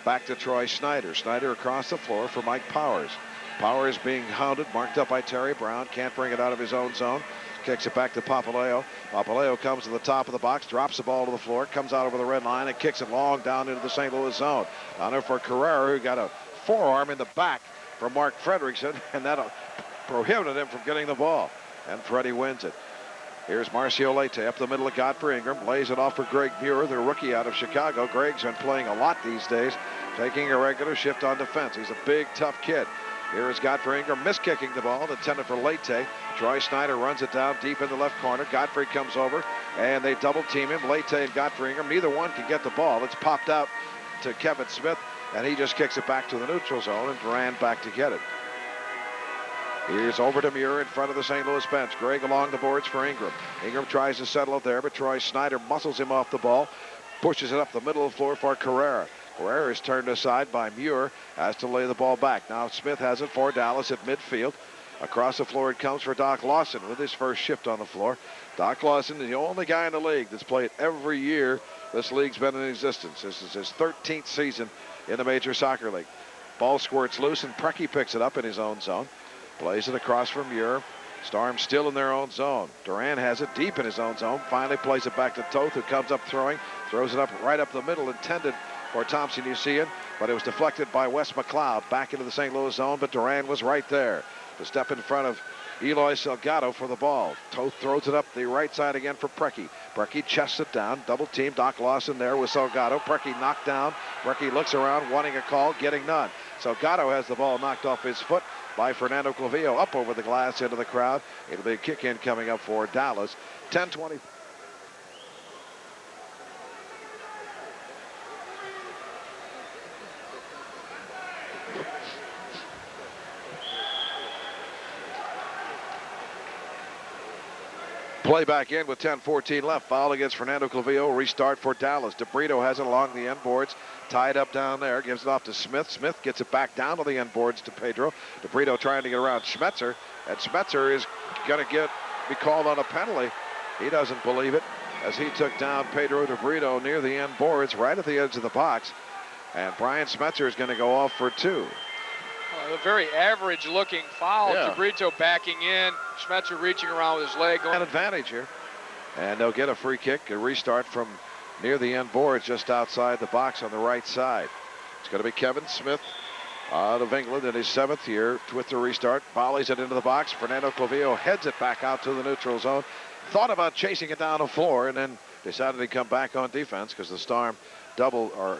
back to Troy Snyder. Snyder across the floor for Mike Powers. Powers being hounded, marked up by Terry Brown. Can't bring it out of his own zone. Kicks it back to Papaleo. Papaleo comes to the top of the box, drops the ball to the floor, comes out over the red line, and kicks it long down into the St. Louis zone. Down there for Carrera, who got a forearm in the back from Mark Fredrickson, and that prohibited him from getting the ball. And Freddie wins it. Here's Marcio Leite up the middle of Godfrey Ingram. Lays it off for Greg Muir, the rookie out of Chicago. Greg's been playing a lot these days, taking a regular shift on defense. He's a big, tough kid. Here is Godfrey Ingram miskicking the ball, intended for Leite. Troy Snyder runs it down deep in the left corner. Godfrey comes over, and they double team him. Leite and Godfrey Ingram, neither one can get the ball. It's popped out to Kevin Smith, and he just kicks it back to the neutral zone, and ran back to get it. Here's over to Muir in front of the St. Louis bench. Greg along the boards for Ingram. Ingram tries to settle it there, but Troy Snyder muscles him off the ball, pushes it up the middle of the floor for Carrera. Carrera is turned aside by Muir, has to lay the ball back. Now Smith has it for Dallas at midfield. Across the floor it comes for Doc Lawson with his first shift on the floor. Doc Lawson is the only guy in the league that's played every year this league's been in existence. This is his 13th season in the Major Soccer League. Ball squirts loose, and Preki picks it up in his own zone. Plays it across from Muir. Storm still in their own zone. Duran has it deep in his own zone. Finally plays it back to Toth, who comes up throwing. Throws it up right up the middle, intended for Thompson Usean, but it was deflected by Wes McLeod back into the St. Louis zone, but Duran was right there to step in front of Eloy Salgado for the ball. Toth throws it up the right side again for Preki. Preki chests it down. Double team. Doc Lawson there with Salgado. Preki knocked down. Preki looks around, wanting a call, getting none. Salgado has the ball knocked off his foot by Fernando Clavillo up over the glass into the crowd. It'll be a kick in coming up for Dallas. 10-20. Play back in with 10-14 left. Foul against Fernando Clavillo. Restart for Dallas. DeBrito has it along the end boards. Tied up down there. Gives it off to Smith. Smith gets it back down to the end boards to Pedro. DeBrito trying to get around Schmetzer. And Schmetzer is going to be called on a penalty. He doesn't believe it, as he took down Pedro DeBrito near the end boards, right at the edge of the box. And Brian Schmetzer is going to go off for 2. A very average-looking foul. Yeah. DeBrito backing in. Schmetzer reaching around with his leg. An advantage here. And they'll get a free kick, a restart from near the end boards, just outside the box on the right side. It's going to be Kevin Smith out of England in his 7th year with the restart. Volleys it into the box. Fernando Clavillo heads it back out to the neutral zone. Thought about chasing it down the floor, and then decided to come back on defense because the Storm double or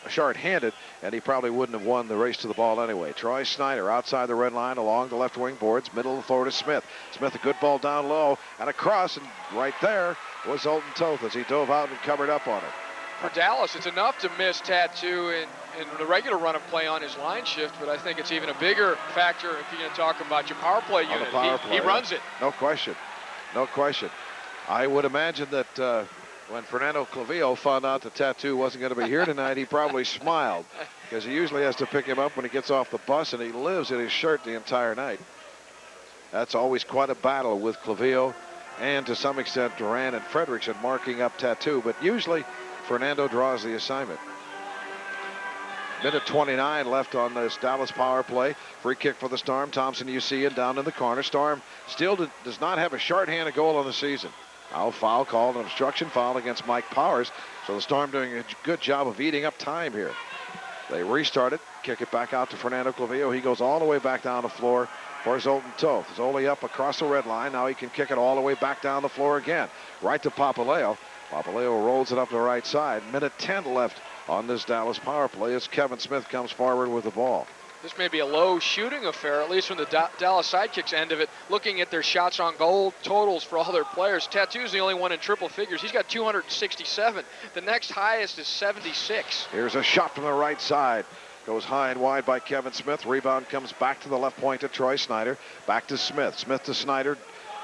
short-handed, and he probably wouldn't have won the race to the ball anyway. Troy Snyder outside the red line along the left wing boards, middle of the floor to Smith. Smith, a good ball down low and across, and right there was Zoltan Toth as he dove out and covered up on it. For Dallas, it's enough to miss Tattoo in the regular run of play on his line shift, but I think it's even a bigger factor if you're going to talk about your power play unit. He runs it. No question. No question. I would imagine that when Fernando Clavillo found out the Tattoo wasn't going to be here tonight, he probably smiled, because he usually has to pick him up when he gets off the bus, and he lives in his shirt the entire night. That's always quite a battle with Clavillo and to some extent Duran and Fredrickson marking up Tattoo, but usually Fernando draws the assignment. Minute 29 left on this Dallas power play. Free kick for the Storm. Thompson Usean down in the corner. Storm still does not have a short-handed goal on the season. Now foul called, an obstruction foul against Mike Powers. So the Storm doing a good job of eating up time here. They restart it, kick it back out to Fernando Clavillo. He goes all the way back down the floor for Zoltan Toth. Zoli up across the red line. Now he can kick it all the way back down the floor again. Right to Papaleo. Papaleo rolls it up the right side. Minute 10 left on this Dallas power play as Kevin Smith comes forward with the ball. This may be a low shooting affair, at least from the Dallas Sidekicks end of it. Looking at their shots on goal totals for all their players, Tattoo's the only one in triple figures. He's got 267. The next highest is 76. Here's a shot from the right side. Goes high and wide by Kevin Smith. Rebound comes back to the left point to Troy Snyder. Back to Smith. Smith to Snyder,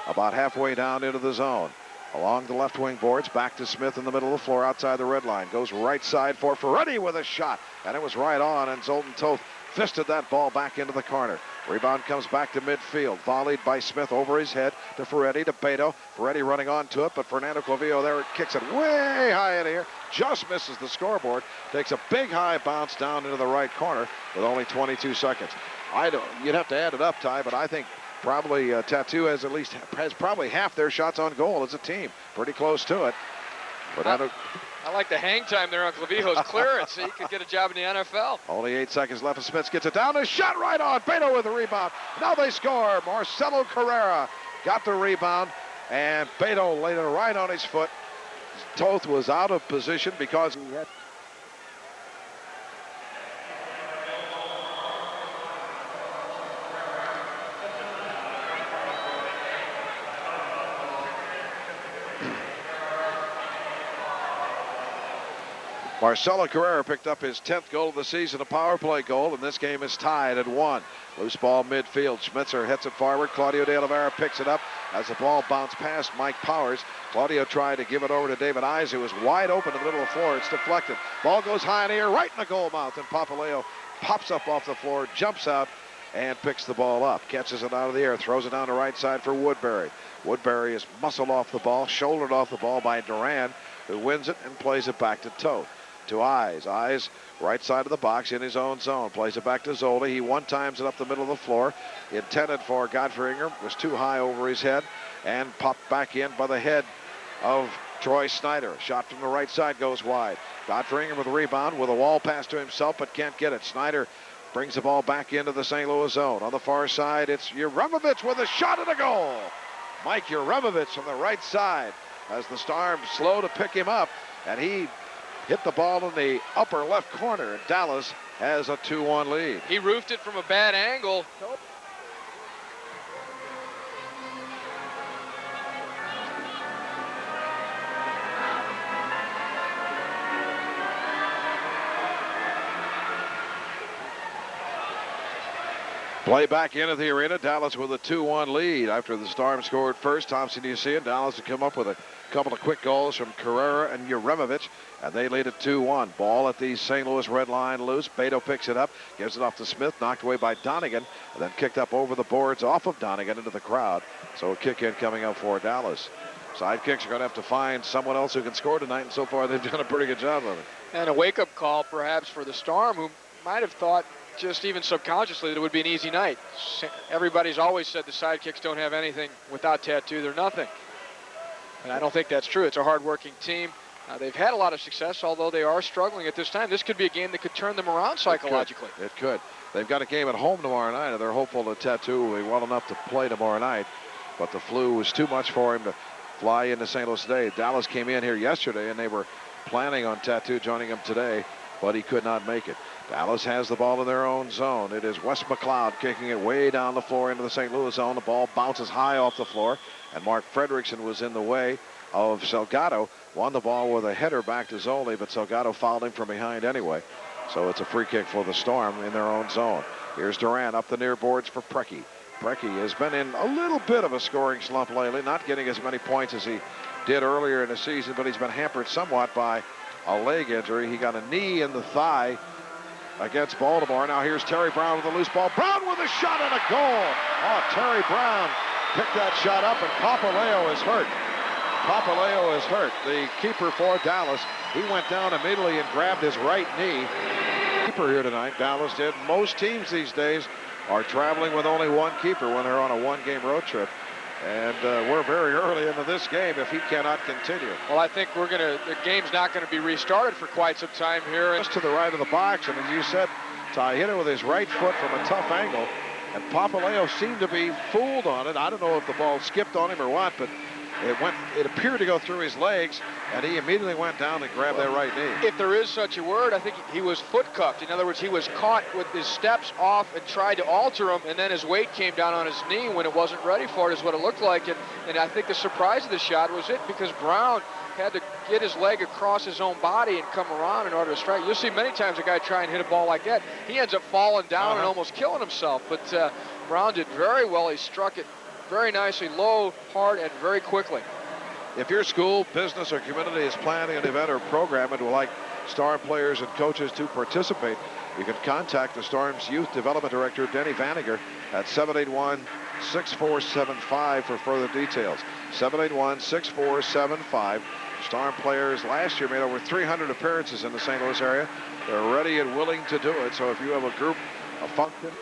about halfway down into the zone. Along the left wing boards, back to Smith in the middle of the floor outside the red line. Goes right side for Ferretti with a shot. And it was right on, and Zoltan Toth fisted that ball back into the corner. Rebound comes back to midfield. Volleyed by Smith over his head to Ferretti, to Beto. Ferretti running onto it, but Fernando Clavillo there kicks it way high in the air. Just misses the scoreboard. Takes a big high bounce down into the right corner with only 22 seconds. You'd have to add it up, Ty, but I think probably Tattoo has probably half their shots on goal as a team. Pretty close to it. I like the hang time there on Clavillo's clearance. He could get a job in the NFL. Only 8 seconds left, and Smith gets it down. A shot right on. Beto with the rebound. Now they score. Marcelo Carrera got the rebound, and Beto laid it right on his foot. Toth was out of position because he had... Marcelo Carrera picked up his 10th goal of the season, a power play goal, and this game is tied at 1. Loose ball midfield. Schmitzer hits it forward. Claudio De Oliveira picks it up as the ball bounced past Mike Powers. Claudio tried to give it over to David Eyes, who was wide open in the middle of the floor. It's deflected. Ball goes high in the air, right in the goal mouth, and Papaleo pops up off the floor, jumps out, and picks the ball up. Catches it out of the air, throws it down the right side for Woodbury. Woodbury is muscled off the ball, shouldered off the ball by Duran, who wins it and plays it back to Toth. To Eyes. Eyes, right side of the box in his own zone. Plays it back to Zoldi. He one-times it up the middle of the floor. Intended for Godfrey Ingram. Was too high over his head and popped back in by the head of Troy Snyder. Shot from the right side goes wide. Godfrey Ingram with a rebound with a wall pass to himself but can't get it. Snyder brings the ball back into the St. Louis zone. On the far side, it's Uremovich with a shot at a goal. Mike Uremovich from the right side as the Storm slow to pick him up, and he hit the ball in the upper left corner. Dallas has a 2-1 lead. He roofed it from a bad angle. Play back into the arena. Dallas with a 2-1 lead after the Storm scored first. Thompson, you see it. Dallas to come up with a couple of quick goals from Carrera and Uremovich, and they lead at 2-1. Ball at the St. Louis red line loose. Beto picks it up, gives it off to Smith, knocked away by Donegan, and then kicked up over the boards off of Donegan into the crowd. So a kick in coming up for Dallas. Sidekicks are going to have to find someone else who can score tonight, and so far they've done a pretty good job of it. And a wake-up call perhaps for the Storm, who might have thought just even subconsciously that it would be an easy night. Everybody's always said the Sidekicks don't have anything without Tattoo. They're nothing. And I don't think that's true. It's a hard-working team. They've had a lot of success, although they are struggling at this time. This could be a game that could turn them around psychologically. It could. They've got a game at home tomorrow night, and they're hopeful that Tattoo will be well enough to play tomorrow night. But the flu was too much for him to fly into St. Louis today. Dallas came in here yesterday, and they were planning on Tattoo joining him today, but he could not make it. Dallas has the ball in their own zone. It is Wes McLeod kicking it way down the floor into the St. Louis zone. The ball bounces high off the floor, and Mark Fredrickson was in the way of Salgado. Won the ball with a header back to Zoli, but Salgado fouled him from behind anyway. So it's a free kick for the Storm in their own zone. Here's Duran up the near boards for Preki. Preki has been in a little bit of a scoring slump lately, not getting as many points as he did earlier in the season, but he's been hampered somewhat by a leg injury. He got a knee in the thigh against Baltimore. Now here's Terry Brown with a loose ball. Brown with a shot and a goal. Oh, Terry Brown picked that shot up, and Papaleo is hurt. Papaleo is hurt. The keeper for Dallas, he went down immediately and grabbed his right knee. Keeper here tonight, Dallas did. Most teams these days are traveling with only one keeper when they're on a one-game road trip. And we're very early early into this game if he cannot continue. Well, I think the game's not going to be restarted for quite some time here. Just to the right of the box, and as you said, Ty hit it with his right foot from a tough angle, and Papaleo seemed to be fooled on it. I don't know if the ball skipped on him or what, but it appeared to go through his legs, and he immediately went down and grabbed that right knee. If there is such a word, I think he was foot cuffed. In other words, he was caught with his steps off and tried to alter him, and then his weight came down on his knee when it wasn't ready for it, is what it looked like. And I think the surprise of the shot was it, because Brown had to get his leg across his own body and come around in order to strike. You'll see many times a guy try and hit a ball like that. He ends up falling down and almost killing himself. But Brown did very well. He struck it very nicely, low, hard, and very quickly. If your school, business, or community is planning an event or program and would like Storm players and coaches to participate, you can contact the Storm's Youth Development Director, Denny Vaniger, at 781-6475 for further details. 781-6475. Storm players last year made over 300 appearances in the St. Louis area. They're ready and willing to do it. So if you have a group, a function,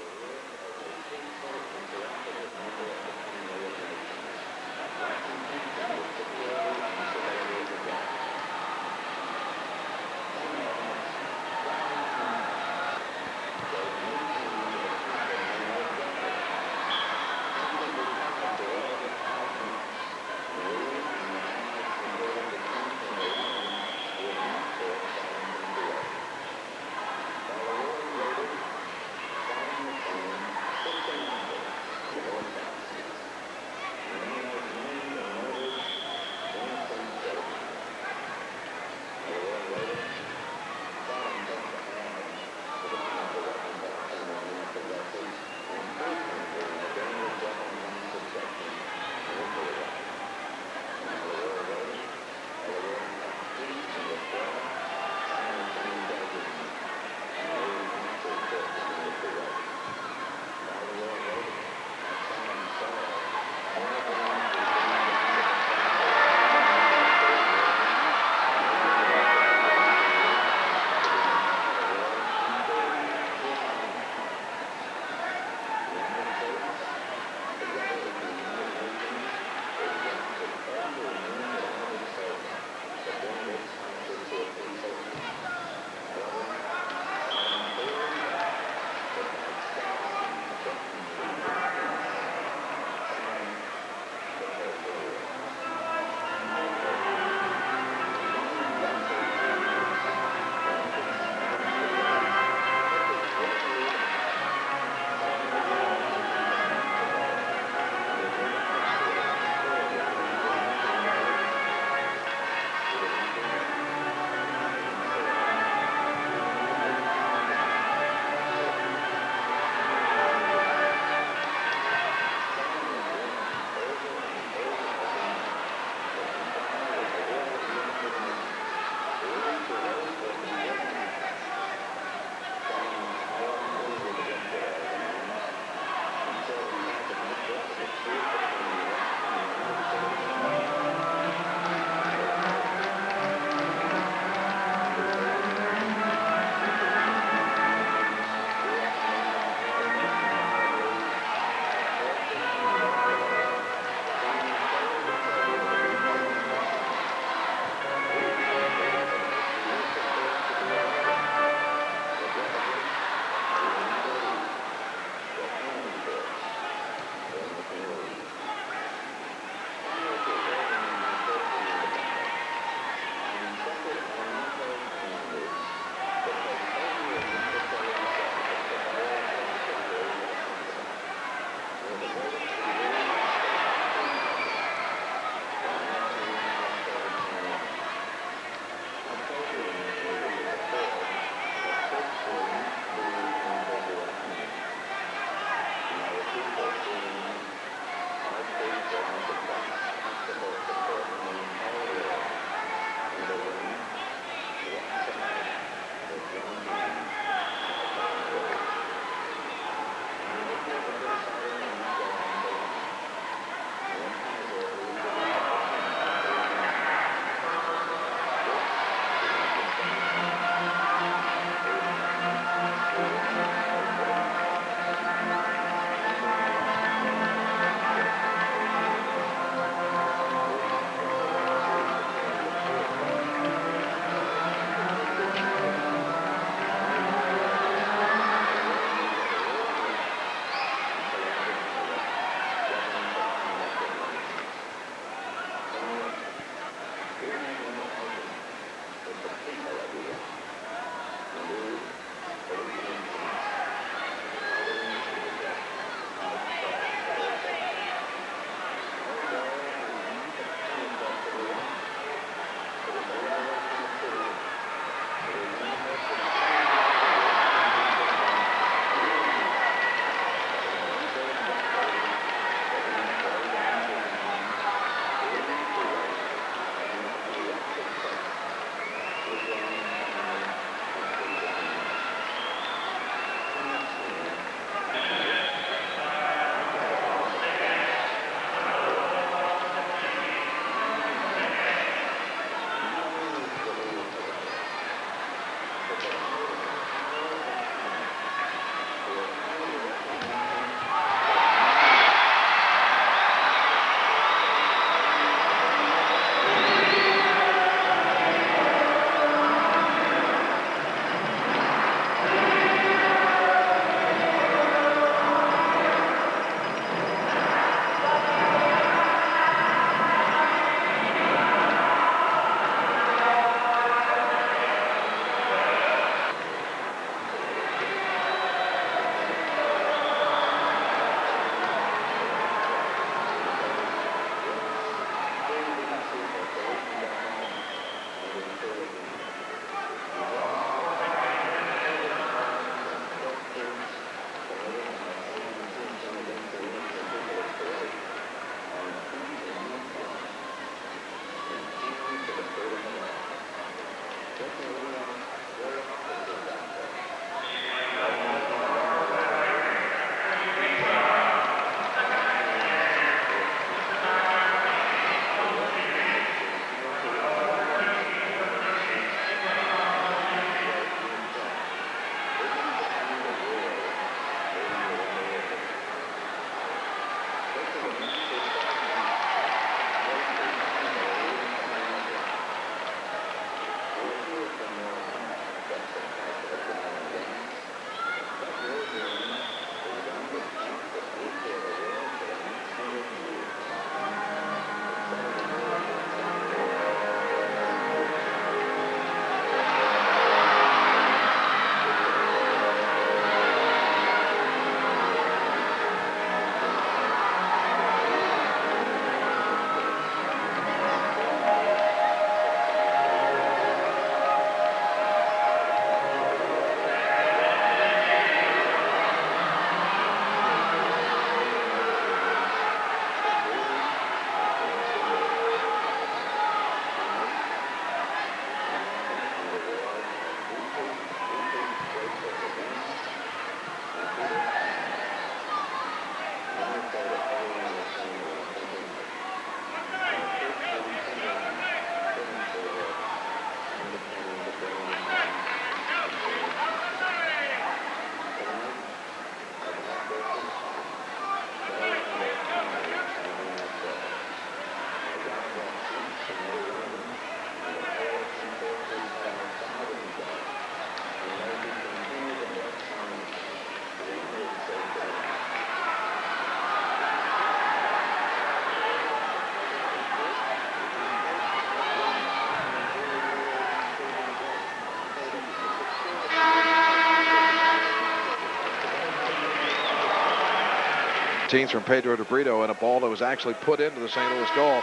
13th from Pedro de Brito, and a ball that was actually put into the St. Louis goal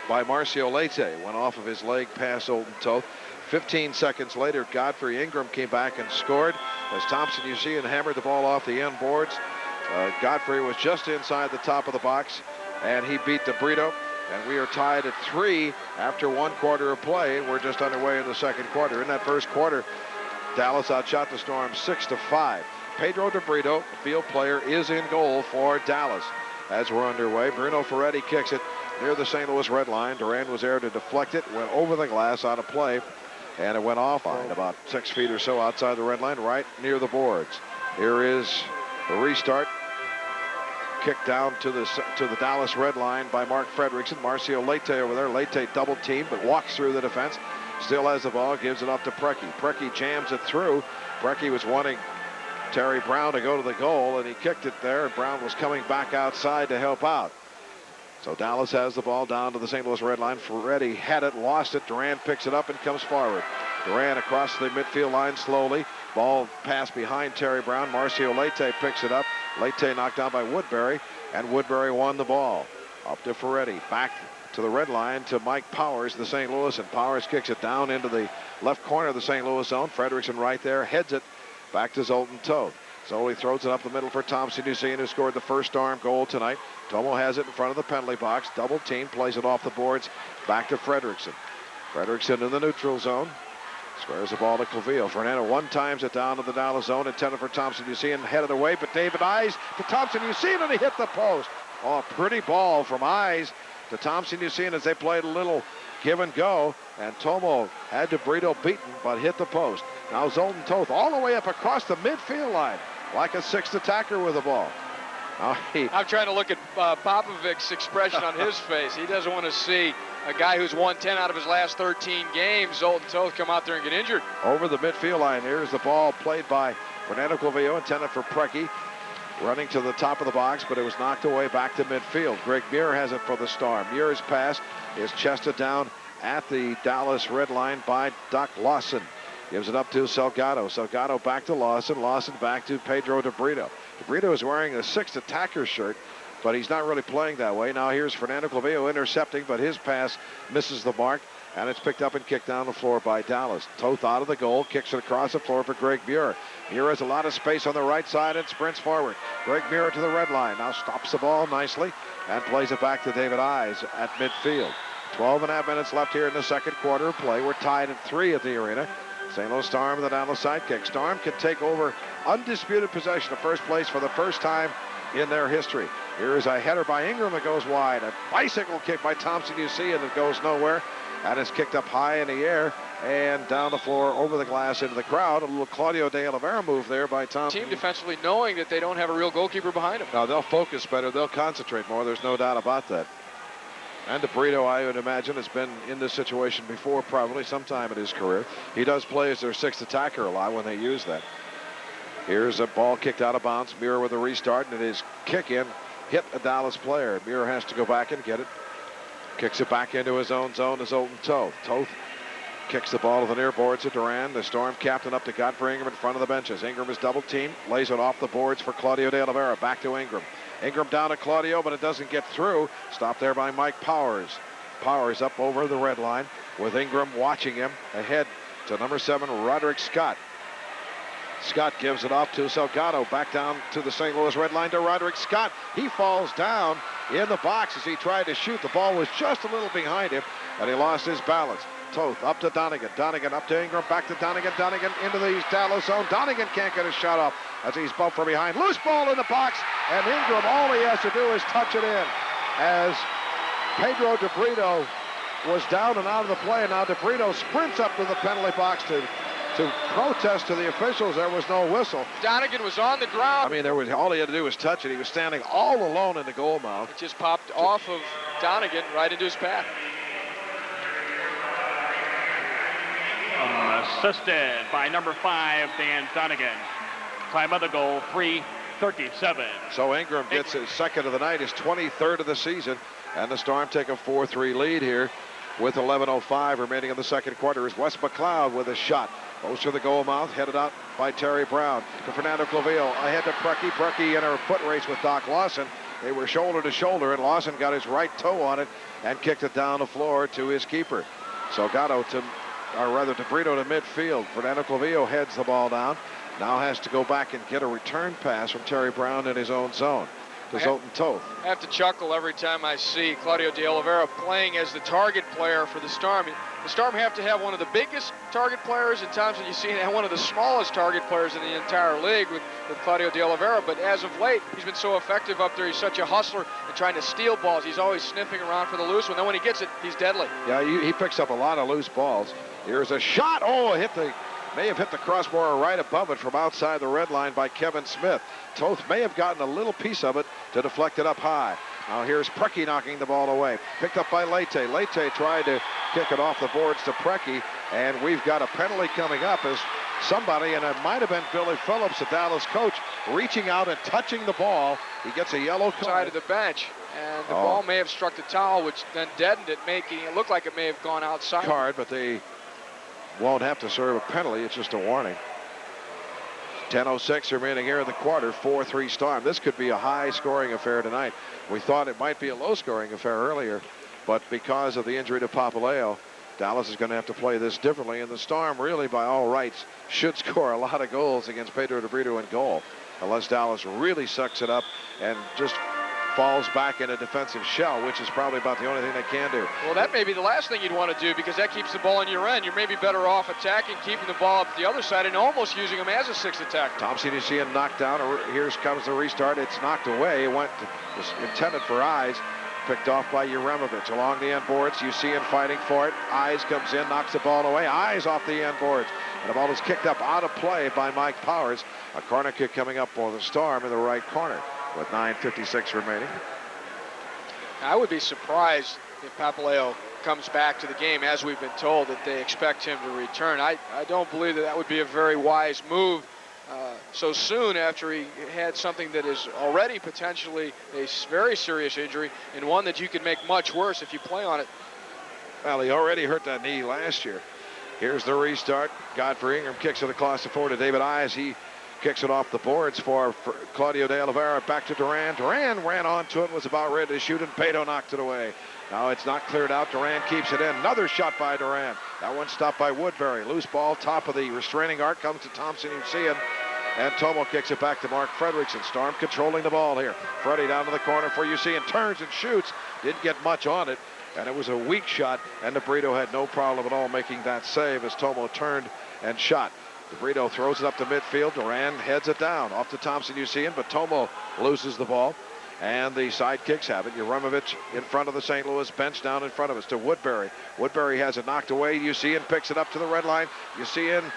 by Marcio Leite. Went off of his leg past Zoltan Toth. 15 seconds later, Godfrey Ingram came back and scored as Thompson Usean hammered the ball off the end boards. Godfrey was just inside the top of the box, and he beat de Brito. And we are tied at 3 after 1 quarter of play. We're just underway in the second quarter. In that first quarter, Dallas outshot the Storm 6-5. Pedro de Brito, the field player, is in goal for Dallas. As we're underway, Bruno Ferretti kicks it near the St. Louis red line. Durand was there to deflect it, went over the glass out of play, and it went off about 6 feet or so outside the red line, right near the boards. Here is the restart. Kicked down to the Dallas red line by Mark Fredrickson. Marcio Leite over there. Leite double teamed, but walks through the defense. Still has the ball, gives it up to Preki. Preki jams it through. Preki was wanting Terry Brown to go to the goal, and he kicked it there, and Brown was coming back outside to help out. So Dallas has the ball down to the St. Louis red line. Ferretti had it, lost it. Durand picks it up and comes forward. Durand across the midfield line slowly. Ball passed behind Terry Brown. Marcio Leite picks it up. Leite knocked down by Woodbury, and Woodbury won the ball. Up to Ferretti. Back to the red line to Mike Powers, the St. Louis, and Powers kicks it down into the left corner of the St. Louis zone. Fredrickson right there, heads it back to Zoltan Toth. Zoli throws it up the middle for Thompson Usean, who scored the first Storm goal tonight. Tomo has it in front of the penalty box. Double team, plays it off the boards. Back to Fredrickson. Fredrickson in the neutral zone. Squares the ball to Claville. Fernando one-times it down to the Dallas zone, intended for Thompson Usean, headed away, but David Eyes to Thompson Usean, and he hit the post. Oh, a pretty ball from Eyes to Thompson Usean as they played a little give and go, and Tomo had de Brito beaten, but hit the post. Now Zoltan Toth all the way up across the midfield line, like a sixth attacker with the ball. I'm trying to look at Popovic's expression on his face. He doesn't want to see a guy who's won 10 out of his last 13 games, Zoltan Toth, come out there and get injured. Over the midfield line, here's the ball played by Fernando Clavio, intended for Preki. Running to the top of the box, but it was knocked away back to midfield. Greg Muir has it for the Storm. Muir's pass is chested down at the Dallas red line by Doc Lawson. Gives it up to Salgado. Salgado back to Lawson. Lawson back to Pedro de Brito. De Brito is wearing a sixth attacker shirt, but he's not really playing that way. Now here's Fernando Clavio intercepting, but his pass misses the mark, and it's picked up and kicked down the floor by Dallas. Toth out of the goal, kicks it across the floor for Greg Muir. Muir has a lot of space on the right side and sprints forward. Greg Muir to the red line. Now stops the ball nicely and plays it back to David Eyes at midfield. 12.5 minutes left here in the second quarter of play. We're tied at 3 at the arena. St. Louis Storm with the Dallas sidekick. Storm can take over undisputed possession of first place for the first time in their history. Here is a header by Ingram that goes wide. A bicycle kick by Thompson Usean that goes nowhere. And is kicked up high in the air and down the floor over the glass into the crowd. A little Claudio de Oliveira move there by Thompson. Team defensively knowing that they don't have a real goalkeeper behind them. Now they'll focus better. They'll concentrate more. There's no doubt about that. And de Brito, I would imagine, has been in this situation before, probably sometime in his career. He does play as their sixth attacker a lot when they use that. Here's a ball kicked out of bounds. Muir with a restart, and his kick in hit a Dallas player. Muir has to go back and get it. Kicks it back into his own zone to Zoltan Toth. Toth kicks the ball to the near boards of Durand. The Storm captain up to Godfrey Ingram in front of the benches. Ingram is double teamed, lays it off the boards for Claudio de Oliveira. Back to Ingram. Ingram down to Claudio, but it doesn't get through. Stopped there by Mike Powers. Powers up over the red line with Ingram watching him. Ahead to number 7, Roderick Scott. Scott gives it off to Salgado. Back down to the St. Louis red line to Roderick Scott. He falls down in the box as he tried to shoot. The ball was just a little behind him, and he lost his balance. Toth up to Donegan. Donegan up to Ingram. Back to Donegan. Donegan into the Dallas zone. Donegan can't get a shot up as he's bumped from behind. Loose ball in the box, and Ingram, all he has to do is touch it in. As Pedro de Brito was down and out of the play, and now de Brito sprints up to the penalty box to protest to the officials. There was no whistle. Donegan was on the ground. I mean, all he had to do was touch it. He was standing all alone in the goal mouth. It just popped off of Donegan right into his path. Assisted by number 5, Dan Donegan. Time of the goal, 3:37. So Ingram gets his second of the night, his 23rd of the season, and the Storm take a 4-3 lead here with 11:05 remaining in the second quarter. Is Wes McLeod with a shot. Goes to the goal mouth, headed out by Terry Brown to Fernando Clavio. Ahead to Preki. Preki in a foot race with Doc Lawson. They were shoulder to shoulder, and Lawson got his right toe on it and kicked it down the floor to his keeper. Salgado to, or rather DeBrito to midfield. Fernando Clavillo heads the ball down. Now has to go back and get a return pass from Terry Brown in his own zone to Zoltan Toth. I have to chuckle every time I see Claudio de Oliveira playing as the target player for the Storm. The Storm have to have one of the biggest target players in times when you see it, and one of the smallest target players in the entire league with Claudio de Oliveira. But as of late, he's been so effective up there. He's such a hustler and trying to steal balls. He's always sniffing around for the loose one. Then when he gets it, he's deadly. Yeah, he picks up a lot of loose balls. Here's a shot. Oh, may have hit the crossbar right above it from outside the red line by Kevin Smith. Toth may have gotten a little piece of it to deflect it up high. Now here's Preki knocking the ball away. Picked up by Leite. Leite tried to kick it off the boards to Preki, and we've got a penalty coming up as somebody, and it might have been Billy Phillips, the Dallas coach, reaching out and touching the ball. He gets a yellow card. Side of the bench, and the ball may have struck the towel, which then deadened it, making it look like it may have gone outside. Card, but they won't have to serve a penalty. It's just a warning. 10:06 remaining here in the quarter. 4-3 Storm. This could be a high-scoring affair tonight. We thought it might be a low-scoring affair earlier, but because of the injury to Papaleo, Dallas is going to have to play this differently, and the Storm really, by all rights, should score a lot of goals against Pedro DeBrito in goal, unless Dallas really sucks it up and just falls back in a defensive shell, which is probably about the only thing they can do. Well, that may be the last thing you'd want to do, because that keeps the ball in your end. You're maybe better off attacking, keeping the ball up the other side, and almost using him as a sixth attacker. Thompson, you see him knocked down. Here comes the restart. It's knocked away. It was intended for Eyes. Picked off by Uremovich along the end boards. You see him fighting for it. Eyes comes in, knocks the ball away. Eyes off the end boards. And the ball is kicked up out of play by Mike Powers. A corner kick coming up for the Storm in the right corner with 9:56 remaining. I would be surprised if Papaleo comes back to the game, as we've been told that they expect him to return. I don't believe that would be a very wise move so soon after he had something that is already potentially a very serious injury, and one that you could make much worse if you play on it. Well, he already hurt that knee last year. Here's the restart. Godfrey Ingram kicks it across the floor to David Eyes. He kicks it off the boards for Claudio de Oliveira. Back to Duran. Duran ran onto it, was about ready to shoot, and Beto knocked it away. Now it's not cleared out. Duran keeps it in. Another shot by Duran. That one stopped by Woodbury. Loose ball, top of the restraining arc, comes to Thompson. You see him. And Tomo kicks it back to Mark Fredrickson. Storm controlling the ball here. Freddie down to the corner for UC and turns and shoots. Didn't get much on it, and it was a weak shot, and DeBrito had no problem at all making that save as Tomo turned and shot. DeBrito throws it up to midfield. Duran heads it down. Off to Thompson, you see him, but Tomo loses the ball. And the sidekicks have it. Uremovich in front of the St. Louis bench, down in front of us to Woodbury. Woodbury has it knocked away. You see him, picks it up to the red line. You see him,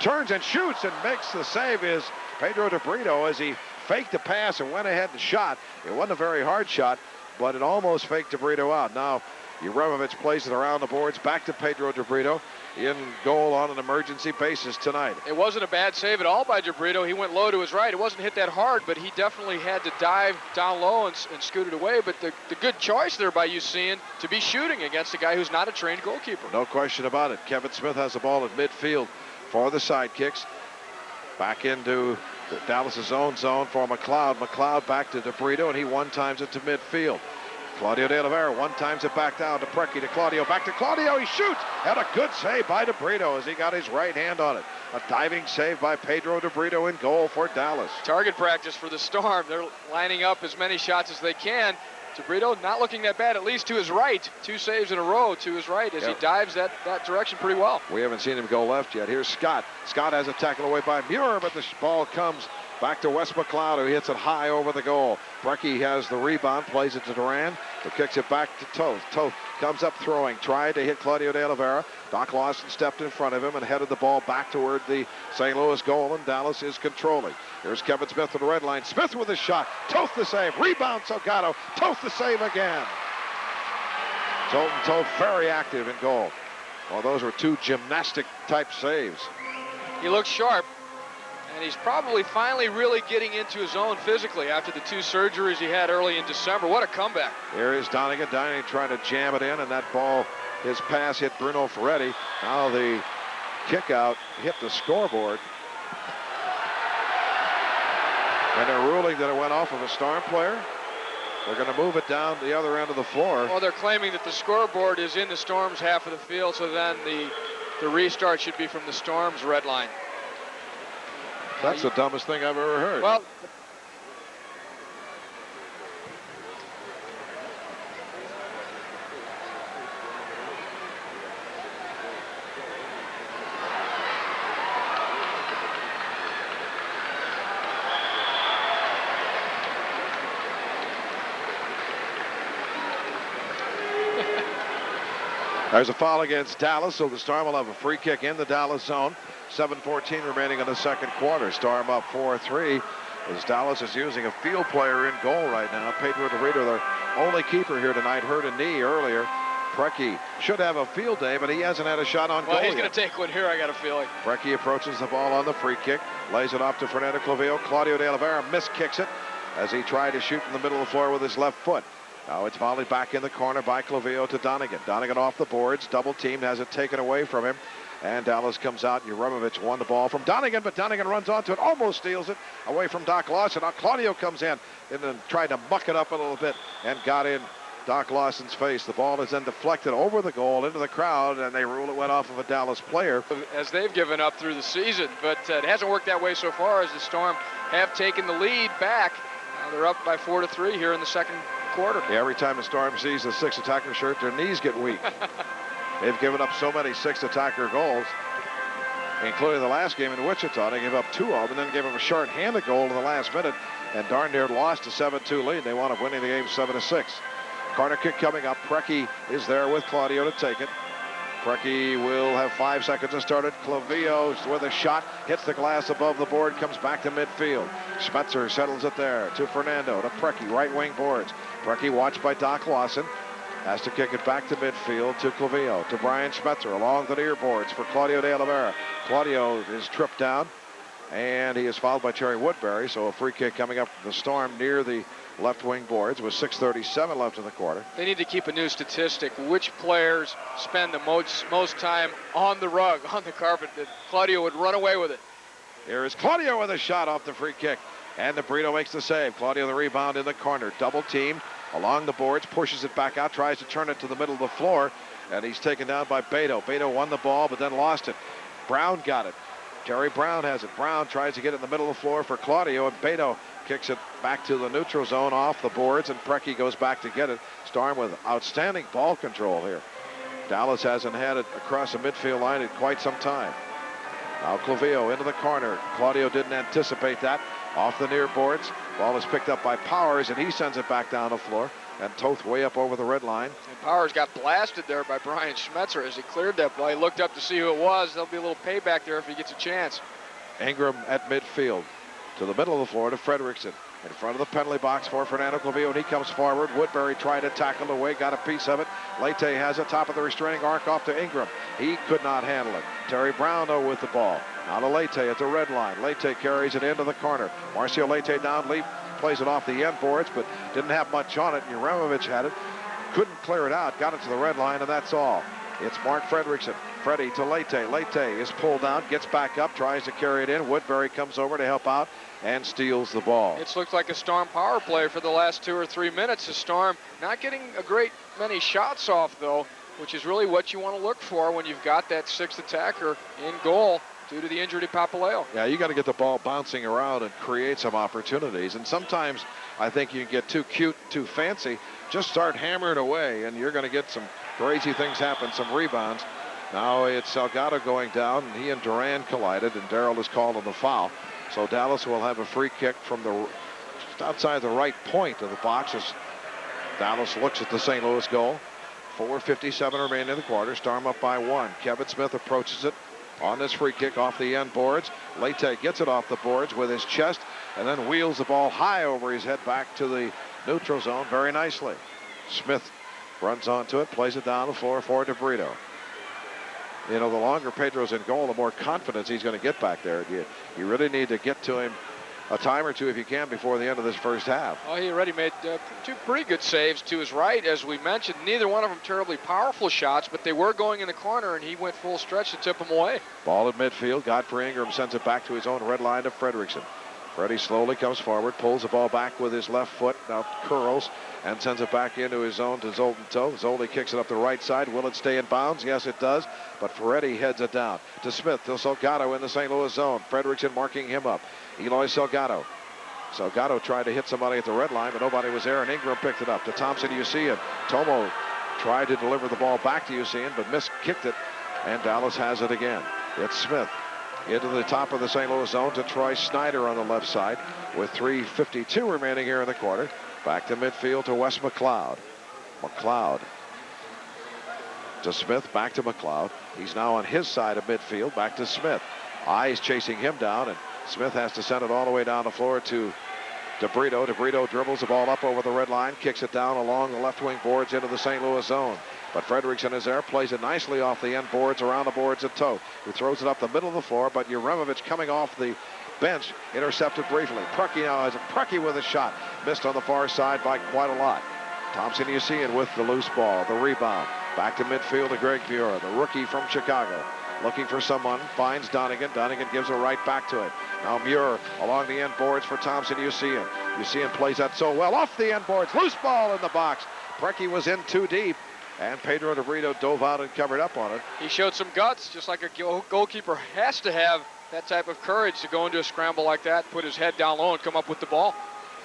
turns and shoots and makes the save is Pedro DeBrito as he faked the pass and went ahead and shot. It wasn't a very hard shot, but it almost faked DeBrito out. Now, Uremovich plays it around the boards, back to Pedro DeBrito in goal on an emergency basis tonight. It wasn't a bad save at all by DeBrito. He went low to his right. It wasn't hit that hard, but he definitely had to dive down low and scoot it away. But the good choice there by Usain to be shooting against a guy who's not a trained goalkeeper. No question about it. Kevin Smith has the ball at midfield for the sidekicks. Back into Dallas' own zone for McLeod. McLeod back to DeBrito, and he one-times it to midfield. Claudio de Oliveira one-times it back down to Preki, to Claudio, back to Claudio. He shoots, and a good save by DeBrito as he got his right hand on it. A diving save by Pedro DeBrito in goal for Dallas. Target practice for the Storm. They're lining up as many shots as they can. DeBrito not looking that bad, at least to his right. 2 saves in a row to his right as he dives that direction pretty well. We haven't seen him go left yet. Here's Scott. Scott has a tackle away by Muir, but the ball comes back to Wes McLeod, who hits it high over the goal. Brecky has the rebound, plays it to Duran, who kicks it back to Toth. Toth comes up throwing, tried to hit Claudio de Oliveira. Doc Lawson stepped in front of him and headed the ball back toward the St. Louis goal, and Dallas is controlling. Here's Kevin Smith on the red line. Smith with a shot. Toth the save. Rebound, Salgado. Toth the save again. Toth very active in goal. Well, those were 2 gymnastic-type saves. He looks sharp. And he's probably finally really getting into his own physically after the 2 surgeries he had early in December. What a comeback. Here is Donegan. Donegan trying to jam it in, and that ball, his pass hit Bruno Ferretti. Now the kick out hit the scoreboard. And they're ruling that it went off of a Storm player. They're going to move it down the other end of the floor. Well, they're claiming that the scoreboard is in the Storm's half of the field, so then the restart should be from the Storm's red line. That's the dumbest thing I've ever heard. Well, there's a foul against Dallas, so the Storm will have a free kick in the Dallas zone. 7:14 remaining in the second quarter. Storm up 4-3 as Dallas is using a field player in goal right now. Pedro DeRito, their only keeper here tonight, hurt a knee earlier. Preki should have a field day, but he hasn't had a shot on goal well, he's yet. going to take one here, I got a feeling. Preki approaches the ball on the free kick, lays it off to Fernando Clavillo. Claudio de Oliveira miskicks it as he tried to shoot in the middle of the floor with his left foot. Now it's volleyed back in the corner by Clavillo to Donegan. Donegan off the boards, double teamed, has it taken away from him. And Dallas comes out. Uremovic won the ball from Donegan, but Donegan runs onto it, almost steals it away from Doc Lawson. Now Claudio comes in and then tried to muck it up a little bit and got in Doc Lawson's face. The ball is then deflected over the goal into the crowd, and they rule it went off of a Dallas player. As they've given up through the season, but it hasn't worked that way so far as the Storm have taken the lead back. They're up by 4-3 here in the second quarter. Yeah, every time the Storm sees the 6 attacker shirt, their knees get weak. They've given up so many 6 attacker goals, including the last game in Wichita. They gave up 2 of them and then gave them a short-handed goal in the last minute, and darn near lost a 7-2 lead. They wound up winning the game 7-6. Corner kick coming up. Preki is there with Claudio to take it. Preki will have 5 seconds to start it. Clavillo with a shot, hits the glass above the board, comes back to midfield. Schmetzer settles it there to Fernando, to Preki, right wing boards. Preki watched by Doc Lawson. Has to kick it back to midfield to Clavillo, to Brian Schmetzer along the near boards for Claudio de Oliveira. Claudio is tripped down, and he is fouled by Terry Woodbury, so a free kick coming up from the Storm near the left wing boards with 6:37 left in the quarter. They need to keep a new statistic. Which players spend the most time on the rug, on the carpet, that Claudio would run away with it. Here is Claudio with a shot off the free kick, and DeBrito makes the save. Claudio the rebound in the corner, double teamed along the boards, pushes it back out, tries to turn it to the middle of the floor, and he's taken down by Beto. Beto won the ball, but then lost it. Brown got it. Terry Brown has it. Brown tries to get it in the middle of the floor for Claudio, and Beto kicks it back to the neutral zone off the boards, and Preki goes back to get it. Storm with outstanding ball control here. Dallas hasn't had it across the midfield line in quite some time. Now Clavillo into the corner. Claudio didn't anticipate that. Off the near boards. Ball is picked up by Powers, and he sends it back down the floor. And Toth way up over the red line. And Powers got blasted there by Brian Schmetzer as he cleared that ball. He looked up to see who it was. There'll be a little payback there if he gets a chance. Ingram at midfield. To the middle of the floor to Fredrickson. In front of the penalty box for Fernando Clavillo, and he comes forward. Woodbury tried to tackle away, got a piece of it. Leite has it, top of the restraining arc off to Ingram. He could not handle it. Terry Brown, though, with the ball. Now to Leite at the red line. Leite carries it into the corner. Marcio Leite down, Leap plays it off the end boards, but didn't have much on it. Uremovic had it. Couldn't clear it out, got it to the red line, and that's all. It's Mark Fredrickson. Freddie to Leite. Leite is pulled out, gets back up, tries to carry it in. Woodbury comes over to help out and steals the ball. It's looked like a Storm power play for the last 2 or 3 minutes. The Storm not getting a great many shots off, though, which is really what you want to look for when you've got that 6th attacker in goal due to the injury to Papaleo. Yeah, you got to get the ball bouncing around and create some opportunities. And sometimes I think you get too cute, too fancy. Just start hammering away, and you're going to get some crazy things happen, some rebounds. Now it's Salgado going down, and he and Duran collided, and Darrell is called on the foul. So Dallas will have a free kick from just outside the right point of the box as Dallas looks at the St. Louis goal. 4:57 remaining in the quarter. Storm up by 1. Kevin Smith approaches it on this free kick off the end boards. Leite gets it off the boards with his chest and then wheels the ball high over his head back to the neutral zone very nicely. Smith runs onto it, plays it down the floor for DeBrito. You know, the longer Pedro's in goal, the more confidence he's going to get back there. You really need to get to him a time or two if you can before the end of this first half. Oh, he already made 2 pretty good saves to his right, as we mentioned. Neither one of them terribly powerful shots, but they were going in the corner, and he went full stretch to tip them away. Ball at midfield. Godfrey Ingram sends it back to his own red line to Fredrickson. Freddie slowly comes forward, pulls the ball back with his left foot, now curls and sends it back into his zone to Zoltan Toe. Zoldy kicks it up the right side. Will it stay in bounds? Yes, it does. But Ferretti heads it down to Smith, to Salgado in the St. Louis zone. Frederickson marking him up. Eloy Salgado. Salgado tried to hit somebody at the red line, but nobody was there, and Ingram picked it up to Thompson Usian. Tomo tried to deliver the ball back to Usian, but kicked it, and Dallas has it again. It's Smith into the top of the St. Louis zone to Troy Snyder on the left side with 3:52 remaining here in the quarter. Back to midfield to Wes McLeod. McLeod to Smith, back to McLeod. He's now on his side of midfield, back to Smith. Eyes chasing him down, and Smith has to send it all the way down the floor to DeBrito. DeBrito dribbles the ball up over the red line, kicks it down along the left wing boards into the St. Louis zone. But Frederickson is there, plays it nicely off the end boards, around the boards at Toe, who throws it up the middle of the floor, but Uremovich coming off the bench, intercepted briefly. Preki now has a Preki with a shot, missed on the far side by quite a lot. Thompson Usian with the loose ball, the rebound. Back to midfield to Greg Buer, the rookie from Chicago. Looking for someone, finds Donegan. Donegan gives it right back to it. Now Muir along the end boards for Thompson Usian. Usian plays that so well, off the end boards, loose ball in the box. Preki was in too deep, and Pedro DeBrito dove out and covered up on it. He showed some guts, just like a goalkeeper has to have that type of courage to go into a scramble like that, put his head down low and come up with the ball.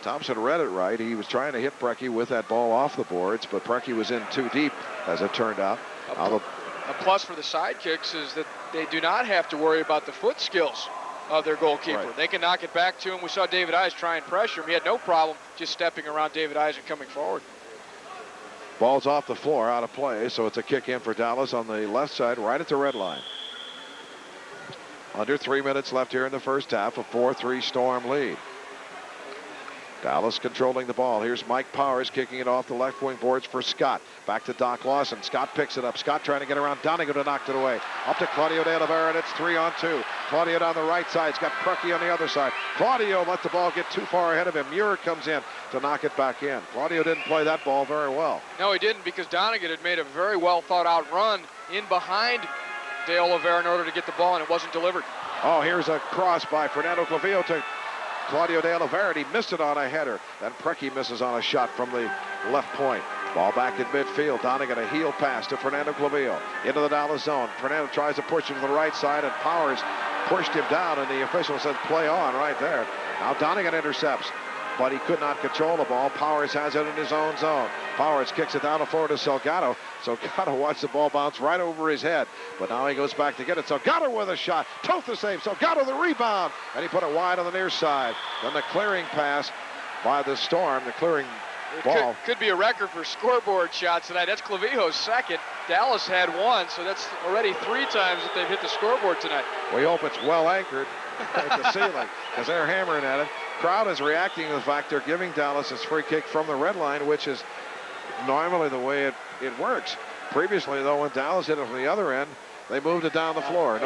Thompson read it right. He was trying to hit Preki with that ball off the boards, but Preki was in too deep, as it turned out. A plus for the sidekicks is that they do not have to worry about the foot skills of their goalkeeper. Right. They can knock it back to him. We saw David Eyes try and pressure him. He had no problem just stepping around David Eyes and coming forward. Ball's off the floor, out of play, so it's a kick in for Dallas on the left side, right at the red line. Under 3 minutes left here in the first half, a 4-3 Storm lead. Dallas controlling the ball. Here's Mike Powers kicking it off the left wing boards for Scott. Back to Doc Lawson. Scott picks it up. Scott trying to get around Donegan to knock it away. Up to Claudio De Oliveira, and it's 3-on-2. Claudio down the right side. He's got Preki on the other side. Claudio let the ball get too far ahead of him. Muir comes in to knock it back in. Claudio didn't play that ball very well. No, he didn't, because Donegan had made a very well thought out run in behind De Oliveira in order to get the ball, and it wasn't delivered. Oh, here's a cross by Fernando Clavillo to Claudio De Oliveira. He missed it on a header. Then Preki misses on a shot from the left point. Ball back in midfield. Donegan a heel pass to Fernando Clavillo into the Dallas zone. Fernando tries to push him to the right side, and Powers pushed him down, and the official says play on right there. Now Donegan intercepts, but he could not control the ball. Powers has it in his own zone. Powers kicks it down the floor to Salgado. Salgado watched the ball bounce right over his head, but now he goes back to get it. Salgado with a shot. Toth the save. Salgado the rebound, and he put it wide on the near side. Then the clearing pass by the Storm, the clearing ball. Could be a record for scoreboard shots tonight. That's Clavijo's second. Dallas had one, so that's already 3 times that they've hit the scoreboard tonight. We hope it's well anchored at the ceiling, because they're hammering at it. Crowd is reacting to the fact they're giving Dallas this free kick from the red line, which is normally the way it works. Previously, though, when Dallas hit it from the other end, they moved it down the floor.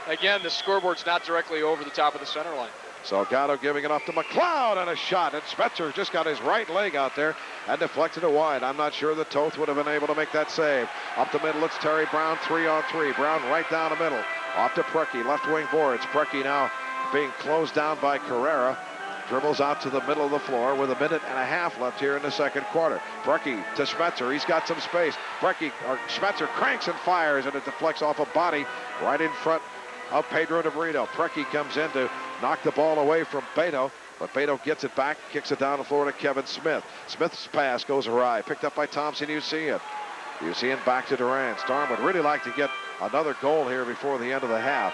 Again, the scoreboard's not directly over the top of the center line. Salgado giving it off to McLeod, and a shot, and Spetzer just got his right leg out there and deflected it wide. I'm not sure that Toth would have been able to make that save. Up the middle, it's Terry Brown, 3-on-3. Brown right down the middle. Off to Preki, left wing boards. Preki now being closed down by Carrera. Dribbles out to the middle of the floor with 1.5 minutes left here in the second quarter. Preki to Spetzer. He's got some space. Spetzer cranks and fires, and it deflects off a body right in front of Pedro DeBrito. Preki comes in to knock the ball away from Beto, but Beto gets it back, kicks it down the floor to Kevin Smith. Smith's pass goes awry, picked up by Thompson Usian. Usian back to Durant. Storm would really like to get another goal here before the end of the half,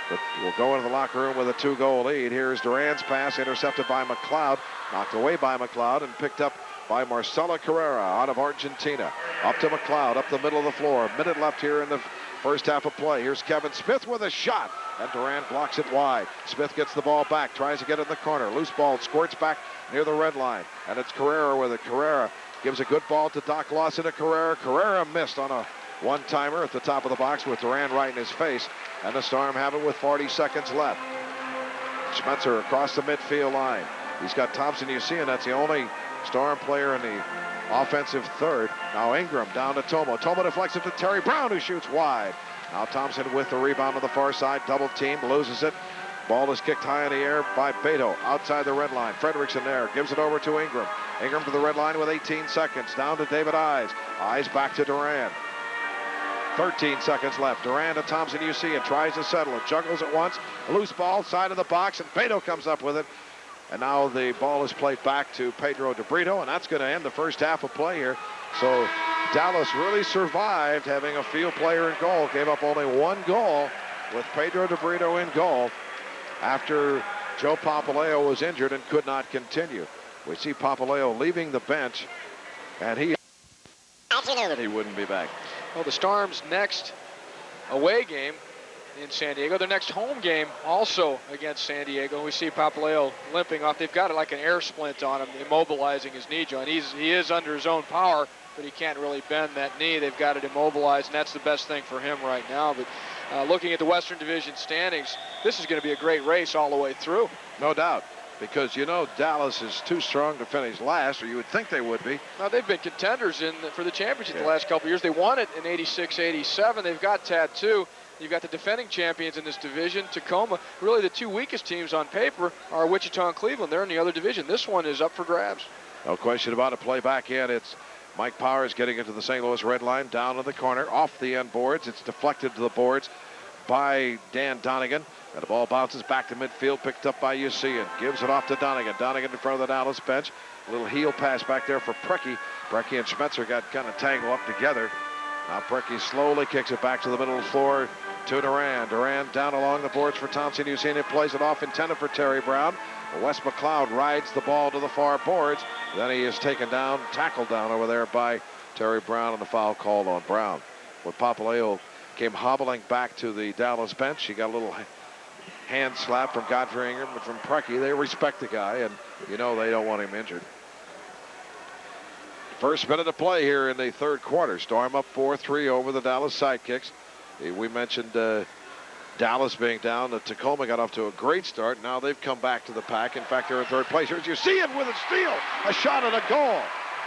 but we'll go into the locker room with a 2-goal lead. Here's Duran's pass, intercepted by McLeod, knocked away by McLeod, and picked up by Marcelo Carrera out of Argentina. Up to McLeod, up the middle of the floor. 1 minute left here in the first half of play. Here's Kevin Smith with a shot, and Durant blocks it wide. Smith gets the ball back, tries to get it in the corner. Loose ball squirts back near the red line, and it's Carrera with it. Carrera gives a good ball to Doc Lawson to Carrera. Carrera missed on a one-timer at the top of the box with Durant right in his face, and the Storm have it with 40 seconds left. Spencer across the midfield line. He's got Thompson Usian. That's the only Storm player in the offensive third. Now Ingram down to Tomo. Tomo deflects it to Terry Brown, who shoots wide. Now Thompson with the rebound on the far side. Double team, loses it. Ball is kicked high in the air by Beto outside the red line. Frederickson there gives it over to Ingram. Ingram to the red line with 18 seconds. Down to David Eyes. Eyes back to Duran. 13 seconds left. Duran to Thompson, you see it. Tries to settle it. Juggles it once. A loose ball, side of the box, and Beto comes up with it. And now the ball is played back to Pedro DeBrito, and that's going to end the first half of play here. So Dallas really survived having a field player in goal. Gave up only one goal with Pedro DeBrito in goal after Joe Papaleo was injured and could not continue. We see Papaleo leaving the bench, and he wouldn't be back. Well, the Storm's next away game in San Diego, their next home game also against San Diego. We see Papaleo limping off. They've got like an air splint on him, immobilizing his knee joint. He is under his own power, but he can't really bend that knee. They've got it immobilized, and that's the best thing for him right now. But looking at the Western Division standings, this is going to be a great race all the way through. No doubt, because you know Dallas is too strong to finish last, or you would think they would be. Now, they've been contenders for the championship the last couple of years. They won it in 86, 87. They've got tattoo. You've got the defending champions in this division, Tacoma. Really, the two weakest teams on paper are Wichita and Cleveland. They're in the other division. This one is up for grabs. No question about it. Play back in. It's Mike Powers getting into the St. Louis red line, down to the corner, off the end boards. It's deflected to the boards by Dan Donegan. And the ball bounces back to midfield, picked up by Usian. Gives it off to Donegan. Donegan in front of the Dallas bench. A little heel pass back there for Preki. Preki and Schmetzer got kind of tangled up together. Now Preki slowly kicks it back to the middle of the floor to Duran. Duran down along the boards for Thompson. Usian plays it off, intended for Terry Brown. Wes McLeod rides the ball to the far boards. Then he is taken down, tackled down over there by Terry Brown, and the foul called on Brown. When Papaleo came hobbling back to the Dallas bench, he got a little hand slap from Godfrey Ingram, but from Preki. They respect the guy, and you know they don't want him injured. First minute of play here in the third quarter. Storm up 4-3 over the Dallas Sidekicks. We mentioned Dallas being down. Tacoma got off to a great start. Now they've come back to the pack. In fact, they're in third place. Here's Usian with a steal. A shot at a goal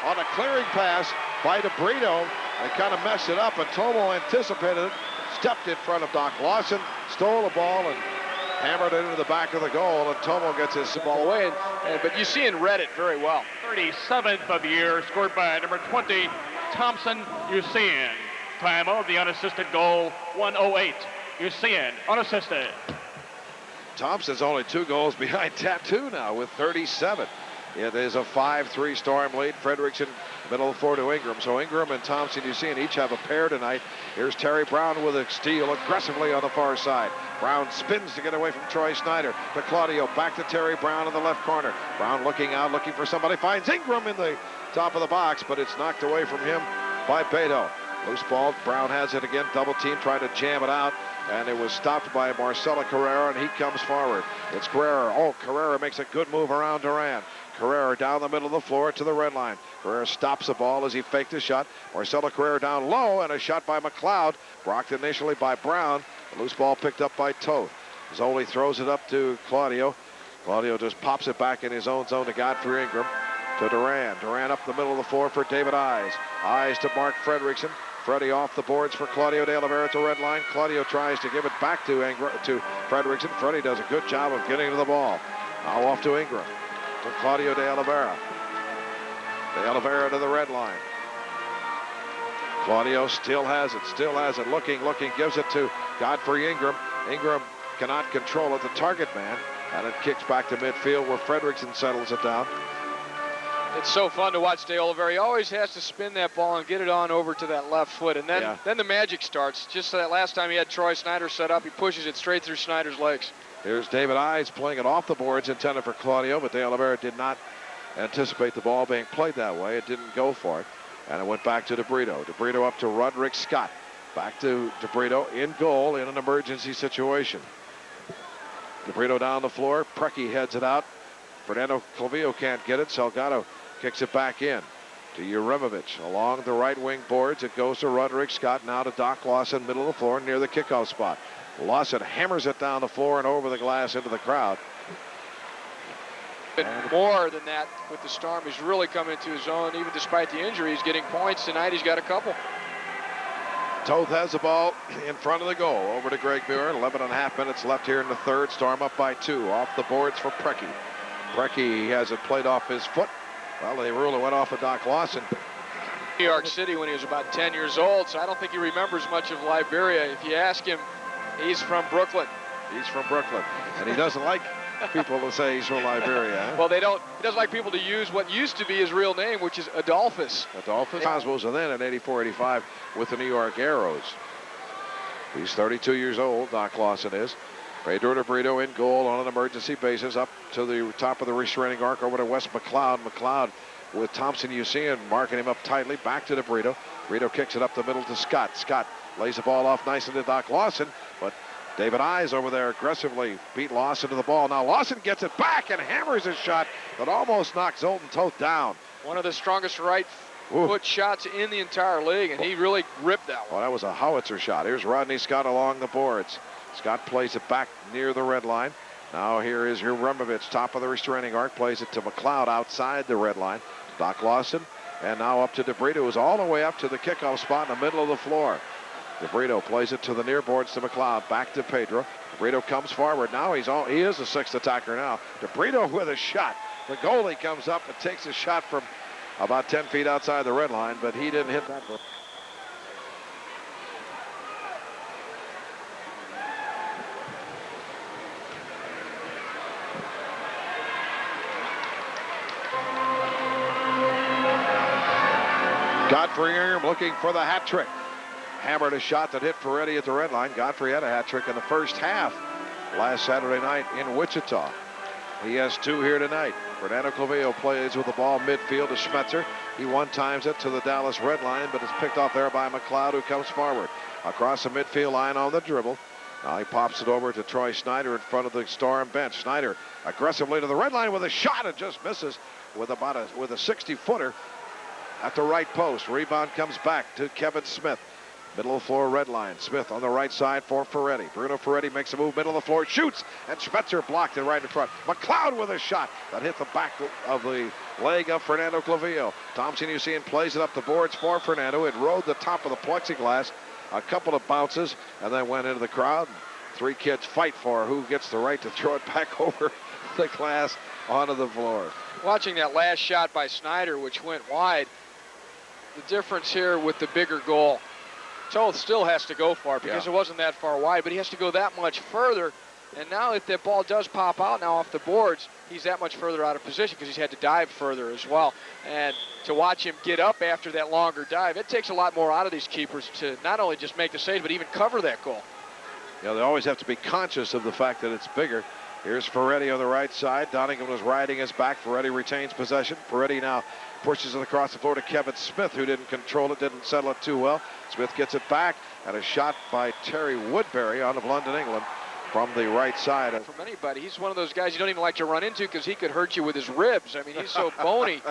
on a clearing pass by DeBrito. They kind of messed it up, and Tomo anticipated it, stepped in front of Doc Lawson, stole the ball, and hammered it into the back of the goal, and Tomo gets his ball away. But Usian read it very well. 37th of the year, scored by number 20, Thompson Usian. Time of the unassisted goal, 1:08. Usian, unassisted. Thompson's only 2 goals behind Tattoo now with 37. It is a 5-3 Storm lead. Frederickson middle of the floor to Ingram. So Ingram and Thompson, Usian each have a pair tonight. Here's Terry Brown with a steal aggressively on the far side. Brown spins to get away from Troy Snyder. To Claudio, back to Terry Brown in the left corner. Brown looking out, looking for somebody. Finds Ingram in the top of the box, but it's knocked away from him by Beto. Loose ball. Brown has it again. Double team, trying to jam it out. And it was stopped by Marcelo Carrera, and he comes forward. It's Carrera. Oh, Carrera makes a good move around Duran. Carrera down the middle of the floor to the red line. Carrera stops the ball as he faked a shot. Marcelo Carrera down low, and a shot by McLeod. Blocked initially by Brown. The loose ball picked up by Toth. Zoli throws it up to Claudio. Claudio just pops it back in his own zone to Godfrey Ingram. To Duran. Duran up the middle of the floor for David Eyes. Eyes to Mark Frederickson. Freddie off the boards for Claudio De Oliveira to red line. Claudio tries to give it back to Frederickson. Freddie does a good job of getting to the ball. Now off to Ingram. To Claudio De Oliveira. De Oliveira to the red line. Claudio still has it, looking, gives it to Godfrey Ingram. Ingram cannot control it, the target man, and it kicks back to midfield where Frederickson settles it down. It's so fun to watch De Oliveira. He always has to spin that ball and get it on over to that left foot, and then the magic starts. Just that last time he had Troy Snyder set up, he pushes it straight through Snyder's legs. Here's David Eyes playing it off the boards, intended for Claudio, but De Oliveira did not anticipate the ball being played that way. It didn't go for it, and it went back to DeBrito. DeBrito up to Roderick Scott. Back to DeBrito in goal in an emergency situation. DeBrito down the floor. Preki heads it out. Fernando Clavillo can't get it. Salgado kicks it back in to Uremovich along the right wing boards. It goes to Roderick Scott, now to Doc Lawson, middle of the floor near the kickoff spot. Lawson hammers it down the floor and over the glass into the crowd. And more than that with the Storm. He's really come into his own, even despite the injury. He's getting points tonight. He's got a couple. Toth has the ball in front of the goal. Over to Greg Muir. 11.5 minutes left here in the third. Storm up by 2. Off the boards for Preki. Preki has it played off his foot. Well, they rule it went off of Doc Lawson. New York City when he was about 10 years old, so I don't think he remembers much of Liberia. If you ask him, he's from Brooklyn. He's from Brooklyn, and he doesn't like people to say he's from Liberia. Huh? Well, he doesn't like people to use what used to be his real name, which is Adolphus. Adolphus Cosmos, and then in 84-85 with the New York Arrows. He's 32 years old, Doc Lawson is. Pedro de Brito in goal on an emergency basis up to the top of the restraining arc over to Wes McLeod. McLeod with Thompson Usean marking him up tightly. Back to de Brito. Brito kicks it up the middle to Scott. Scott lays the ball off nicely to Doc Lawson, but David Eyes over there aggressively beat Lawson to the ball. Now Lawson gets it back and hammers a shot that almost knocks Zoltan Toth down. One of the strongest right foot shots in the entire league, and he really ripped that one. Well, that was a howitzer shot. Here's Rodney Scott along the boards. Scott plays it back near the red line. Now here is Uremovich, top of the restraining arc, plays it to McLeod outside the red line. Doc Lawson, and now up to de Brito, who's all the way up to the kickoff spot in the middle of the floor. De Brito plays it to the near boards to McLeod, back to Pedro. De Brito comes forward. Now he is the sixth attacker now. De Brito with a shot. The goalie comes up and takes a shot from about 10 feet outside the red line, but he didn't hit that one. Godfrey Ingram looking for the hat trick. Hammered a shot that hit Ferretti at the red line. Godfrey had a hat trick in the first half last Saturday night in Wichita. He has 2 here tonight. Fernando Clavillo plays with the ball midfield to Schmetzer. He one-times it to the Dallas red line, but it's picked off there by McLeod, who comes forward. Across the midfield line on the dribble. Now he pops it over to Troy Snyder in front of the Storm bench. Snyder aggressively to the red line with a shot and just misses with a 60-footer. At the right post. Rebound comes back to Kevin Smith. Middle of the floor, red line. Smith on the right side for Ferretti. Bruno Ferretti makes a move, middle of the floor, shoots, and Schmetzer blocked it right in front. McLeod with a shot that hit the back of the leg of Fernando Clavillo. Thompson Usean plays it up the boards for Fernando. It rode the top of the plexiglass, a couple of bounces, and then went into the crowd. 3 kids fight for who gets the right to throw it back over the glass onto the floor. Watching that last shot by Snyder, which went wide, the difference here with the bigger goal. Toth still has to go far because it wasn't that far wide, but he has to go that much further. And now if that ball does pop out now off the boards, he's that much further out of position because he's had to dive further as well. And to watch him get up after that longer dive, it takes a lot more out of these keepers to not only just make the save, but even cover that goal. Yeah, they always have to be conscious of the fact that it's bigger. Here's Ferretti on the right side. Donegan was riding his back. Ferretti retains possession. Ferretti now pushes it across the floor to Kevin Smith, who didn't control it, didn't settle it too well. Smith gets it back, and a shot by Terry Woodbury out of London, England, from the right side. From anybody, he's one of those guys you don't even like to run into because he could hurt you with his ribs. I mean, he's so bony.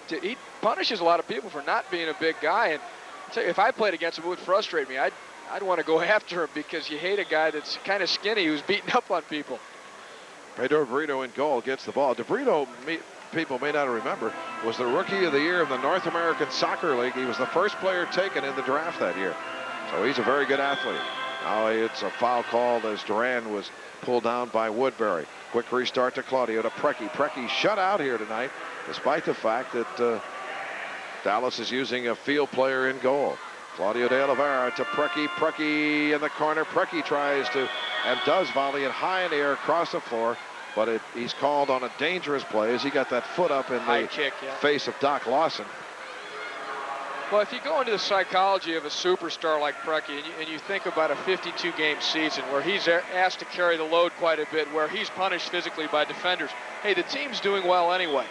He punishes a lot of people for not being a big guy. And I'll tell you, if I played against him, it would frustrate me. I'd want to go after him because you hate a guy that's kind of skinny who's beating up on people. Pedro de Brito in goal gets the ball. De Brito, people may not remember, was the Rookie of the Year of the North American Soccer League. He was the first player taken in the draft that year. So he's a very good athlete. Now it's a foul called as Duran was pulled down by Woodbury. Quick restart to Claudio to Preki. Preki shut out here tonight, despite the fact that Dallas is using a field player in goal. Claudio de Oliveira to Preki. Preki in the corner. Preki tries to and does volley it high in the air across the floor, but he's called on a dangerous play as he got that foot up in the face of Doc Lawson. Well, if you go into the psychology of a superstar like Preki and you think about a 52-game season where he's asked to carry the load quite a bit, where he's punished physically by defenders, hey, the team's doing well anyway.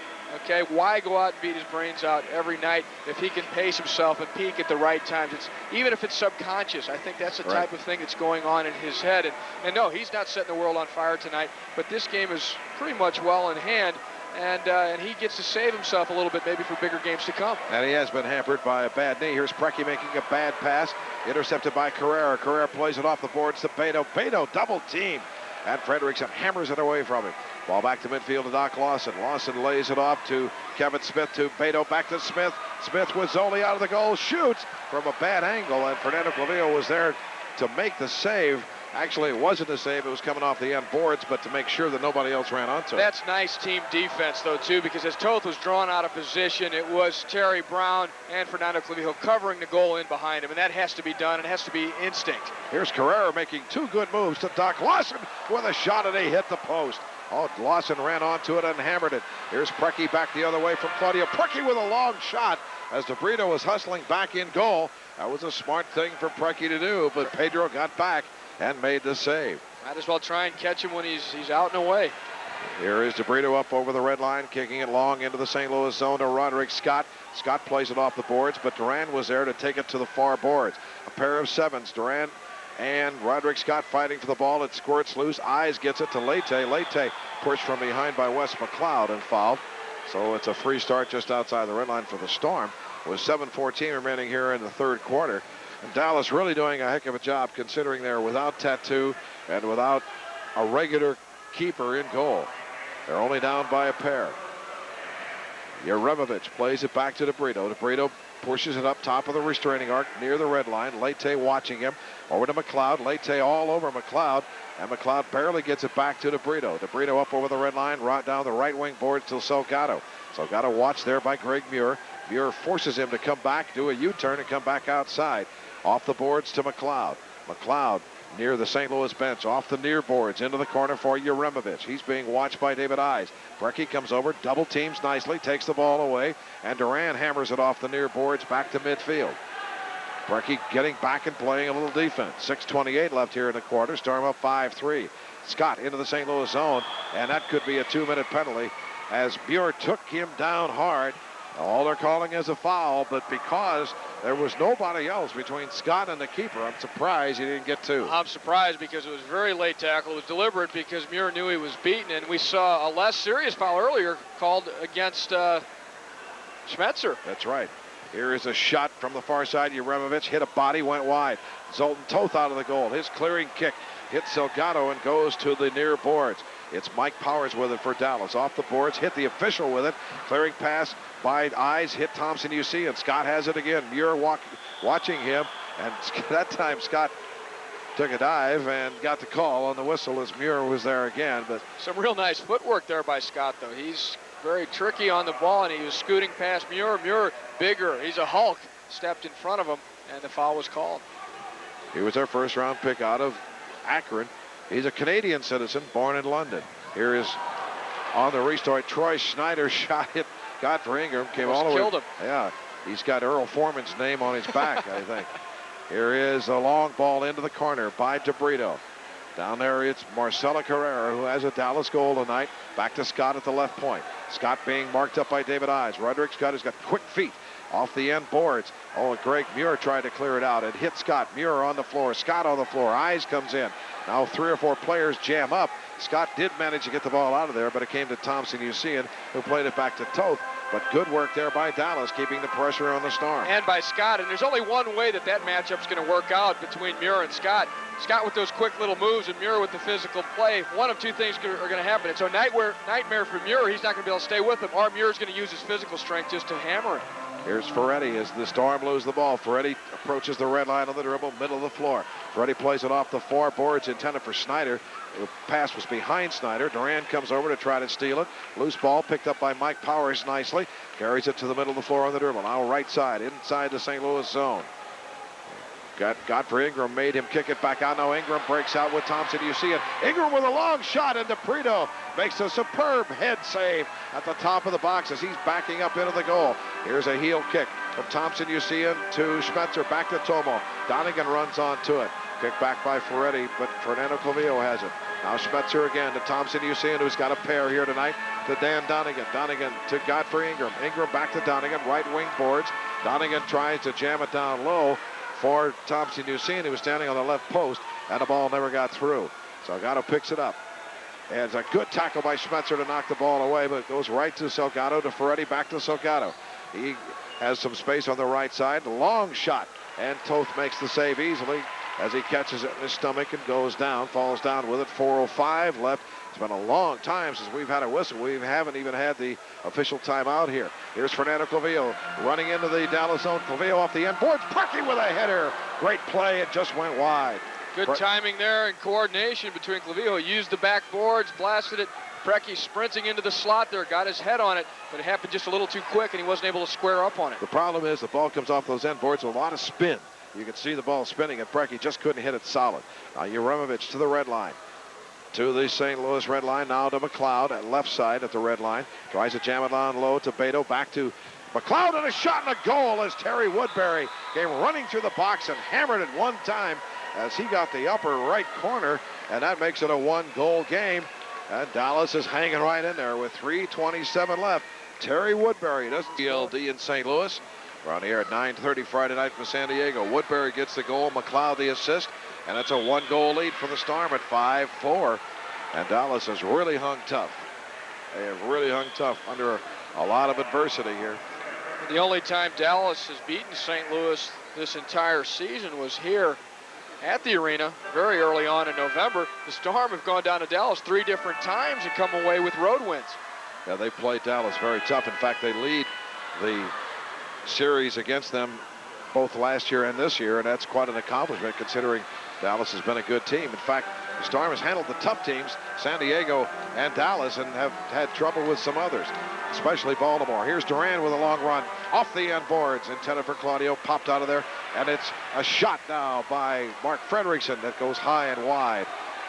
Okay, why go out and beat his brains out every night if he can pace himself and peak at the right times? Even if it's subconscious, I think that's the type of thing that's going on in his head. And no, he's not setting the world on fire tonight, but this game is pretty much well in hand, and he gets to save himself a little bit maybe for bigger games to come. And he has been hampered by a bad knee. Here's Preki making a bad pass, intercepted by Carrera. Carrera plays it off the boards to Beto. Beto double team. and Frederickson hammers it away from him. Ball back to midfield to Doc Lawson. Lawson lays it off to Kevin Smith, to Beto, back to Smith. Smith with Zoli out of the goal, shoots from a bad angle, and Fernando Clavillo was there to make the save. Actually, it wasn't a save. It was coming off the end boards, but to make sure that nobody else ran onto it. That's nice team defense, though, too, because as Toth was drawn out of position, it was Terry Brown and Fernando Clavillo covering the goal in behind him, and that has to be done. It has to be instinct. Here's Carrera making 2 good moves to Doc Lawson with a shot, and he hit the post. Oh, Lawson ran onto it and hammered it. Here's Preki back the other way from Claudio. Preki with a long shot as DeBrito was hustling back in goal. That was a smart thing for Preki to do, but Pedro got back and made the save. Might as well try and catch him when he's out and away. Here is DeBrito up over the red line, kicking it long into the St. Louis zone to Roderick Scott. Scott plays it off the boards, but Duran was there to take it to the far boards. A pair of sevens. Duran and Roderick Scott fighting for the ball. It squirts loose. Eyes gets it to Leite. Leite pushed from behind by Wes McLeod and fouled. So it's a free start just outside the red line for the Storm, with 7:14 remaining here in the third quarter. And Dallas really doing a heck of a job, considering they're without Tattoo and without a regular keeper in goal. They're only down by a pair. Jeremovich plays it back to DeBrito. DeBrito pushes it up top of the restraining arc near the red line. Leite watching him. Over to McLeod. Leite all over McLeod. And McLeod barely gets it back to DeBrito. DeBrito up over the red line, right down the right wing boards to Salgado. Salgado watched there by Greg Muir. Muir forces him to come back, do a U-turn, and come back outside. Off the boards to McLeod. McLeod near the St. Louis bench, off the near boards, into the corner for Jeremovich. He's being watched by David Eyes. Brecky comes over, double teams nicely, takes the ball away, and Duran hammers it off the near boards back to midfield. Brecky getting back and playing a little defense. 6:28 left here in the quarter. Storm up 5-3. Scott into the St. Louis zone, and that could be a 2-minute penalty as Muir took him down hard. All they're calling is a foul, but because there was nobody else between Scott and the keeper, I'm surprised he didn't get 2. I'm surprised because it was very late tackle. It was deliberate because Muir knew he was beaten, and we saw a less serious foul earlier called against Schmetzer. That's right. Here is a shot from the far side. Jeremovich hit a body, went wide. Zoltan Toth out of the goal. His clearing kick hits Salgado and goes to the near boards. It's Mike Powers with it for Dallas. Off the boards, hit the official with it. Clearing pass by Eyes, hit Thompson, you see, and Scott has it again. Muir watching him, and that time Scott took a dive and got the call on the whistle as Muir was there again. But some real nice footwork there by Scott, though. He's very tricky on the ball, and he was scooting past Muir. Muir, bigger, he's a Hulk, stepped in front of him, and the foul was called. He was our first-round pick out of Akron. He's a Canadian citizen, born in London. Here is on the restart. Troy Schneider shot it. Godfrey Ingram came all the way. Killed him. Yeah, he's got Earl Foreman's name on his back, I think. Here is a long ball into the corner by DeBrito. Down there, it's Marcelo Carrera, who has a Dallas goal tonight. Back to Scott at the left point. Scott being marked up by David Eyes. Roderick Scott has got quick feet off the end boards. Oh, and Greg Muir tried to clear it out. It hit Scott. Muir on the floor. Scott on the floor. Eyes comes in. Now 3 or 4 players jam up. Scott did manage to get the ball out of there, but it came to Thompson Usean, who played it back to Toth. But good work there by Dallas, keeping the pressure on the Storm. And by Scott, and there's only one way that matchup's going to work out between Muir and Scott. Scott with those quick little moves and Muir with the physical play. One of 2 things are going to happen. It's a nightmare for Muir. He's not going to be able to stay with him, or Muir's going to use his physical strength just to hammer him. Here's Ferretti as the Storm lose the ball. Ferretti approaches the red line on the dribble, middle of the floor. Ferretti plays it off the far boards, intended for Snyder. The pass was behind Snyder. Duran comes over to try to steal it. Loose ball picked up by Mike Powers nicely. Carries it to the middle of the floor on the dribble. Now right side, inside the St. Louis zone. Godfrey Ingram made him kick it back out. Now Ingram breaks out with Thompson. You see it. Ingram with a long shot, and DeBrito makes a superb head save at the top of the box as he's backing up into the goal. Here's a heel kick from Thompson. You see it to Schmetzer. Back to Tomo. Donegan runs onto it. Kick back by Ferretti, but Fernando Clavillo has it. Now Schmetzer again to Thompson. You see it, who's got a pair here tonight to Dan Donegan. Donegan to Godfrey Ingram. Ingram back to Donegan. Right wing boards. Donegan tries to jam it down low for Thompson Usean, who was standing on the left post, and the ball never got through. Salgado picks it up. And it's a good tackle by Schmetzer to knock the ball away, but it goes right to Salgado, to Ferretti, back to Salgado. He has some space on the right side. Long shot, and Toth makes the save easily as he catches it in his stomach and goes down, falls down with it. 4:05 left. It's been a long time since we've had a whistle. We haven't even had the official timeout here. Here's Fernando Clavillo running into the Dallas zone. Clavillo off the end boards. Preki with a header. Great play. It just went wide. Good timing there and coordination between Clavillo. He used the backboards, blasted it. Preki sprinting into the slot there, got his head on it, but it happened just a little too quick, and he wasn't able to square up on it. The problem is the ball comes off those end boards with a lot of spin. You can see the ball spinning, and Preki just couldn't hit it solid. Now Jeremovich to the red line. To the St. Louis red line, now to McLeod at left side at the red line. Tries to jam it on low to Beto, back to McLeod, and a shot and a goal as Terry Woodbury came running through the box and hammered it one time as he got the upper right corner, and that makes it a 1-goal game. And Dallas is hanging right in there with 3:27 left. Terry Woodbury doesn't LD in St. Louis. We're on the air at 9:30 Friday night from San Diego. Woodbury gets the goal, McLeod the assist, and it's a 1-goal lead for the Storm at 5-4. And Dallas has really hung tough. They have really hung tough under a lot of adversity here. The only time Dallas has beaten St. Louis this entire season was here at the arena very early on in November. The Storm have gone down to Dallas 3 different times and come away with road wins. Yeah, they played Dallas very tough. In fact, they lead the series against them both last year and this year, and that's quite an accomplishment considering Dallas has been a good team. In fact, the Storm has handled the tough teams, San Diego and Dallas, and have had trouble with some others, especially Baltimore. Here's Duran with a long run off the end boards, intended for Claudio, popped out of there, and it's a shot now by Mark Fredrickson that goes high and wide.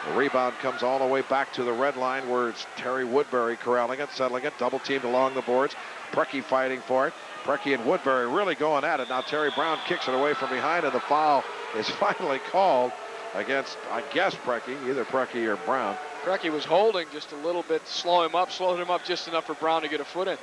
The rebound comes all the way back to the red line where it's Terry Woodbury corralling it, settling it, double teamed along the boards. Preki fighting for it. Preki and Woodbury really going at it. Now Terry Brown kicks it away from behind, and the foul is finally called against, I guess, Preki, either Preki or Brown. Preki was holding just a little bit to slow him up, slowed him up just enough for Brown to get a foot in.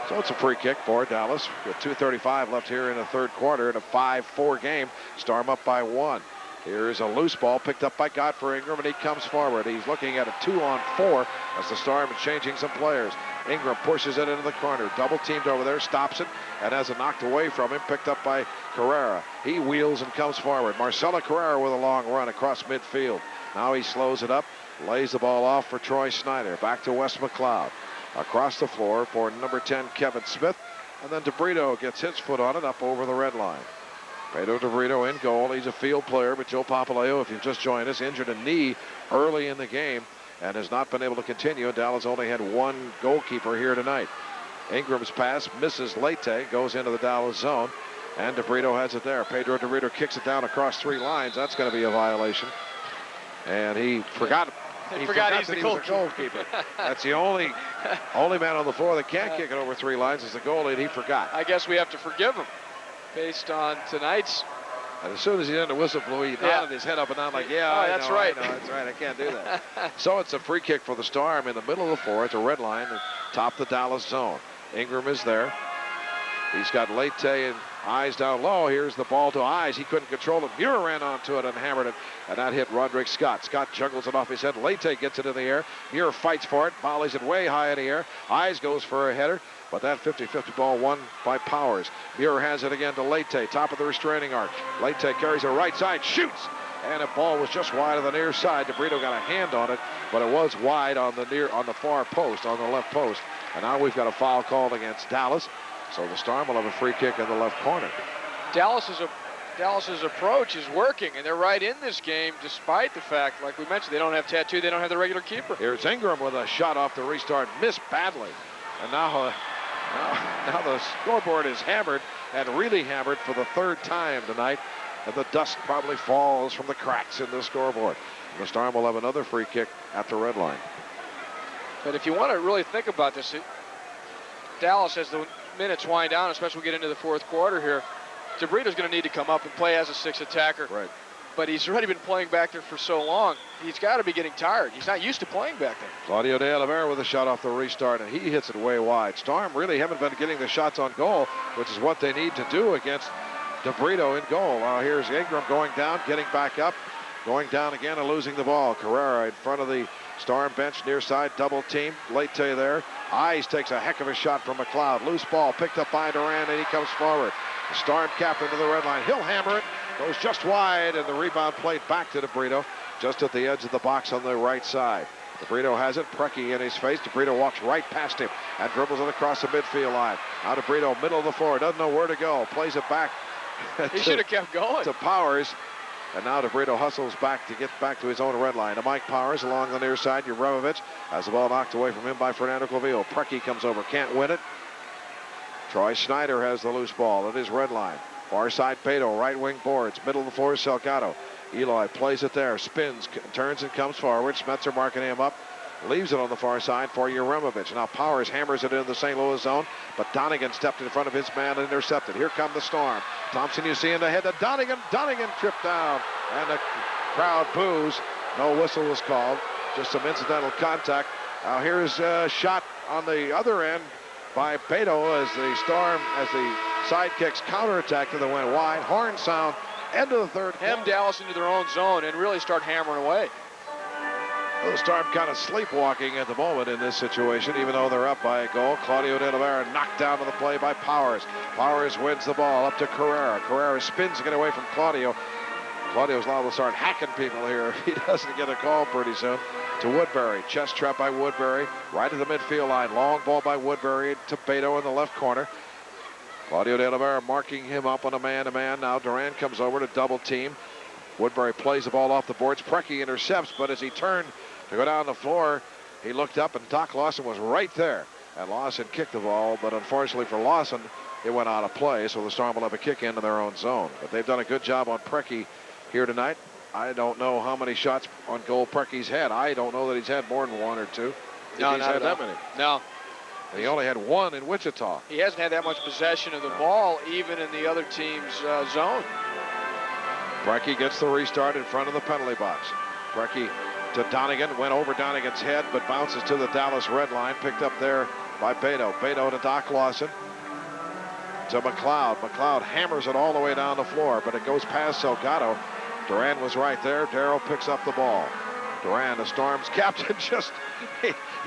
So it's a free kick for Dallas with 2:35 left here in the third quarter in a 5-4 game. Storm up by 1. Here's a loose ball picked up by Godfrey Ingram, and he comes forward. He's looking at a 2-on-4 as the Storm is changing some players. Ingram pushes it into the corner, double teamed over there, stops it, and has it knocked away from him, picked up by Carrera. He wheels and comes forward. Marcelo Carrera with a long run across midfield. Now he slows it up, lays the ball off for Troy Snyder. Back to Wes McLeod. Across the floor for number 10, Kevin Smith, and then DeBrito gets his foot on it up over the red line. Pedro DeBrito in goal. He's a field player, but Joe Papaleo, if you've just joined us, injured a knee early in the game and has not been able to continue. Dallas only had 1 goalkeeper here tonight. Ingram's pass misses Leite, goes into the Dallas zone, and DeBrito has it there. Pedro DeBrito kicks it down across 3 lines. That's going to be a violation. And he forgot he's that the he was a goalkeeper. That's the only man on the floor that can't kick it over 3 lines is the goalie, and he forgot. I guess we have to forgive him based on tonight's. And as soon as he did the whistle blew, he nodded his head up and down like, that's right. That's right. I can't do that. So it's a free kick for the Storm in the middle of the floor at the red line and top the Dallas zone. Ingram is there. He's got Leite and Eyes down low. Here's the ball to Eyes. He couldn't control it. Muir ran onto it and hammered it, and that hit Roderick Scott. Scott juggles it off his head. Leite gets it in the air. Muir fights for it, volleys it way high in the air. Eyes goes for a header, but that 50-50 ball won by Powers. Muir has it again to Leite, top of the restraining arc. Leite carries it right side, shoots, and the ball was just wide on the near side. DeBrito got a hand on it, but it was wide on the far post, on the left post. And now we've got a foul called against Dallas. So the Storm will have a free kick in the left corner. Dallas's approach is working, and they're right in this game despite the fact, like we mentioned, they don't have Tattoo, they don't have the regular keeper. Here's Ingram with a shot off the restart, missed badly. And now the scoreboard is hammered, and really hammered for the 3rd time tonight. And the dust probably falls from the cracks in the scoreboard. And the Storm will have another free kick at the red line. But if you want to really think about this, Dallas, as the minutes wind down, especially we get into the 4th quarter here, DeBrito's going to need to come up and play as a 6th attacker. Right. But he's already been playing back there for so long, he's got to be getting tired. He's not used to playing back there. Claudio de Oliveira with a shot off the restart, and he hits it way wide. Storm really haven't been getting the shots on goal, which is what they need to do against DeBrito in goal. Now here's Ingram going down, getting back up, going down again and losing the ball. Carrera in front of the Storm bench, near side, double team. Leite there. Eyes takes a heck of a shot from McLeod. Loose ball picked up by Duran, and he comes forward. The Storm captain to the red line. He'll hammer it, Goes just wide, and the rebound played back to DeBrito, just at the edge of the box on the right side. DeBrito has it. Preki in his face. DeBrito walks right past him and dribbles it across the midfield line. Now DeBrito, middle of the floor, doesn't know where to go. Plays it back. He should have kept going. To Powers. And now DeBrito hustles back to get back to his own red line. To Mike Powers along the near side. Uremovich has the ball knocked away from him by Fernando Clavijo. Preki comes over, can't win it. Troy Snyder has the loose ball at his red line. Far side Beto, right wing boards. Middle of the floor, Salgado. Eloy plays it there, spins, turns and comes forward. Smetzer marking him up. Leaves it on the far side for Uremovich. Now Powers hammers it into the St. Louis zone, but Donegan stepped in front of his man and intercepted. Here come the Storm. Thompson, you see in the head to Donegan. Donegan tripped down, and the crowd boos. No whistle was called, just some incidental contact. Now here's a shot on the other end by Beto as the Storm, as the sidekicks counterattacked and they went wide. Horn sound, end of the third. Hem Dallas into their own zone and really start hammering away. Well, the Storm kind of sleepwalking at the moment in this situation, even though they're up by a goal. Claudio De Oliveira knocked down to the play by Powers. Powers wins the ball up to Carrera. Carrera spins to get away from Claudio. Claudio's liable to start hacking people here if he doesn't get a call pretty soon. To Woodbury. Chest trap by Woodbury. Right at the midfield line. Long ball by Woodbury to Beto in the left corner. Claudio De Oliveira marking him up on a man-to-man. Now Duran comes over to double team. Woodbury plays the ball off the boards. Preki intercepts, but as he turned to go down the floor, he looked up and Doc Lawson was right there. And Lawson kicked the ball, but unfortunately for Lawson, it went out of play, so the Storm will have a kick into their own zone. But they've done a good job on Preki here tonight. I don't know how many shots on goal Preki's had. I don't know that he's had more than one or two. No, he's had that many. No. And he only had one in Wichita. He hasn't had that much possession of the ball, even in the other team's zone. Preki gets the restart in front of the penalty box. Preki to Donegan, went over Donegan's head, but bounces to the Dallas red line, picked up there by Beto. Beto to Doc Lawson. To McLeod. McLeod hammers it all the way down the floor, but it goes past Salgado. Duran was right there. Darrow picks up the ball. Duran, the Storm's captain,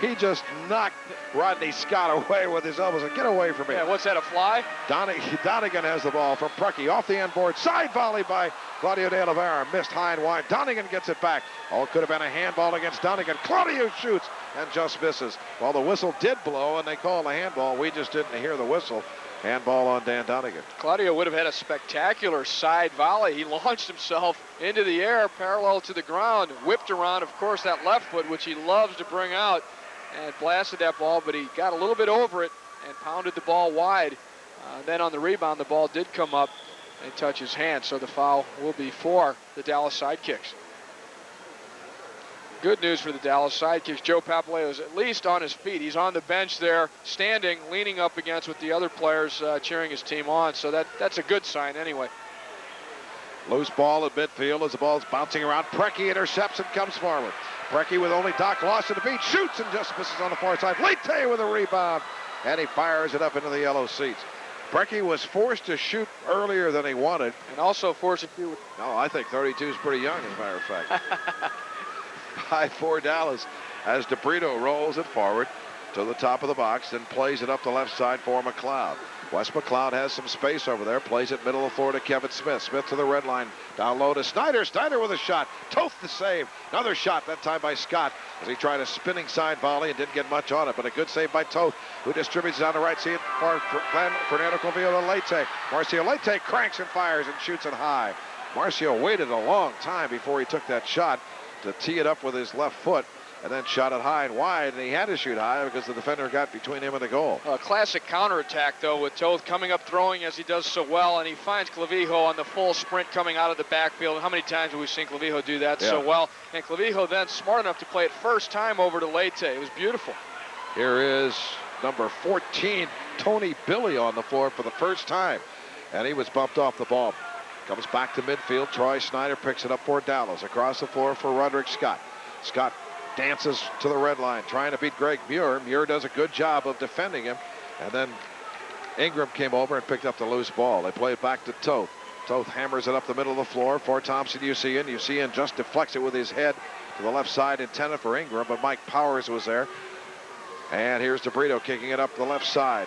he just knocked Rodney Scott away with his elbows. Get away from me. Yeah, what's that, a fly? Donegan has the ball from Preki off the end board. Side volley by Claudio De Oliveira. Missed high and wide. Donegan gets it back. Oh, could have been a handball against Donegan. Claudio shoots and just misses. Well, the whistle did blow, and they called a handball. We just didn't hear the whistle. Handball on Dan Donegan. Claudio would have had a spectacular side volley. He launched himself into the air parallel to the ground, whipped around, of course, that left foot, which he loves to bring out, and blasted that ball, but he got a little bit over it and pounded the ball wide. Then on the rebound, the ball did come up and touch his hand, so the foul will be for the Dallas Sidekicks. Good news for the Dallas Sidekicks. Joe Papaleo is at least on his feet. He's on the bench there, standing, leaning up against with the other players cheering his team on. So that's a good sign anyway. Loose ball at midfield as the ball's bouncing around. Preki intercepts and comes forward. Preki with only Doc Lawson to beat. Shoots and just misses on the far side. Leite with a rebound. And he fires it up into the yellow seats. Preki was forced to shoot earlier than he wanted. And also forced to shoot. No, I think 32 is pretty young, as a matter of fact. 5-4 Dallas as DeBrito rolls it forward to the top of the box, then plays it up the left side for McLeod. Wes McLeod has some space over there, plays it middle of the floor to Kevin Smith. Smith to the red line, down low to Snyder. Snyder with a shot. Toth the save. Another shot, that time by Scott, as he tried a spinning side volley and didn't get much on it, but a good save by Toth, who distributes it down the right. See it for Fernando Clavijo to Leite. Marcio Leite cranks and fires and shoots it high. Marcio waited a long time before he took that shot to tee it up with his left foot, and then shot it high and wide, and he had to shoot high because the defender got between him and the goal. A classic counterattack, though, with Toth coming up throwing as he does so well, and he finds Clavijo on the full sprint coming out of the backfield. How many times have we seen Clavijo do that so well? And Clavijo then smart enough to play it first time over to Leite. It was beautiful. Here is number 14, Tony Billy, on the floor for the first time, and he was bumped off the ball. Comes back to midfield. Troy Snyder picks it up for Dallas. Across the floor for Roderick Scott. Scott dances to the red line, trying to beat Greg Muir. Muir does a good job of defending him. And then Ingram came over and picked up the loose ball. They play it back to Toth. Toth hammers it up the middle of the floor for Thompson Usean. Usean just deflects it with his head to the left side, intended for Ingram, but Mike Powers was there. And here's DeBrito kicking it up the left side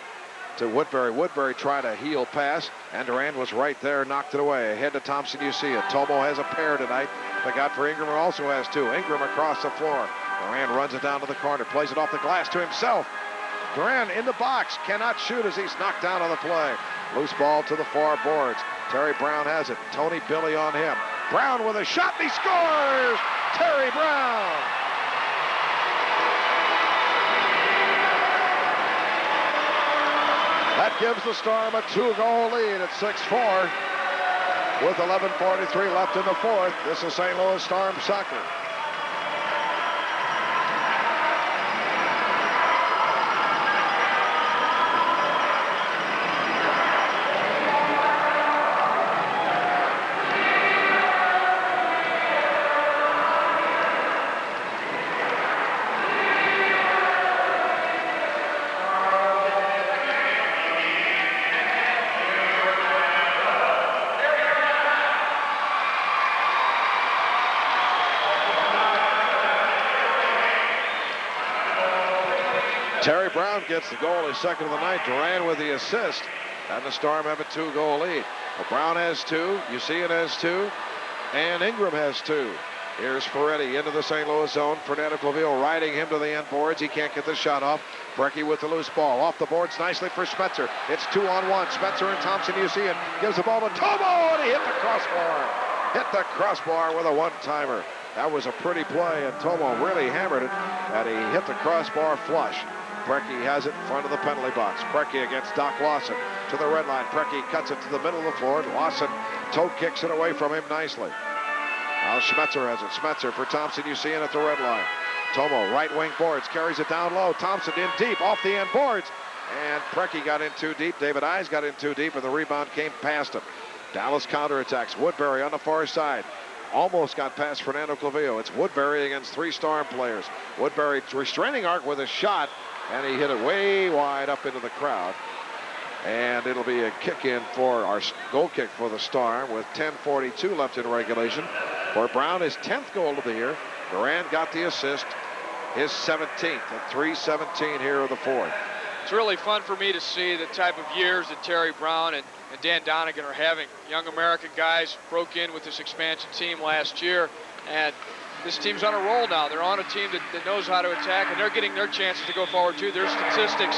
to Woodbury. Woodbury tried a heel pass, and Durand was right there, knocked it away. Ahead to Thompson, you see it. Tomo has a pair tonight, but Godfrey Ingram also has two. Ingram across the floor. Durand runs it down to the corner, plays it off the glass to himself. Durand in the box, cannot shoot as he's knocked down on the play. Loose ball to the far boards. Terry Brown has it. Tony Billy on him. Brown with a shot, and he scores! Terry Brown! That gives the Storm a 2-goal lead at 6-4 with 11:43 left in the fourth. This is St. Louis Storm soccer. Terry Brown gets the goal, his second of the night. Durand with the assist, and the Storm have a 2-goal lead. Well, Brown has two, Usean has two, and Ingram has two. Here's Ferretti into the St. Louis zone. Fernando Claville riding him to the end boards. He can't get the shot off. Brecky with the loose ball. Off the boards nicely for Spencer. It's 2-on-1. Spencer and Thompson, Usean gives the ball to Tomo, and he hit the crossbar. Hit the crossbar with a one-timer. That was a pretty play, and Tomo really hammered it, and he hit the crossbar flush. Brecky has it in front of the penalty box. Brecky against Doc Lawson to the red line. Brecky cuts it to the middle of the floor. Lawson toe kicks it away from him nicely. Now Schmetzer has it. Schmetzer for Thompson, you see it at the red line. Tomo, right wing boards, carries it down low. Thompson in deep, off the end boards. And Brecky got in too deep. David Eyes got in too deep, and the rebound came past him. Dallas counterattacks. Woodbury on the far side. Almost got past Fernando Claville. It's Woodbury against three Storm players. Woodbury restraining arc with a shot, and he hit it way wide up into the crowd. And it'll be a kick in for our goal kick for the Storm with 10:42 left in regulation. For Brown, his 10th goal of the year. Durand got the assist, his 17th at 3:17 here of the fourth. It's really fun for me to see the type of years that Terry Brown and Dan Donegan are having. Young American guys broke in with this expansion team last year, and this team's on a roll now. They're on a team that knows how to attack, and they're getting their chances to go forward too. Their statistics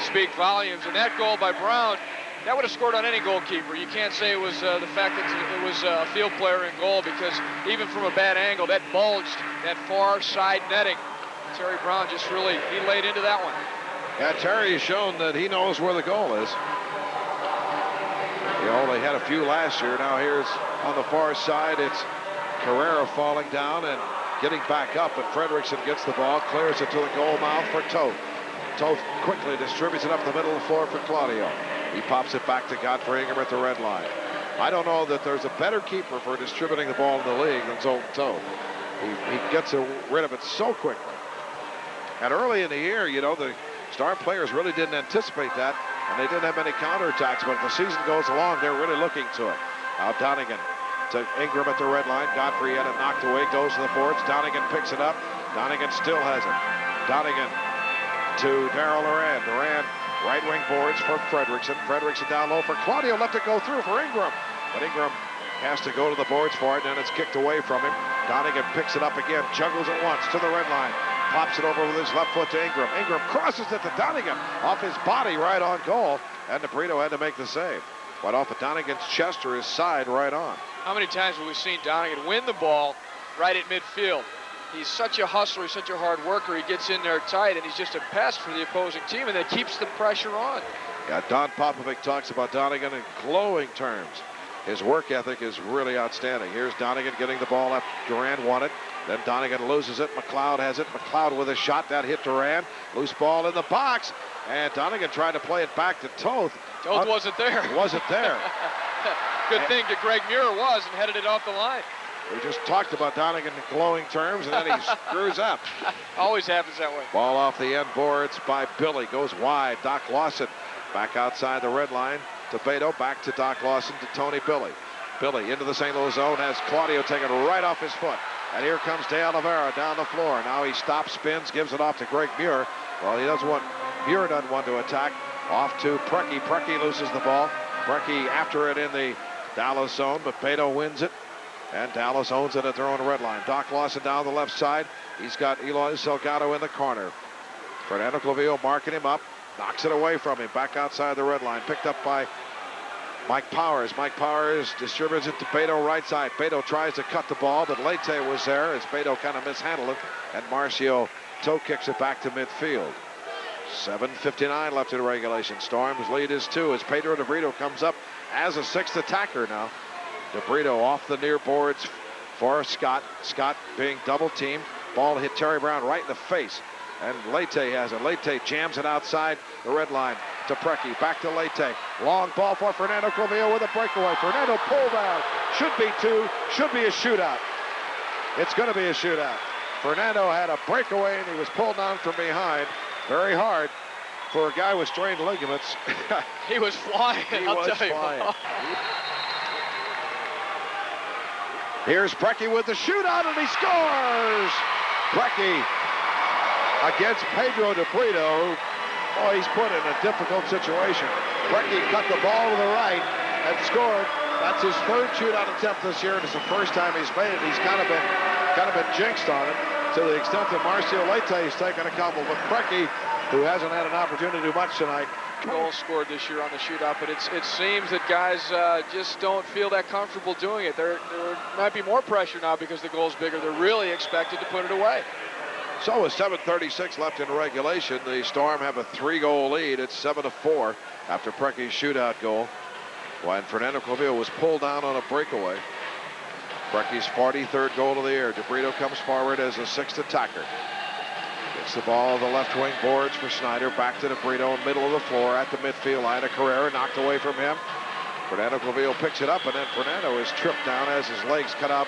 speak volumes, and that goal by Brown, that would have scored on any goalkeeper. You can't say it was the fact that it was a field player in goal, because even from a bad angle, that bulged that far side netting. Terry Brown just really, he laid into that one. Yeah, Terry has shown that he knows where the goal is. He only had a few last year. Now here's on the far side, it's Carrera falling down and getting back up, and Fredrickson gets the ball, clears it to the goal mouth for Toth. Toth quickly distributes it up the middle of the floor for Claudio. He pops it back to Godfrey Ingram at the red line. I don't know that there's a better keeper for distributing the ball in the league than Zoltan Toth. He gets rid of it so quickly. And early in the year, you know, the Storm players really didn't anticipate that, and they didn't have many counterattacks, but as the season goes along, they're really looking to it. Now Donegan to Ingram at the red line. Godfrey had it knocked away, goes to the boards. Donegan picks it up. Donegan still has it. Donegan to Darrell Durand. Durand right wing boards for Fredrickson. Fredrickson down low for Claudio. Let it go through for Ingram. But Ingram has to go to the boards for it, and then it's kicked away from him. Donegan picks it up again, juggles it once to the red line. Pops it over with his left foot to Ingram. Ingram crosses it to Donegan off his body right on goal, and Nebrito had to make the save. Went off of Donegan's chest or his side right on. How many times have we seen Donegan win the ball right at midfield? He's such a hustler, he's such a hard worker. He gets in there tight, and he's just a pest for the opposing team, and that keeps the pressure on. Yeah, Don Popovic talks about Donegan in glowing terms. His work ethic is really outstanding. Here's Donegan getting the ball up. Durand won it. Then Donegan loses it. McLeod has it. McLeod with a shot. That hit Durand. Loose ball in the box. And Donegan tried to play it back to Toth. Toth wasn't there. Wasn't there. Good thing that Greg Muir was and headed it off the line. We just talked about Donegan in glowing terms, and then he screws up. Always happens that way. Ball off the end boards by Billy. Goes wide. Doc Lawson back outside the red line to Beto. Back to Doc Lawson to Tony Billy. Billy into the St. Louis zone has Claudio taken right off his foot. And here comes De Oliveira down the floor. Now he stops, spins, gives it off to Greg Muir. Well, Muir doesn't want to attack. Off to Preki. Preki loses the ball. Preki after it in the Dallas zone, but Beto wins it. And Dallas owns it at their own red line. Doc Lawson down the left side. He's got Eloy Salgado in the corner. Fernando Clavillo marking him up. Knocks it away from him. Back outside the red line. Picked up by Mike Powers. Mike Powers distributes it to Beto right side. Beto tries to cut the ball, but Leite was there as Beto kind of mishandled it. And Marcio toe kicks it back to midfield. 7:59 left in regulation. Storm's lead is 2 as Pedro DeBrito comes up as a 6th attacker now. DeBrito off the near boards for Scott. Scott being double teamed. Ball hit Terry Brown right in the face. And Leite has it. Leite jams it outside the red line to Preki. Back to Leite. Long ball for Fernando Clavillo with a breakaway. Fernando pulled down. Should be 2. Should be a shootout. It's going to be a shootout. Fernando had a breakaway and he was pulled down from behind. Very hard for a guy with strained ligaments. He was flying. He I'll was tell you. flying. Here's Preki with the shootout, and he scores! Preki against Pedro DeBrito. Boy, he's put in a difficult situation. Preki cut the ball to the right and scored. That's his 3rd shootout attempt this year, and it's the first time he's made it. He's kind of been jinxed on it to the extent that Marcio Leite has taken a couple, but Preki, who hasn't had an opportunity to do much tonight. Goals scored this year on the shootout, but it seems that guys just don't feel that comfortable doing it. There might be more pressure now because the goal's bigger. They're really expected to put it away. So with 7:36 left in regulation, the Storm have a 3-goal lead. It's 7-4 after Preki's shootout goal, when Fernando Clavillo was pulled down on a breakaway. Preki's 43rd goal of the year. DeBrito comes forward as a 6th attacker. Gets the ball the left wing boards for Snyder. Back to DeBrito, middle of the floor at the midfield line. A Carrera knocked away from him. Fernando Clavillo picks it up, and then Fernando is tripped down as his legs cut out.